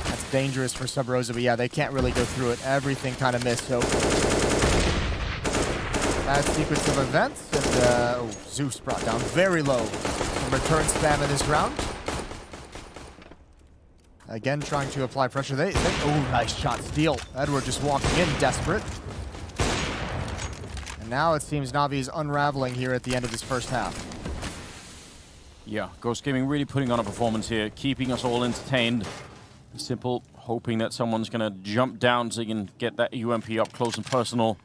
That's dangerous for Sub Rosa, but yeah, they can't really go through it. Everything kind of missed, so bad sequence of events, and Zeus brought down very low from return spam in this round. Again, trying to apply pressure. Oh, nice shot, steal. Edward just walking in, desperate. And now it seems Na'Vi is unraveling here at the end of this first half. Yeah, Ghost Gaming really putting on a performance here, keeping us all entertained. Simple, hoping that someone's going to jump down so you can get that UMP up close and personal.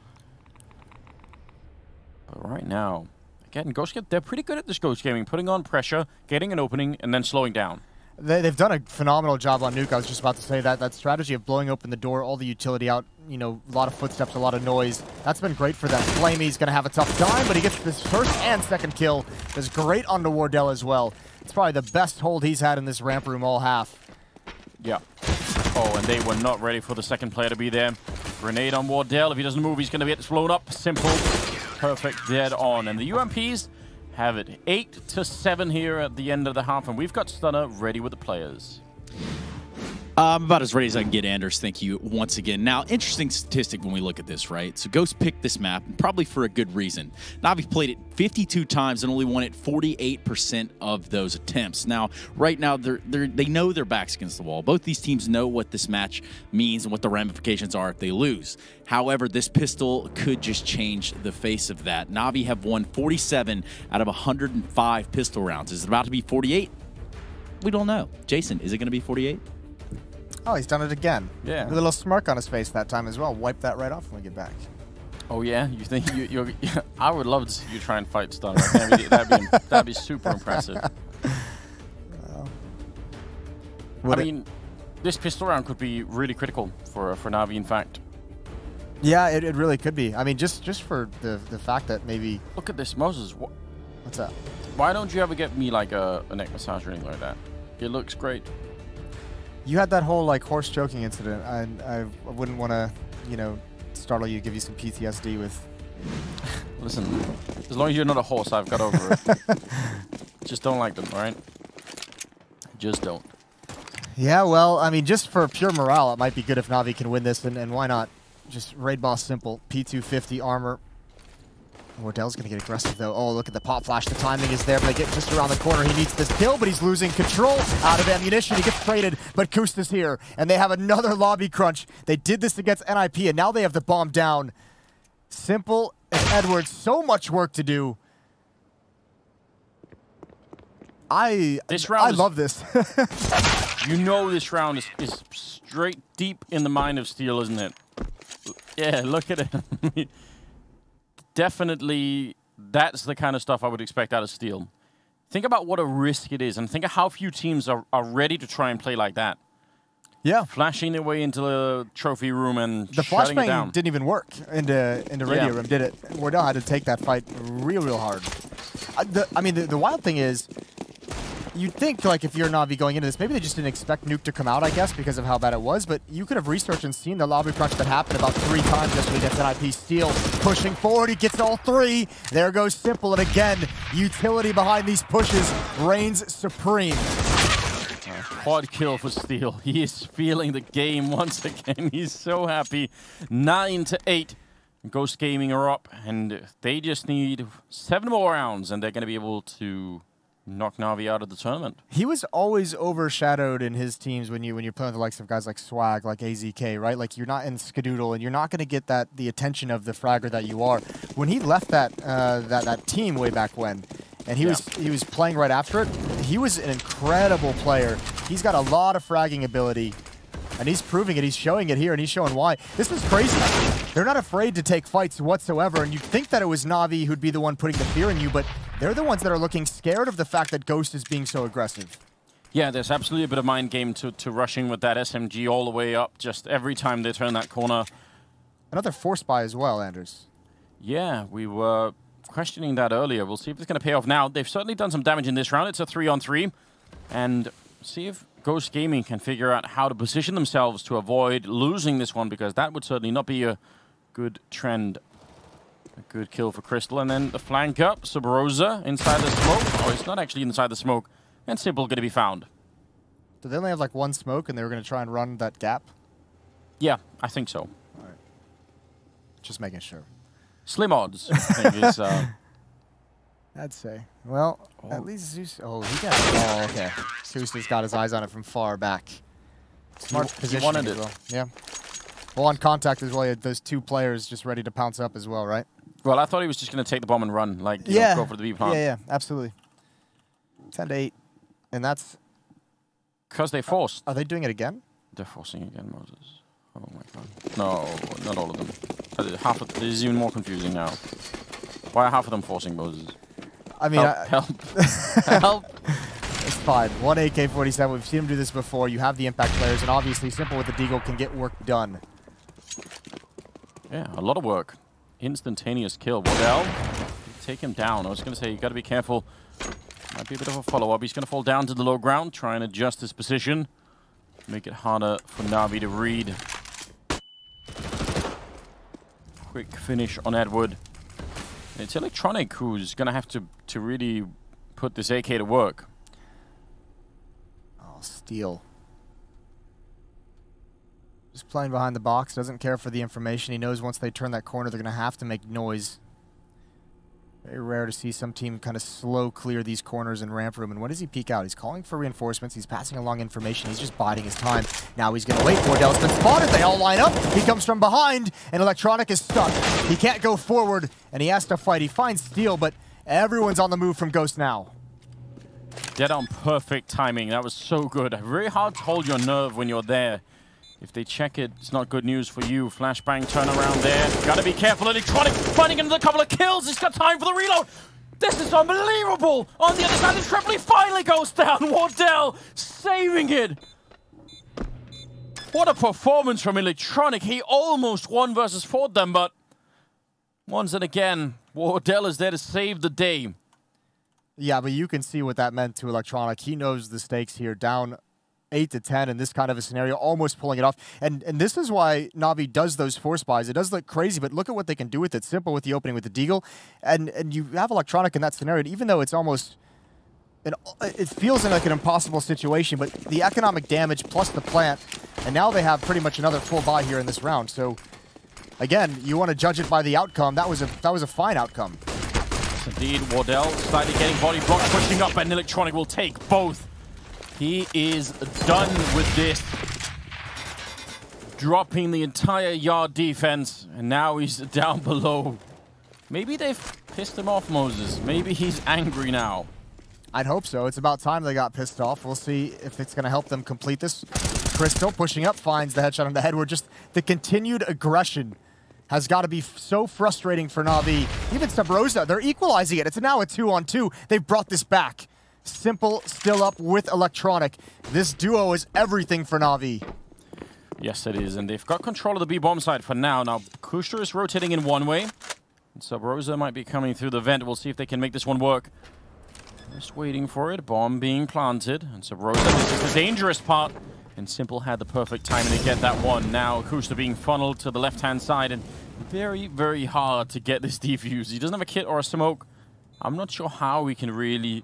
But right now, again, they're pretty good at this Ghost Gaming, putting on pressure, getting an opening, and then slowing down. They've done a phenomenal job on Nuke. I was just about to say that strategy of blowing open the door, all the utility out, you know, a lot of footsteps, a lot of noise. That's been great for them. Flamey's going to have a tough time, but he gets this first and second kill. Does great on the Wardell as well. It's probably the best hold he's had in this ramp room all half. Yeah. Oh, and they were not ready for the second player to be there. Grenade on Wardell. If he doesn't move, he's going to get blown up. Simple. Perfect. Dead on. And the UMPs have it 8-7 here at the end of the half, and we've got Stunner ready with the players. I'm about as ready as I can get, Anders. Thank you once again. Now, interesting statistic when we look at this, right? So Ghost picked this map, and probably for a good reason. Na'Vi played it 52 times and only won it 48% of those attempts. Now, right now, they know their back's against the wall. Both these teams know what this match means and what the ramifications are if they lose. However, this pistol could just change the face of that. Na'Vi have won 47 out of 105 pistol rounds. Is it about to be 48? We don't know. Jason, is it going to be 48? Oh, he's done it again. Yeah. With a little smirk on his face that time as well. Wipe that right off when we get back. Oh, yeah? You think you're I would love to see you try and fight Stunner. That'd be super impressive. I mean, this pistol round could be really critical for Na'Vi, in fact. Yeah, it really could be. I mean, just for the fact that maybe... Look at this, Moses. What's that? Why don't you ever get me, like, a neck massage or anything like that? It looks great. You had that whole, like, horse choking incident, and I wouldn't want to, you know, startle you, give you some PTSD with... Listen, as long as you're not a horse, I've got over it. Just don't like them, all right? Just don't. Yeah, well, I mean, just for pure morale, it might be good if Na'Vi can win this, and why not? Just raid boss simple. P250 armor. Wardell's going to get aggressive, though. Oh, look at the pop flash. The timing is there, but they get just around the corner. He needs this kill, but he's losing control out of ammunition. He gets traded, but Kusta's here, and they have another lobby crunch. They did this against NIP, and now they have the bomb down. Simple and Edwards, so much work to do. I love this. You know this round is straight deep in the mind of Steel, isn't it? Yeah, look at it. Definitely, that's the kind of stuff I would expect out of Steel. Think about what a risk it is, and think of how few teams are ready to try and play like that. Yeah. Flashing their way into the trophy room and the shutting it down. flashbang didn't even work into radio room, did it? Wardell had to take that fight real hard. I mean, the wild thing is, you'd think, like, if you're Na'Vi going into this, maybe they just didn't expect Nuke to come out, I guess, because of how bad it was, but you could have researched and seen the lobby crunch that happened about 3 times yesterday against NIP. Steel pushing forward, he gets all 3. There goes Simple, and again, utility behind these pushes reigns supreme. Quad kill for Steel. He is feeling the game once again. He's so happy. 9-8 Ghost Gaming are up, and they just need 7 more rounds, and they're going to be able to knock Na'Vi out of the tournament. He was always overshadowed in his teams when you're playing with the likes of guys like Swag, like AZK, right? Like, you're not in Skadoodle, and you're not going to get the attention of the fragger that you are. When he left that team way back when, and he was playing right after it, he was an incredible player. He's got a lot of fragging ability. And he's proving it. He's showing it here, and he's showing why. This is crazy. They're not afraid to take fights whatsoever, and you'd think that it was Na'Vi who'd be the one putting the fear in you, but they're the ones that are looking scared of the fact that Ghost is being so aggressive. Yeah, there's absolutely a bit of mind game to rushing with that SMG all the way up, just every time they turn that corner. Another force buy as well, Anders. Yeah, we were questioning that earlier. We'll see if it's going to pay off now. They've certainly done some damage in this round. It's a 3-on-3, and see if Ghost Gaming can figure out how to position themselves to avoid losing this one, because that would certainly not be a good trend. A good kill for Crystal, and then the flank up. Subrosa inside the smoke. Oh, it's not actually inside the smoke. And Simple going to be found. Do they only have like one smoke, and they were going to try and run that gap? Yeah, I think so. All right. Just making sure. Slim odds, I think, is... I'd say. Well, at least Zeus... Oh, he got... Oh, okay. Zeus has got his eyes on it from far back. Smart position. He wanted it. Well. Yeah. Well, on contact as well, you had those 2 players just ready to pounce up as well, right? Well, I thought he was just going to take the bomb and run, like, you know, go for the B plant. Yeah, absolutely. 10-8. And that's... Because they forced. Are they doing it again? They're forcing again, Moses. Oh, my God. No, not all of them. Half of... This is even more confusing now. Why are half of them forcing Moses? I mean, help. Help. It's fine. 1 AK-47. We've seen him do this before. You have the impact players, and obviously Simple with the Deagle can get work done. Yeah, a lot of work. Instantaneous kill. Waddell, take him down. I was going to say, you got to be careful. Might be a bit of a follow-up. He's going to fall down to the low ground, try and adjust his position. Make it harder for Na'Vi to read. Quick finish on Edward. It's Electronic who's going to have to really put this AK to work. Oh, Steel. Just playing behind the box, doesn't care for the information. He knows once they turn that corner, they're going to have to make noise. Very rare to see some team kind of slow clear these corners in ramp room. And when does he peek out? He's calling for reinforcements. He's passing along information. He's just biding his time. Now he's going to wait. Wardell's been spotted. They all line up. He comes from behind, and Electronic is stuck. He can't go forward, and he has to fight. He finds Steel, but everyone's on the move from Ghost now. Dead on perfect timing. That was so good. Very hard to hold your nerve when you're there. If they check it, it's not good news for you. Flashbang turn around there. Gotta be careful. Electronic finding another couple of kills. He's got time for the reload. This is unbelievable. On the other side, the Tripoli finally goes down. Wardell saving it. What a performance from Electronic. He almost won versus fought them, but once and again, Wardell is there to save the day. Yeah, but you can see what that meant to Electronic. He knows the stakes here. Down 8-10 in this kind of a scenario, almost pulling it off. And this is why Na'Vi does those force buys. It does look crazy, but look at what they can do with it. Simple with the opening with the Deagle. And you have Electronic in that scenario, and even though it's almost... It feels like an impossible situation, but the economic damage plus the plant, and now they have pretty much another full buy here in this round. So, again, you want to judge it by the outcome. That was a fine outcome. Indeed, Wardell slightly getting body block, pushing up, and Electronic will take both. He is done with this. Dropping the entire yard defense, and now he's down below. Maybe they've pissed him off, Moses. Maybe he's angry now. I'd hope so. It's about time they got pissed off. We'll see if it's going to help them complete this. Crystal pushing up, finds the headshot on the head. We're just the continued aggression has got to be so frustrating for Na'Vi. Even Subrosa, they're equalizing it. It's now a 2-on-2. They've brought this back. Simple still up with Electronic. This duo is everything for Na'Vi. Yes, it is, and they've got control of the B-bomb side for now. Now, Kushter is rotating in one way. And Subrosa might be coming through the vent. We'll see if they can make this one work. Just waiting for it. Bomb being planted. And Subrosa, this is the dangerous part. And Simple had the perfect timing to get that one. Now, Kushter being funneled to the left-hand side. And very, very hard to get this defuse. He doesn't have a kit or a smoke. I'm not sure how we can really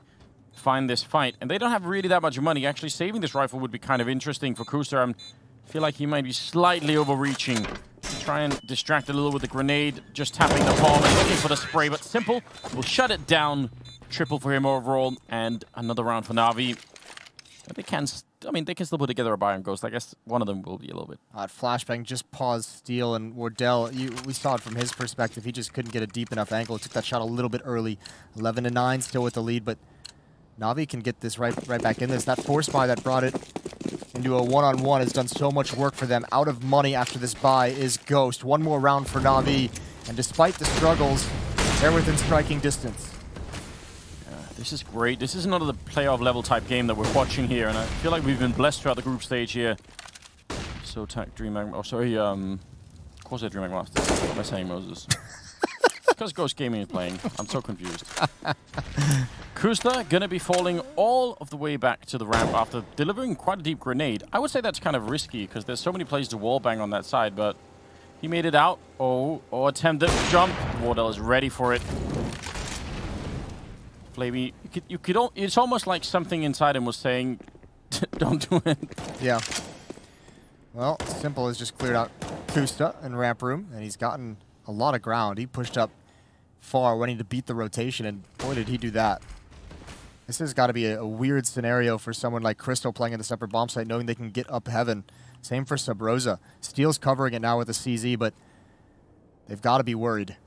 find this fight. And they don't have really that much money. Actually, saving this rifle would be kind of interesting for Kushter. I feel like he might be slightly overreaching. try and distract a little with the grenade, just tapping the bomb and looking for the spray, but Simple will shut it down. Triple for him overall, and another round for Na'Vi. But they can, I mean, they can still put together a buy on Ghost. I guess one of them will be a little bit. Flashbang just paused Steel, and Wardell, we saw it from his perspective. He just couldn't get a deep enough angle. Took that shot a little bit early. 11-9, still with the lead, but Na'Vi can get this right back in this. That force buy that brought it into a one-on-one has done so much work for them. Out of money after this buy is Ghost. One more round for Na'Vi, and despite the struggles, they're within striking distance. This is great. This is another playoff level type game that we're watching here, and I feel like we've been blessed throughout the group stage here. So DreamHack, oh sorry, CORSAIR DreamHack Masters. What am I saying, Moses? Because Ghost Gaming is playing. I'm so confused. Kusta gonna be falling all of the way back to the ramp after delivering quite a deep grenade. I would say that's kind of risky because there's so many places to wallbang on that side, but he made it out. Oh, attempted jump. Wardell is ready for it. Flavy, it's almost like something inside him was saying, don't do it. Yeah. Well, Simple has just cleared out Kusta in ramp room, and he's gotten a lot of ground. He pushed up far, wanting to beat the rotation, and boy, did he do that. This has got to be a weird scenario for someone like Crystal playing in this upper bomb site, knowing they can get up heaven. Same for Subrosa. Steel's covering it now with a CZ, but they've got to be worried.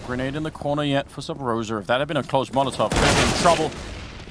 Grenade in the corner yet for Subrosa. If that had been a close Molotov, could have been trouble.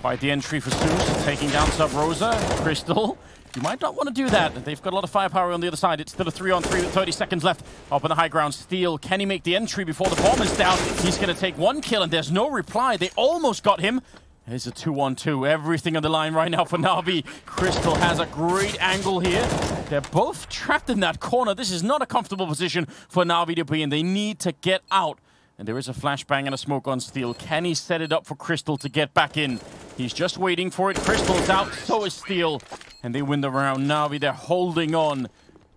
Quite the entry for Zeus, taking down Subrosa. Crystal, you might not want to do that. They've got a lot of firepower on the other side. It's still a 3-on-3 with 30 seconds left. Up on the high ground, Steel. Can he make the entry before the bomb is down? He's going to take one kill, and there's no reply. They almost got him. There's a 2-on-2. Everything on the line right now for Na'Vi. Crystal has a great angle here. They're both trapped in that corner. This is not a comfortable position for Na'Vi to be in. They need to get out. And there is a flashbang and a smoke on Steel. Can he set it up for Crystal to get back in? He's just waiting for it. Crystal's out, so is Steel. And they win the round. Na'Vi, they're holding on.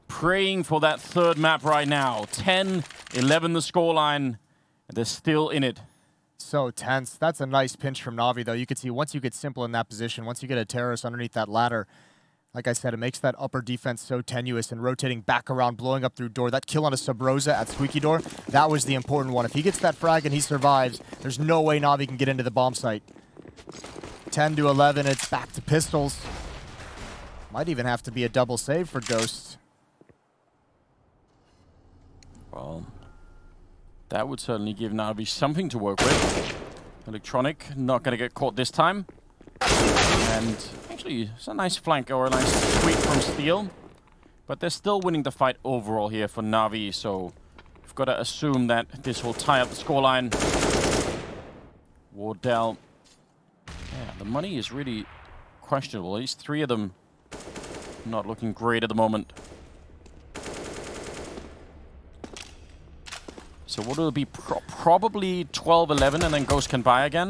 Praying for that third map right now. 10-11 the scoreline. They're still in it. So tense. That's a nice pinch from Na'Vi, though. You could see once you get Simple in that position, once you get a terrorist underneath that ladder, like I said, it makes that upper defense so tenuous, and rotating back around, blowing up through door. That kill on a Subrosa at Squeaky Door, that was the important one. If he gets that frag and he survives, there's no way Na'Vi can get into the bomb site. 10-11, it's back to pistols. Might even have to be a double save for Ghost. Well, that would certainly give Na'Vi something to work with. Electronic, not going to get caught this time. And actually, it's a nice flank or a nice sweep from Steel. But they're still winning the fight overall here for Na'Vi, so we've got to assume that this will tie up the scoreline. Wardell. Yeah, the money is really questionable. At least 3 of them not looking great at the moment. So what will it be? Probably 12-11, and then Ghost can buy again.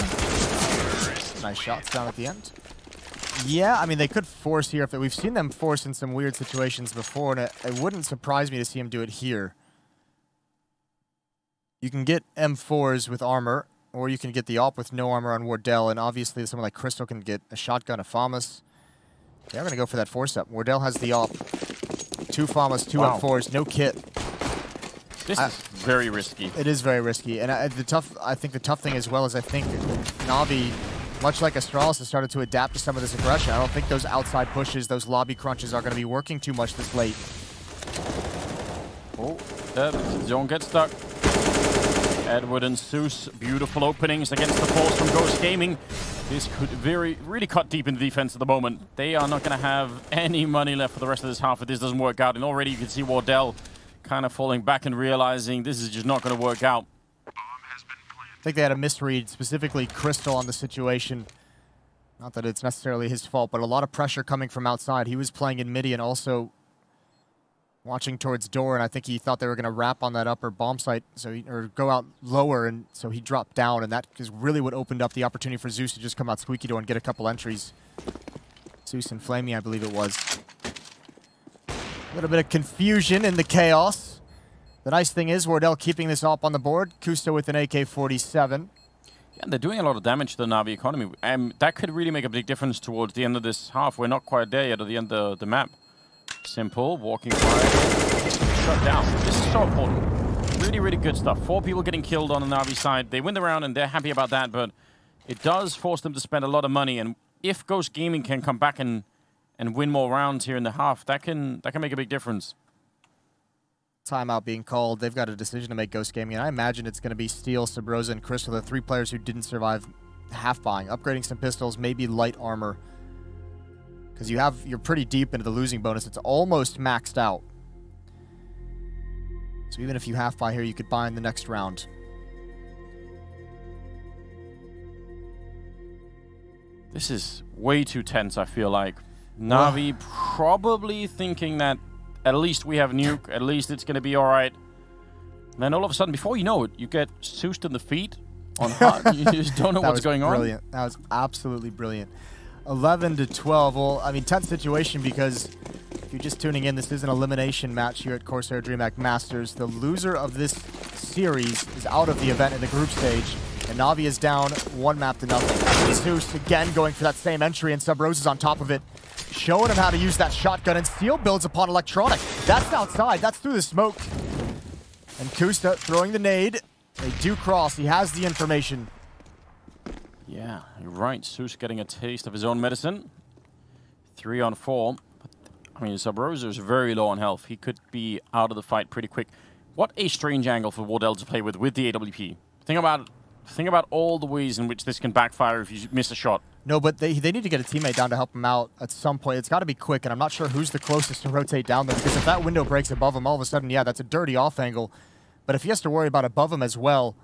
Nice shots down at the end. Yeah, I mean, they could force here. We've seen them force in some weird situations before, and it wouldn't surprise me to see him do it here. You can get M4s with armor, or you can get the AWP with no armor on Wardell, and obviously someone like Crystal can get a shotgun, a FAMAS. They're going to go for that force-up. Wardell has the AWP. 2 FAMAS, 2 M4s, no kit. This is very risky. It is very risky, and I think the tough thing as well is I think Na'Vi, much like Astralis, has started to adapt to some of this aggression. I don't think those outside pushes, those lobby crunches are going to be working too much this late. Oh, that zone gets stuck. Edward and Zeus, beautiful openings against the force from Ghost Gaming. This could really cut deep in the defense at the moment. They are not going to have any money left for the rest of this half if this doesn't work out. And already you can see Wardell kind of falling back and realizing this is just not going to work out. I think they had a misread, specifically Crystal, on the situation. Not that it's necessarily his fault, but a lot of pressure coming from outside. He was playing in midi and also watching towards door, and I think he thought they were going to wrap on that upper bomb site, or go out lower, and so he dropped down, and that is really what opened up the opportunity for Zeus to just come out Squeaky Door and get a couple entries. Zeus and Flamey, I believe it was. A little bit of confusion in the chaos. The nice thing is Wardell keeping this up on the board. Kusta with an AK-47. Yeah, they're doing a lot of damage to the Na'Vi economy. That could really make a big difference towards the end of this half. We're not quite there yet at the end of the map. Simple, walking right, shut down. This is so important. Really, really good stuff. 4 people getting killed on the Na'Vi side. They win the round and they're happy about that, but it does force them to spend a lot of money. And if Ghost Gaming can come back and win more rounds here in the half, that can make a big difference. Timeout being called. They've got a decision to make, Ghost Gaming, and I imagine it's going to be Steel, Sabrosa, and Crystal, the 3 players who didn't survive half buying. Upgrading some pistols, maybe light armor. Because you're pretty deep into the losing bonus. It's almost maxed out. So even if you half buy here, you could buy in the next round. This is way too tense, I feel like. Na'Vi probably thinking that at least we have nuke, at least it's going to be all right. And then all of a sudden, before you know it, you get Soused in the feet on HUD. You just don't know what's going on. Brilliant. That was absolutely brilliant. 11-12. Well, I mean, tense situation because if you're just tuning in, this is an elimination match here at CORSAIR DreamHack Masters. The loser of this series is out of the event in the group stage. And Na'Vi is down 1 map to nothing. Zeus again going for that same entry, and Sub Rose is on top of it, showing him how to use that shotgun, and Steel builds upon Electronic. That's outside, that's through the smoke. And Kusta throwing the nade. They do cross, he has the information. Yeah, you're right. Zeus getting a taste of his own medicine. 3 on 4. But, I mean, Sub Rose is very low on health. He could be out of the fight pretty quick. What a strange angle for Wardell to play with the AWP. Think about all the ways in which this can backfire if you miss a shot. No, but they need to get a teammate down to help him out at some point. It's got to be quick, and I'm not sure who's the closest to rotate down there, because if that window breaks above him, all of a sudden, yeah, that's a dirty off angle. But if he has to worry about above him as well,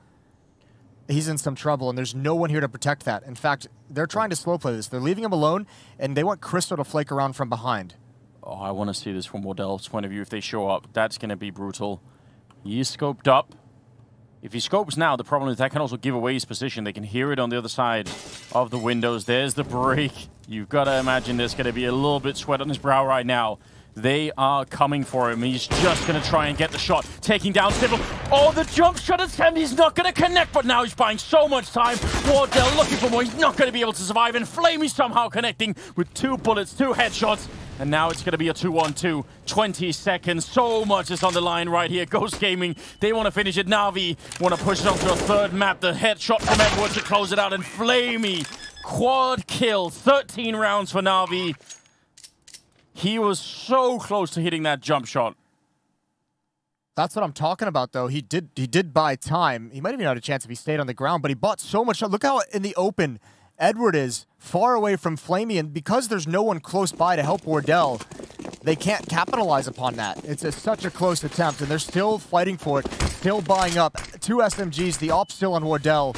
he's in some trouble, and there's no one here to protect that. In fact, they're trying to slow play this. They're leaving him alone, and they want Crystal to flake around from behind. Oh, I want to see this from Wardell's point of view. If they show up, that's going to be brutal. He's scoped up. If he scopes now, the problem is that can also give away his position. They can hear it on the other side of the windows. There's the break. You've got to imagine there's going to be a little bit sweat on his brow right now. They are coming for him. He's just going to try and get the shot. Taking down Sybil. Oh, the jump shot attempt. He's not going to connect, but now he's buying so much time. Wardell looking for more. He's not going to be able to survive. And Flamey somehow connecting with 2 bullets, 2 headshots. And now it's going to be a 2-on-2. 20 seconds. So much is on the line right here. Ghost Gaming, they want to finish it. Na'Vi want to push it onto a 3rd map. The headshot from Edwards to close it out. And Flamey, quad kill. 13 rounds for Na'Vi. He was so close to hitting that jump shot. That's what I'm talking about, though. He did buy time. He might have even had a chance if he stayed on the ground, but he bought so much. Look how in the open Edward is, far away from Flamey, and because there's no one close by to help Wardell, they can't capitalize upon that. It's such a close attempt, and they're still fighting for it, still buying up. 2 SMGs, the op still on Wardell.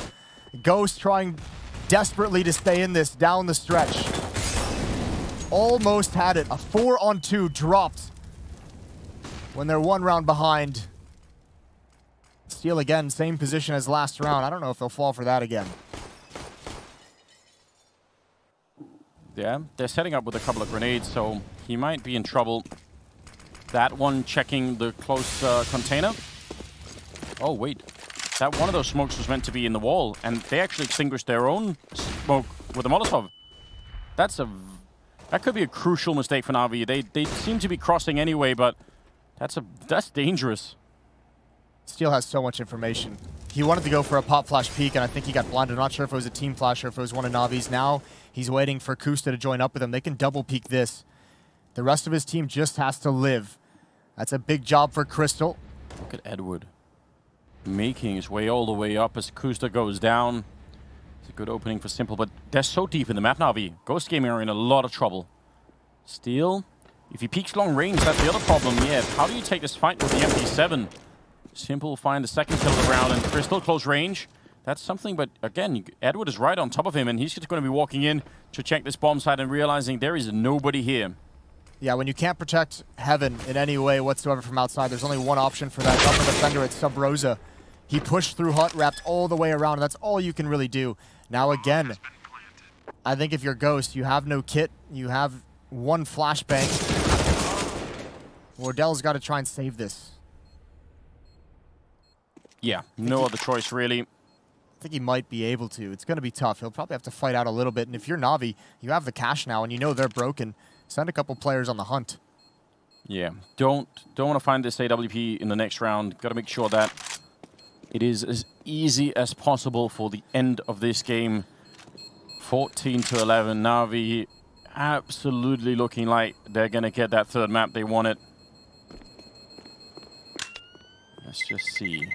Ghost trying desperately to stay in this down the stretch. Almost had it. A 4-on-2 dropped when they're 1 round behind. Steel again, same position as last round. I don't know if they'll fall for that again. Yeah, they're setting up with a couple of grenades, so he might be in trouble. That one checking the close container. Oh, wait. That one of those smokes was meant to be in the wall, and they actually extinguished their own smoke with a Molotov. That could be a crucial mistake for Na'Vi. They seem to be crossing anyway, but that's dangerous. Steel has so much information. He wanted to go for a pop flash peek, and I think he got blinded. I'm not sure if it was a team flash or if it was one of Na'Vi's. Now he's waiting for Kusta to join up with him. They can double peek this. The rest of his team just has to live. That's a big job for Crystal. Look at Edward making his way all the way up as Kusta goes down. It's a good opening for Simple, but they're so deep in the map, Na'Vi. Ghost Gaming are in a lot of trouble. Steel, if he peeks long range, that's the other problem. Yeah, how do you take this fight with the MP7? Simple will find the 2nd kill of the round, and Crystal close range. That's something, but again, Edward is right on top of him, and he's just going to be walking in to check this bomb site and realizing there is nobody here. Yeah, when you can't protect Heaven in any way whatsoever from outside, there's only one option for that upper defender at Sub Rosa. He pushed through hut, wrapped all the way around, and that's all you can really do. Now again, I think if you're Ghost, you have no kit, you have 1 flashbang. Wardell's got to try and save this. Yeah, no other choice, really. I think he might be able to. It's going to be tough. He'll probably have to fight out a little bit. And if you're Na'Vi, you have the cash now, and you know they're broken. Send a couple players on the hunt. Yeah, don't want to find this AWP in the next round. Got to make sure that it is as easy as possible for the end of this game. 14 to 11. Na'Vi absolutely looking like they're going to get that third map they wanted. Let's just see.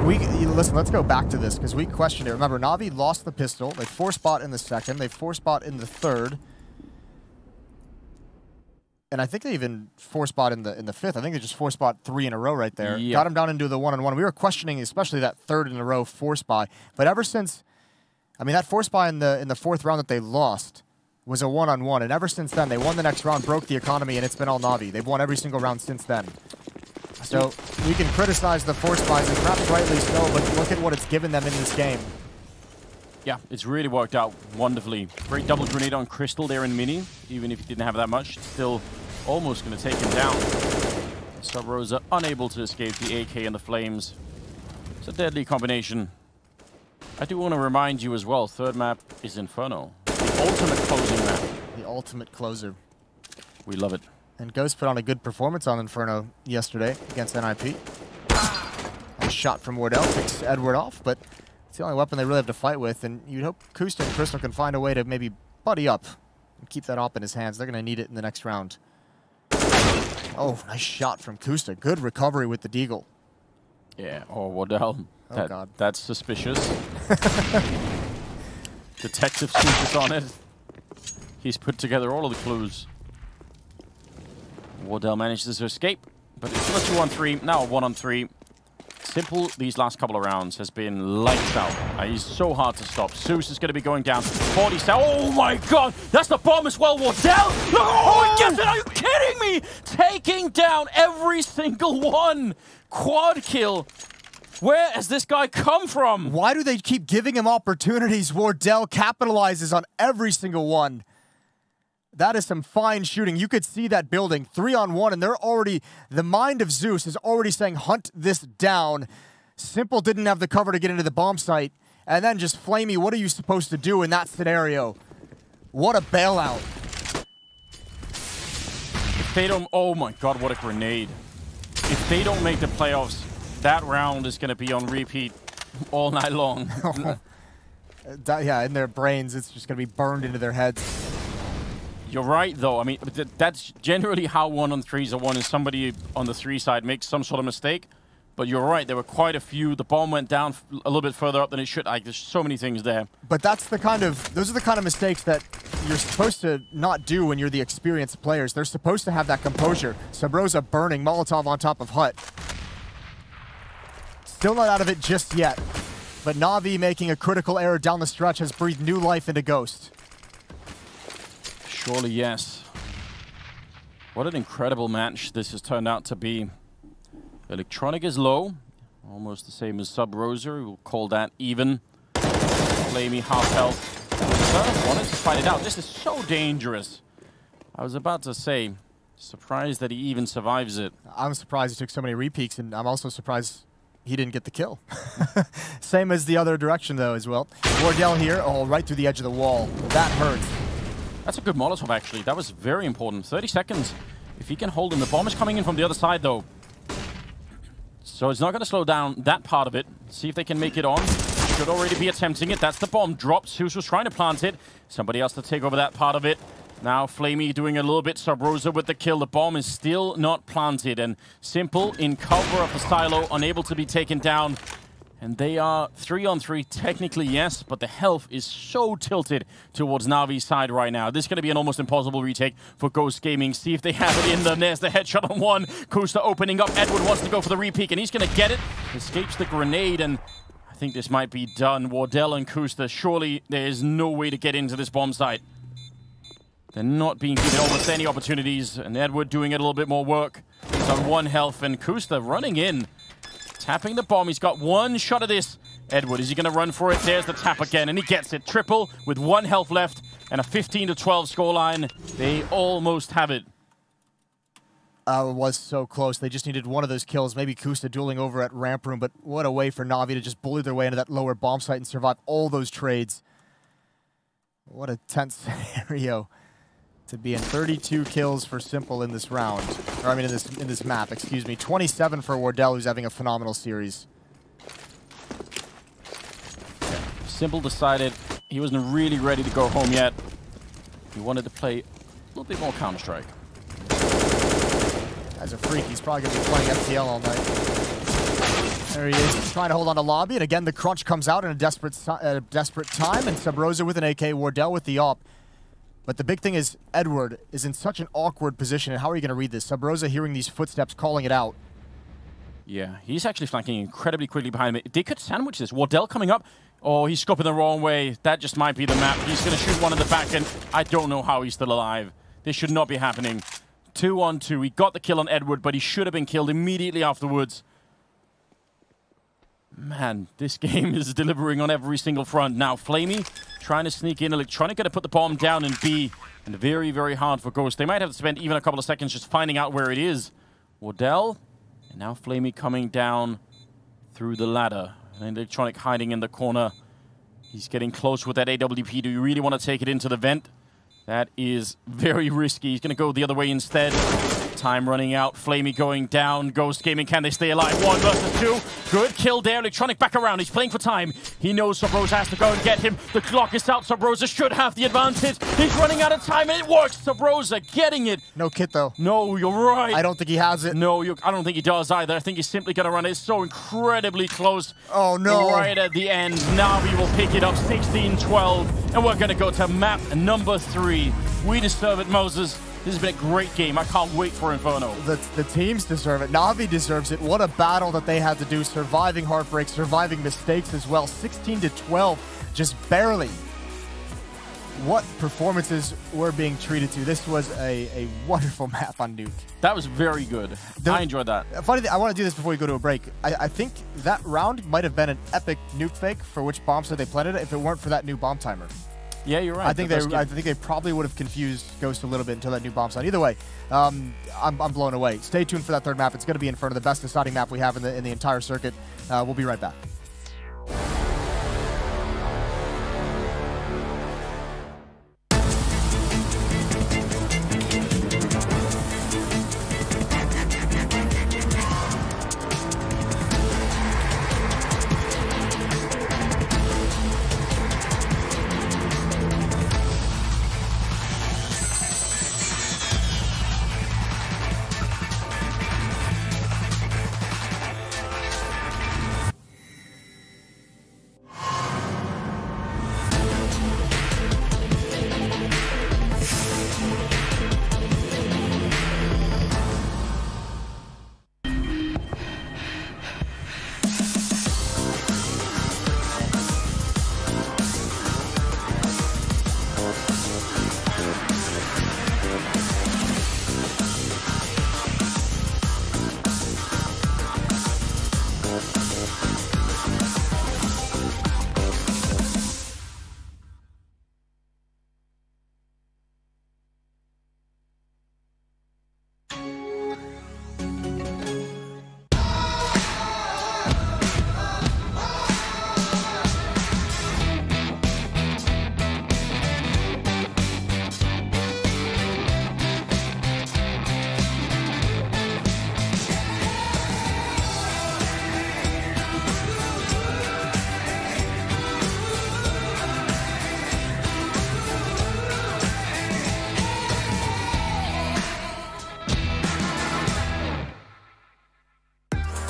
Listen, let's go back to this because we questioned it. Remember, Na'Vi lost the pistol. They 4-spot in the second. They 4-spot in the third. And I think they even 4-spot in the fifth. I think they just 4-spot 3 in a row right there. Yep. Got him down into the 1-on-1. We were questioning especially that third in a row 4-spot. But ever since, I mean, that 4-spot in the fourth round that they lost was a 1-on-1. And ever since then, they won the next round, broke the economy, and it's been all Na'Vi. They've won every single round since then. So we can criticize the 4-spies, and perhaps rightly so, but look at what it's given them in this game. Yeah, it's really worked out wonderfully. Great double grenade on Crystal there in Mini. Even if he didn't have that much, still almost going to take him down. Sub Rosa unable to escape the AK and the flames. It's a deadly combination. I do want to remind you as well, third map is Inferno. The ultimate closing map. The ultimate closer. We love it. And Ghost put on a good performance on Inferno yesterday against NIP. A shot from Wardell picks Edward off, but it's the only weapon they really have to fight with, and you'd hope Kusta and Crystal can find a way to maybe buddy up and keep that op in his hands. They're going to need it in the next round. Oh, nice shot from Kusta. Good recovery with the deagle. Yeah, or Wardell. Oh, God. That's suspicious. Detective Suit on it. He's put together all of the clues. Wardell manages to escape, but it's still a 2-on-3, now a 1-on-3. Simple, these last couple of rounds, has been lights out. He's so hard to stop. Zeus is going to be going down. 40 cell. Oh my God, that's the bomb as well, Wardell! Oh, he gets it! Are you kidding me? Taking down every single one. Quad kill. Where has this guy come from? Why do they keep giving him opportunities? Wardell capitalizes on every single one. That is some fine shooting. You could see that building 3-on-1, and they're already, the mind of Zeus is already saying, hunt this down. Simple didn't have the cover to get into the bomb site. And then just Flamey, what are you supposed to do in that scenario? What a bailout. If they don't, oh my God, what a grenade. If they don't make the playoffs, that round is going to be on repeat all night long. Yeah, in their brains, it's just going to be burned into their heads. You're right, though. I mean, that's generally how 1-on-3s are won, is somebody on the 3 side makes some sort of mistake. But you're right, there were quite a few. The bomb went down a little bit further up than it should. Like, there's so many things there. But that's the kind of, those are the kind of mistakes that you're supposed to not do when you're the experienced players. They're supposed to have that composure. Sabrosa burning, Molotov on top of Hut. Still not out of it just yet. But Na'Vi making a critical error down the stretch has breathed new life into Ghost. Surely, yes. What an incredible match this has turned out to be. Electronic is low. Almost the same as Sub Rosa. We'll call that even. Flamey, half health. Wanted to fight it out. This is so dangerous. I was about to say, surprised that he even survives it. I'm surprised he took so many repeats, and I'm also surprised he didn't get the kill. Same as the other direction, though, as well. Wardell here, oh, right through the edge of the wall. That hurts. That's a good Molotov, actually. That was very important. 30 seconds. If he can hold him. The bomb is coming in from the other side, though. So it's not going to slow down that part of it. See if they can make it on. Should already be attempting it. That's the bomb drop. Zeus was trying to plant it. Somebody else to take over that part of it. Now Flamey doing a little bit. Sub Rosa with the kill. The bomb is still not planted. And Simple in cover of the silo, unable to be taken down. And they are 3-on-3, technically, yes, but the health is so tilted towards Navi's side right now. This is going to be an almost impossible retake for Ghost Gaming. See if they have it in the nest. The headshot on one. Kusta opening up. Edward wants to go for the repeat, and he's going to get it. Escapes the grenade, and I think this might be done. Wardell and Kusta, surely there is no way to get into this bomb site. They're not being given almost any opportunities, and Edward doing a little bit more work. He's on 1 health, and Kusta running in. Tapping the bomb. He's got 1 shot of this. Edward, is he going to run for it? There's the tap again, and he gets it. Triple with 1 health left and a 15-12 scoreline. They almost have it. It was so close. They just needed one of those kills. Maybe Kusta dueling over at ramp room, but what a way for Na'Vi to just bully their way into that lower bomb site and survive all those trades. What a tense scenario. to be in 32 kills for Simple in this round. Or I mean in this map, excuse me. 27 for Wardell, who's having a phenomenal series. Simple decided he wasn't really ready to go home yet. He wanted to play a little bit more Counter-Strike. As a freak, he's probably going to be playing FTL all night. There he is, trying to hold on to Lobby, and again the crunch comes out in a desperate time, and Sub Rosa with an AK, Wardell with the op. But the big thing is Edward is in such an awkward position, and how are you going to read this? Sub Rosa hearing these footsteps, calling it out. Yeah, he's actually flanking incredibly quickly behind me. They could sandwich this. Wardell coming up. Oh, he's scoping the wrong way. That just might be the map. He's going to shoot one in the back end. I don't know how he's still alive. This should not be happening. 2-on-2. He got the kill on Edward, but he should have been killed immediately afterwards. Man, this game is delivering on every single front. Now, Flamey trying to sneak in. Electronic going to put the bomb down in B. And very, very hard for Ghost. They might have to spend even a couple of seconds just finding out where it is. Wardell. And now Flamey coming down through the ladder. And Electronic hiding in the corner. He's getting close with that AWP. Do you really want to take it into the vent? That is very risky. He's going to go the other way instead. Time running out. Flamey going down. Ghost Gaming, can they stay alive? 1 versus 2. Good kill there. Electronic back around. He's playing for time. He knows Sub Rosa has to go and get him. The clock is out. Sub Rosa should have the advantage. He's running out of time, and it works. Sub Rosa getting it. No kit, though. No, you're right. I don't think he has it. No, I don't think he does either. I think he's simply going to run it. It's so incredibly close. Oh, no. Right at the end. Now we will pick it up 16-12. And we're going to go to map number 3. We deserve it, Moses. This has been a great game. I can't wait for Inferno. The teams deserve it. Na'Vi deserves it. What a battle that they had to do. Surviving heartbreak, surviving mistakes as well. 16-12, just barely. What performances were being treated to. This was a wonderful map on Nuke. That was very good. I enjoyed that. Funny thing, I want to do this before we go to a break. I think that round might have been an epic nuke fake for which bomb set they planted it if it weren't for that new bomb timer. Yeah, you're right. I think they probably would have confused Ghost a little bit until that new bomb site. Either way, I'm blown away. Stay tuned for that third map. It's going to be in front of the best deciding map we have in the entire circuit. We'll be right back.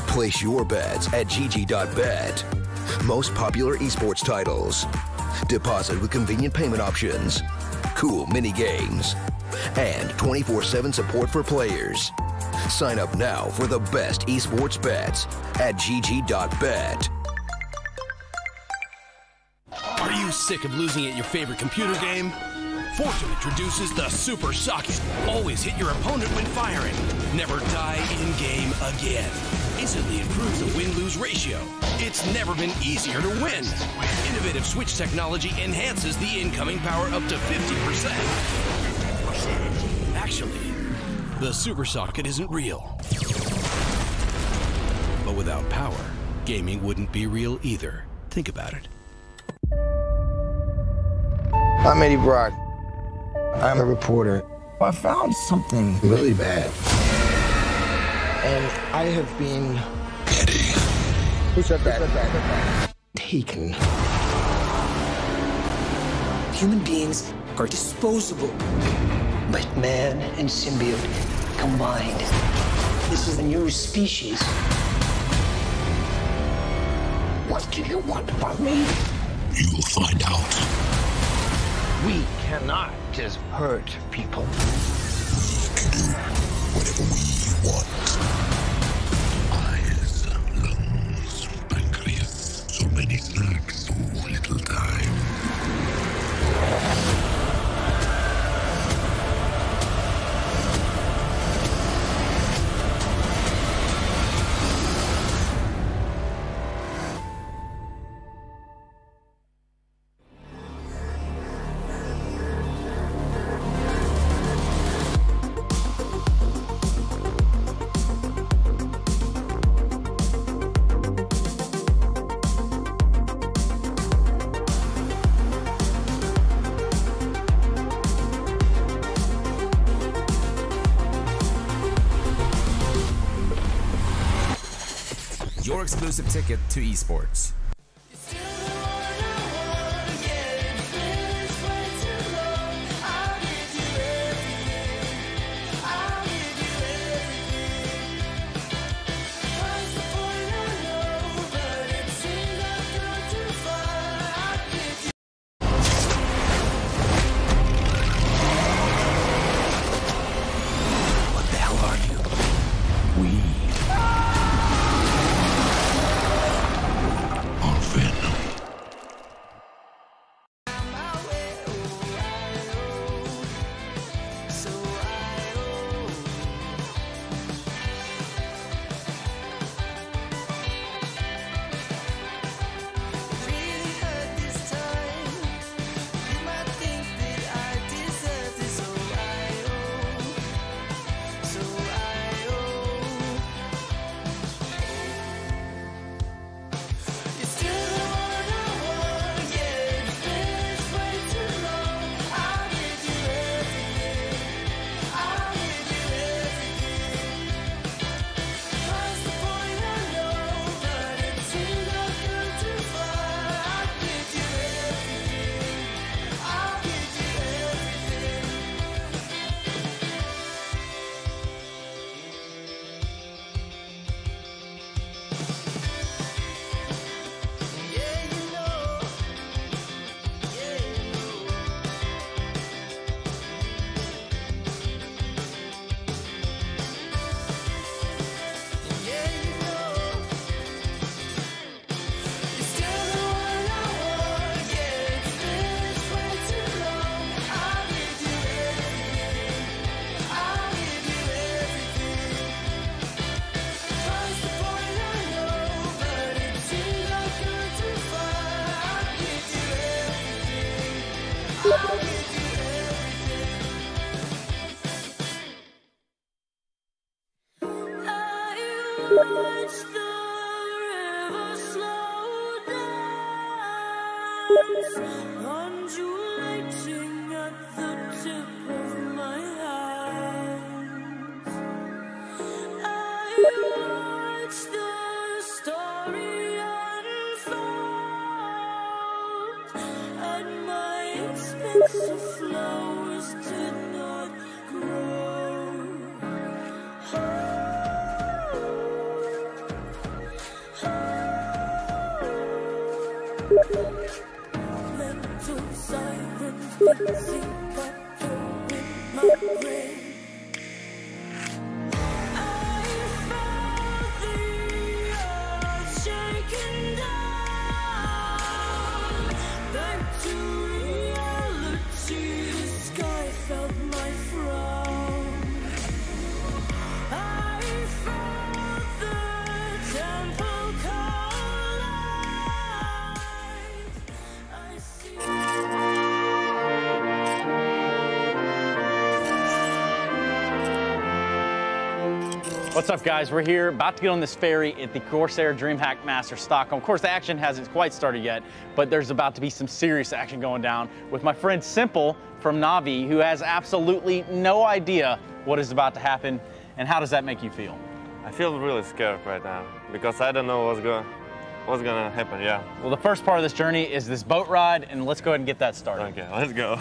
Place your bets at gg.bet. Most popular esports titles. Deposit with convenient payment options. Cool mini games. And 24/7 support for players. Sign up now for the best esports bets at gg.bet. Are you sick of losing at your favorite computer game? Fortune introduces the Super Socket. Always hit your opponent when firing. Never die in-game again. Instantly improves the win-lose ratio. It's never been easier to win. Innovative switch technology enhances the incoming power up to 50%. Actually, the Super Socket isn't real. But without power, gaming wouldn't be real either. Think about it. I'm Eddie Brock. I'm a reporter. I found something really bad. And I have been... Petty. Who said that? Taken. Human beings are disposable. But man and symbiote combined. This is a new species. What do you want from me? You will find out. We cannot just hurt people. We can do whatever we want. Eyes, lungs, pancreas. So many snacks, so little time. Your exclusive ticket to esports. What the hell are you? We are Venom. Undulating at the tip of my hands, I watch the story unfold, and my expensive flowers did not grow. Mental sirens mixing up in my brain. I felt the earth shaking down. Back to reality, the sky felt my frown. I felt the temple collide. I see. What's up, guys? We're here, about to get on this ferry at the CORSAIR DreamHack Masters Stockholm. Of course, the action hasn't quite started yet, but there's about to be some serious action going down with my friend Simple from Navi, who has absolutely no idea what is about to happen. And how does that make you feel? I feel really scared right now because I don't know what's gonna happen. Yeah. Well, the first part of this journey is this boat ride, and let's go ahead and get that started. Okay, let's go.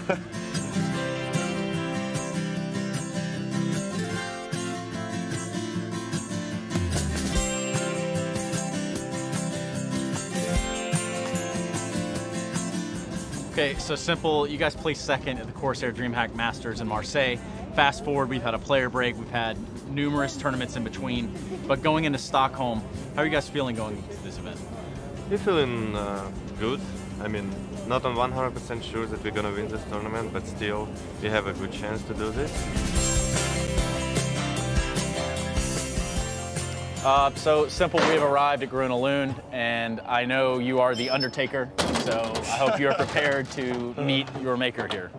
Okay, so Simple, you guys placed second at the CORSAIR DreamHack Masters in Marseille. Fast forward, we've had a player break, we've had numerous tournaments in between, but going into Stockholm, how are you guys feeling going into this event? We're feeling good. I mean, not on 100% sure that we're gonna win this tournament, but still, we have a good chance to do this. So Simple, we have arrived at Gruna Lund, and I know you are the Undertaker, so I hope you're prepared to meet your maker here.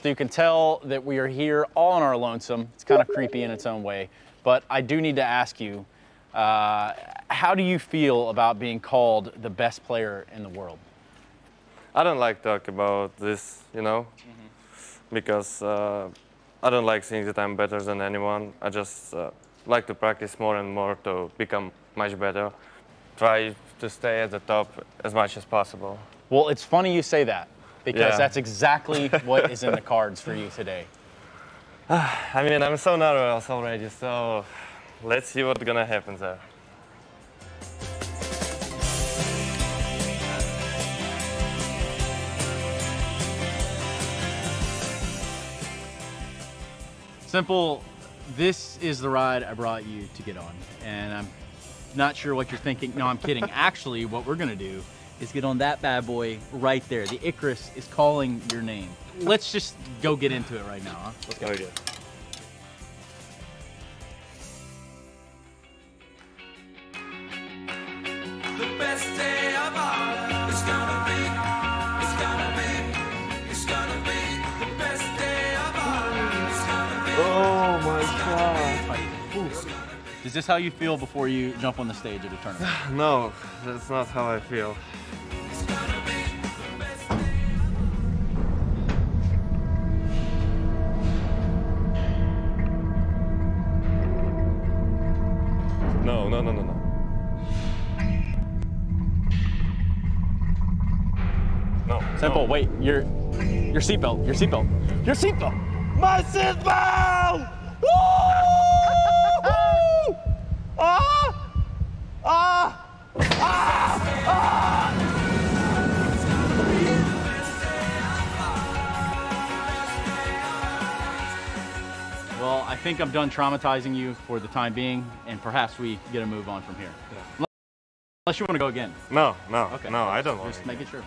So you can tell that we are here all on our lonesome. It's kind of creepy in its own way, but I do need to ask you, how do you feel about being called the best player in the world? I don't like talk about this, you know, because I don't like seeing that I'm better than anyone. I just like to practice more and more to become much better. Try to stay at the top as much as possible. Well, it's funny you say that, because that's exactly what is in the cards for you today. I mean, I'm so nervous already, so let's see what's gonna happen there. Simple, this is the ride I brought you to get on, and I'm not sure what you're thinking. No, I'm kidding. Actually, what we're gonna do is get on that bad boy right there. The Icarus is calling your name. Let's just go get into it right now, huh? Let's go. Okay. The best day of all is gonna be, it's gonna be, it's gonna be the best day of all. It's gonna be. Oh my God. Is this how you feel before you jump on the stage at a tournament? No, that's not how I feel. No, no, no, no, no. No. Simple, wait, your seatbelt, your seatbelt, your seatbelt! My seatbelt! Woo! Ah! Ah! Ah! Ah! Well, I think I'm done traumatizing you for the time being, and perhaps we get a move on from here. Yeah. Unless you want to go again. No, no, okay. No, I don't want to. Just to. making sure.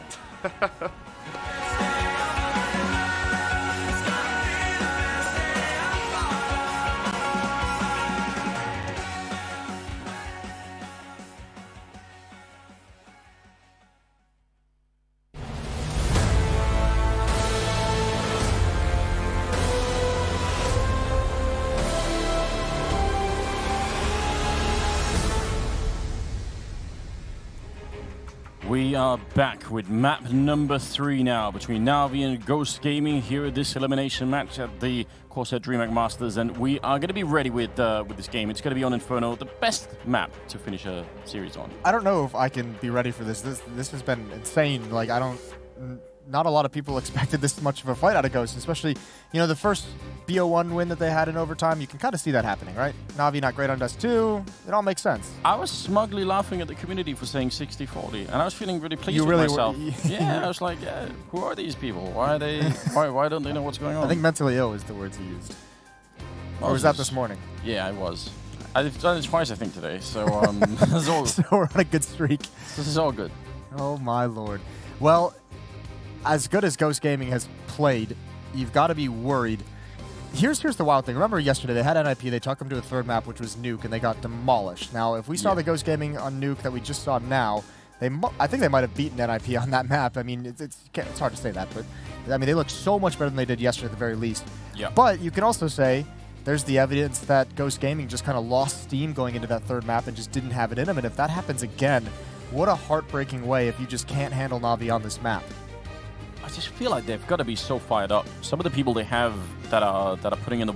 We are back with map number 3 now between Navi and Ghost Gaming here at this elimination match at the CORSAIR DreamHack Masters, and we are going to be ready with this game. It's going to be on Inferno, the best map to finish a series on. I don't know if I can be ready for this. This has been insane. Like, not a lot of people expected this much of a fight out of Ghost, especially, you know, the first BO1 win that they had in overtime. You can kind of see that happening, right? Navi not great on Dust 2. It all makes sense. I was smugly laughing at the community for saying 60-40, and I was feeling really pleased with myself. Yeah, I was like, yeah, who are these people? Why are they? why don't they know what's going on? I think mentally ill is the words he used. Or was that this morning? Yeah, I was. I've done it twice, I think, today. So, this is all, so we're on a good streak. This is all good. Oh my lord. Well, as good as Ghost Gaming has played, you've got to be worried. Here's the wild thing. Remember yesterday, they had NIP, they took them to a third map, which was Nuke, and they got demolished. Now, if we saw the Ghost Gaming on Nuke that we just saw now, I think they might have beaten NIP on that map. I mean, it's hard to say that, but I mean, they look so much better than they did yesterday at the very least. Yeah. But you can also say there's the evidence that Ghost Gaming just kind of lost steam going into that third map and just didn't have it in them. And if that happens again, what a heartbreaking way if you just can't handle Na'Vi on this map. I just feel like they've got to be so fired up. Some of the people they have that are putting in the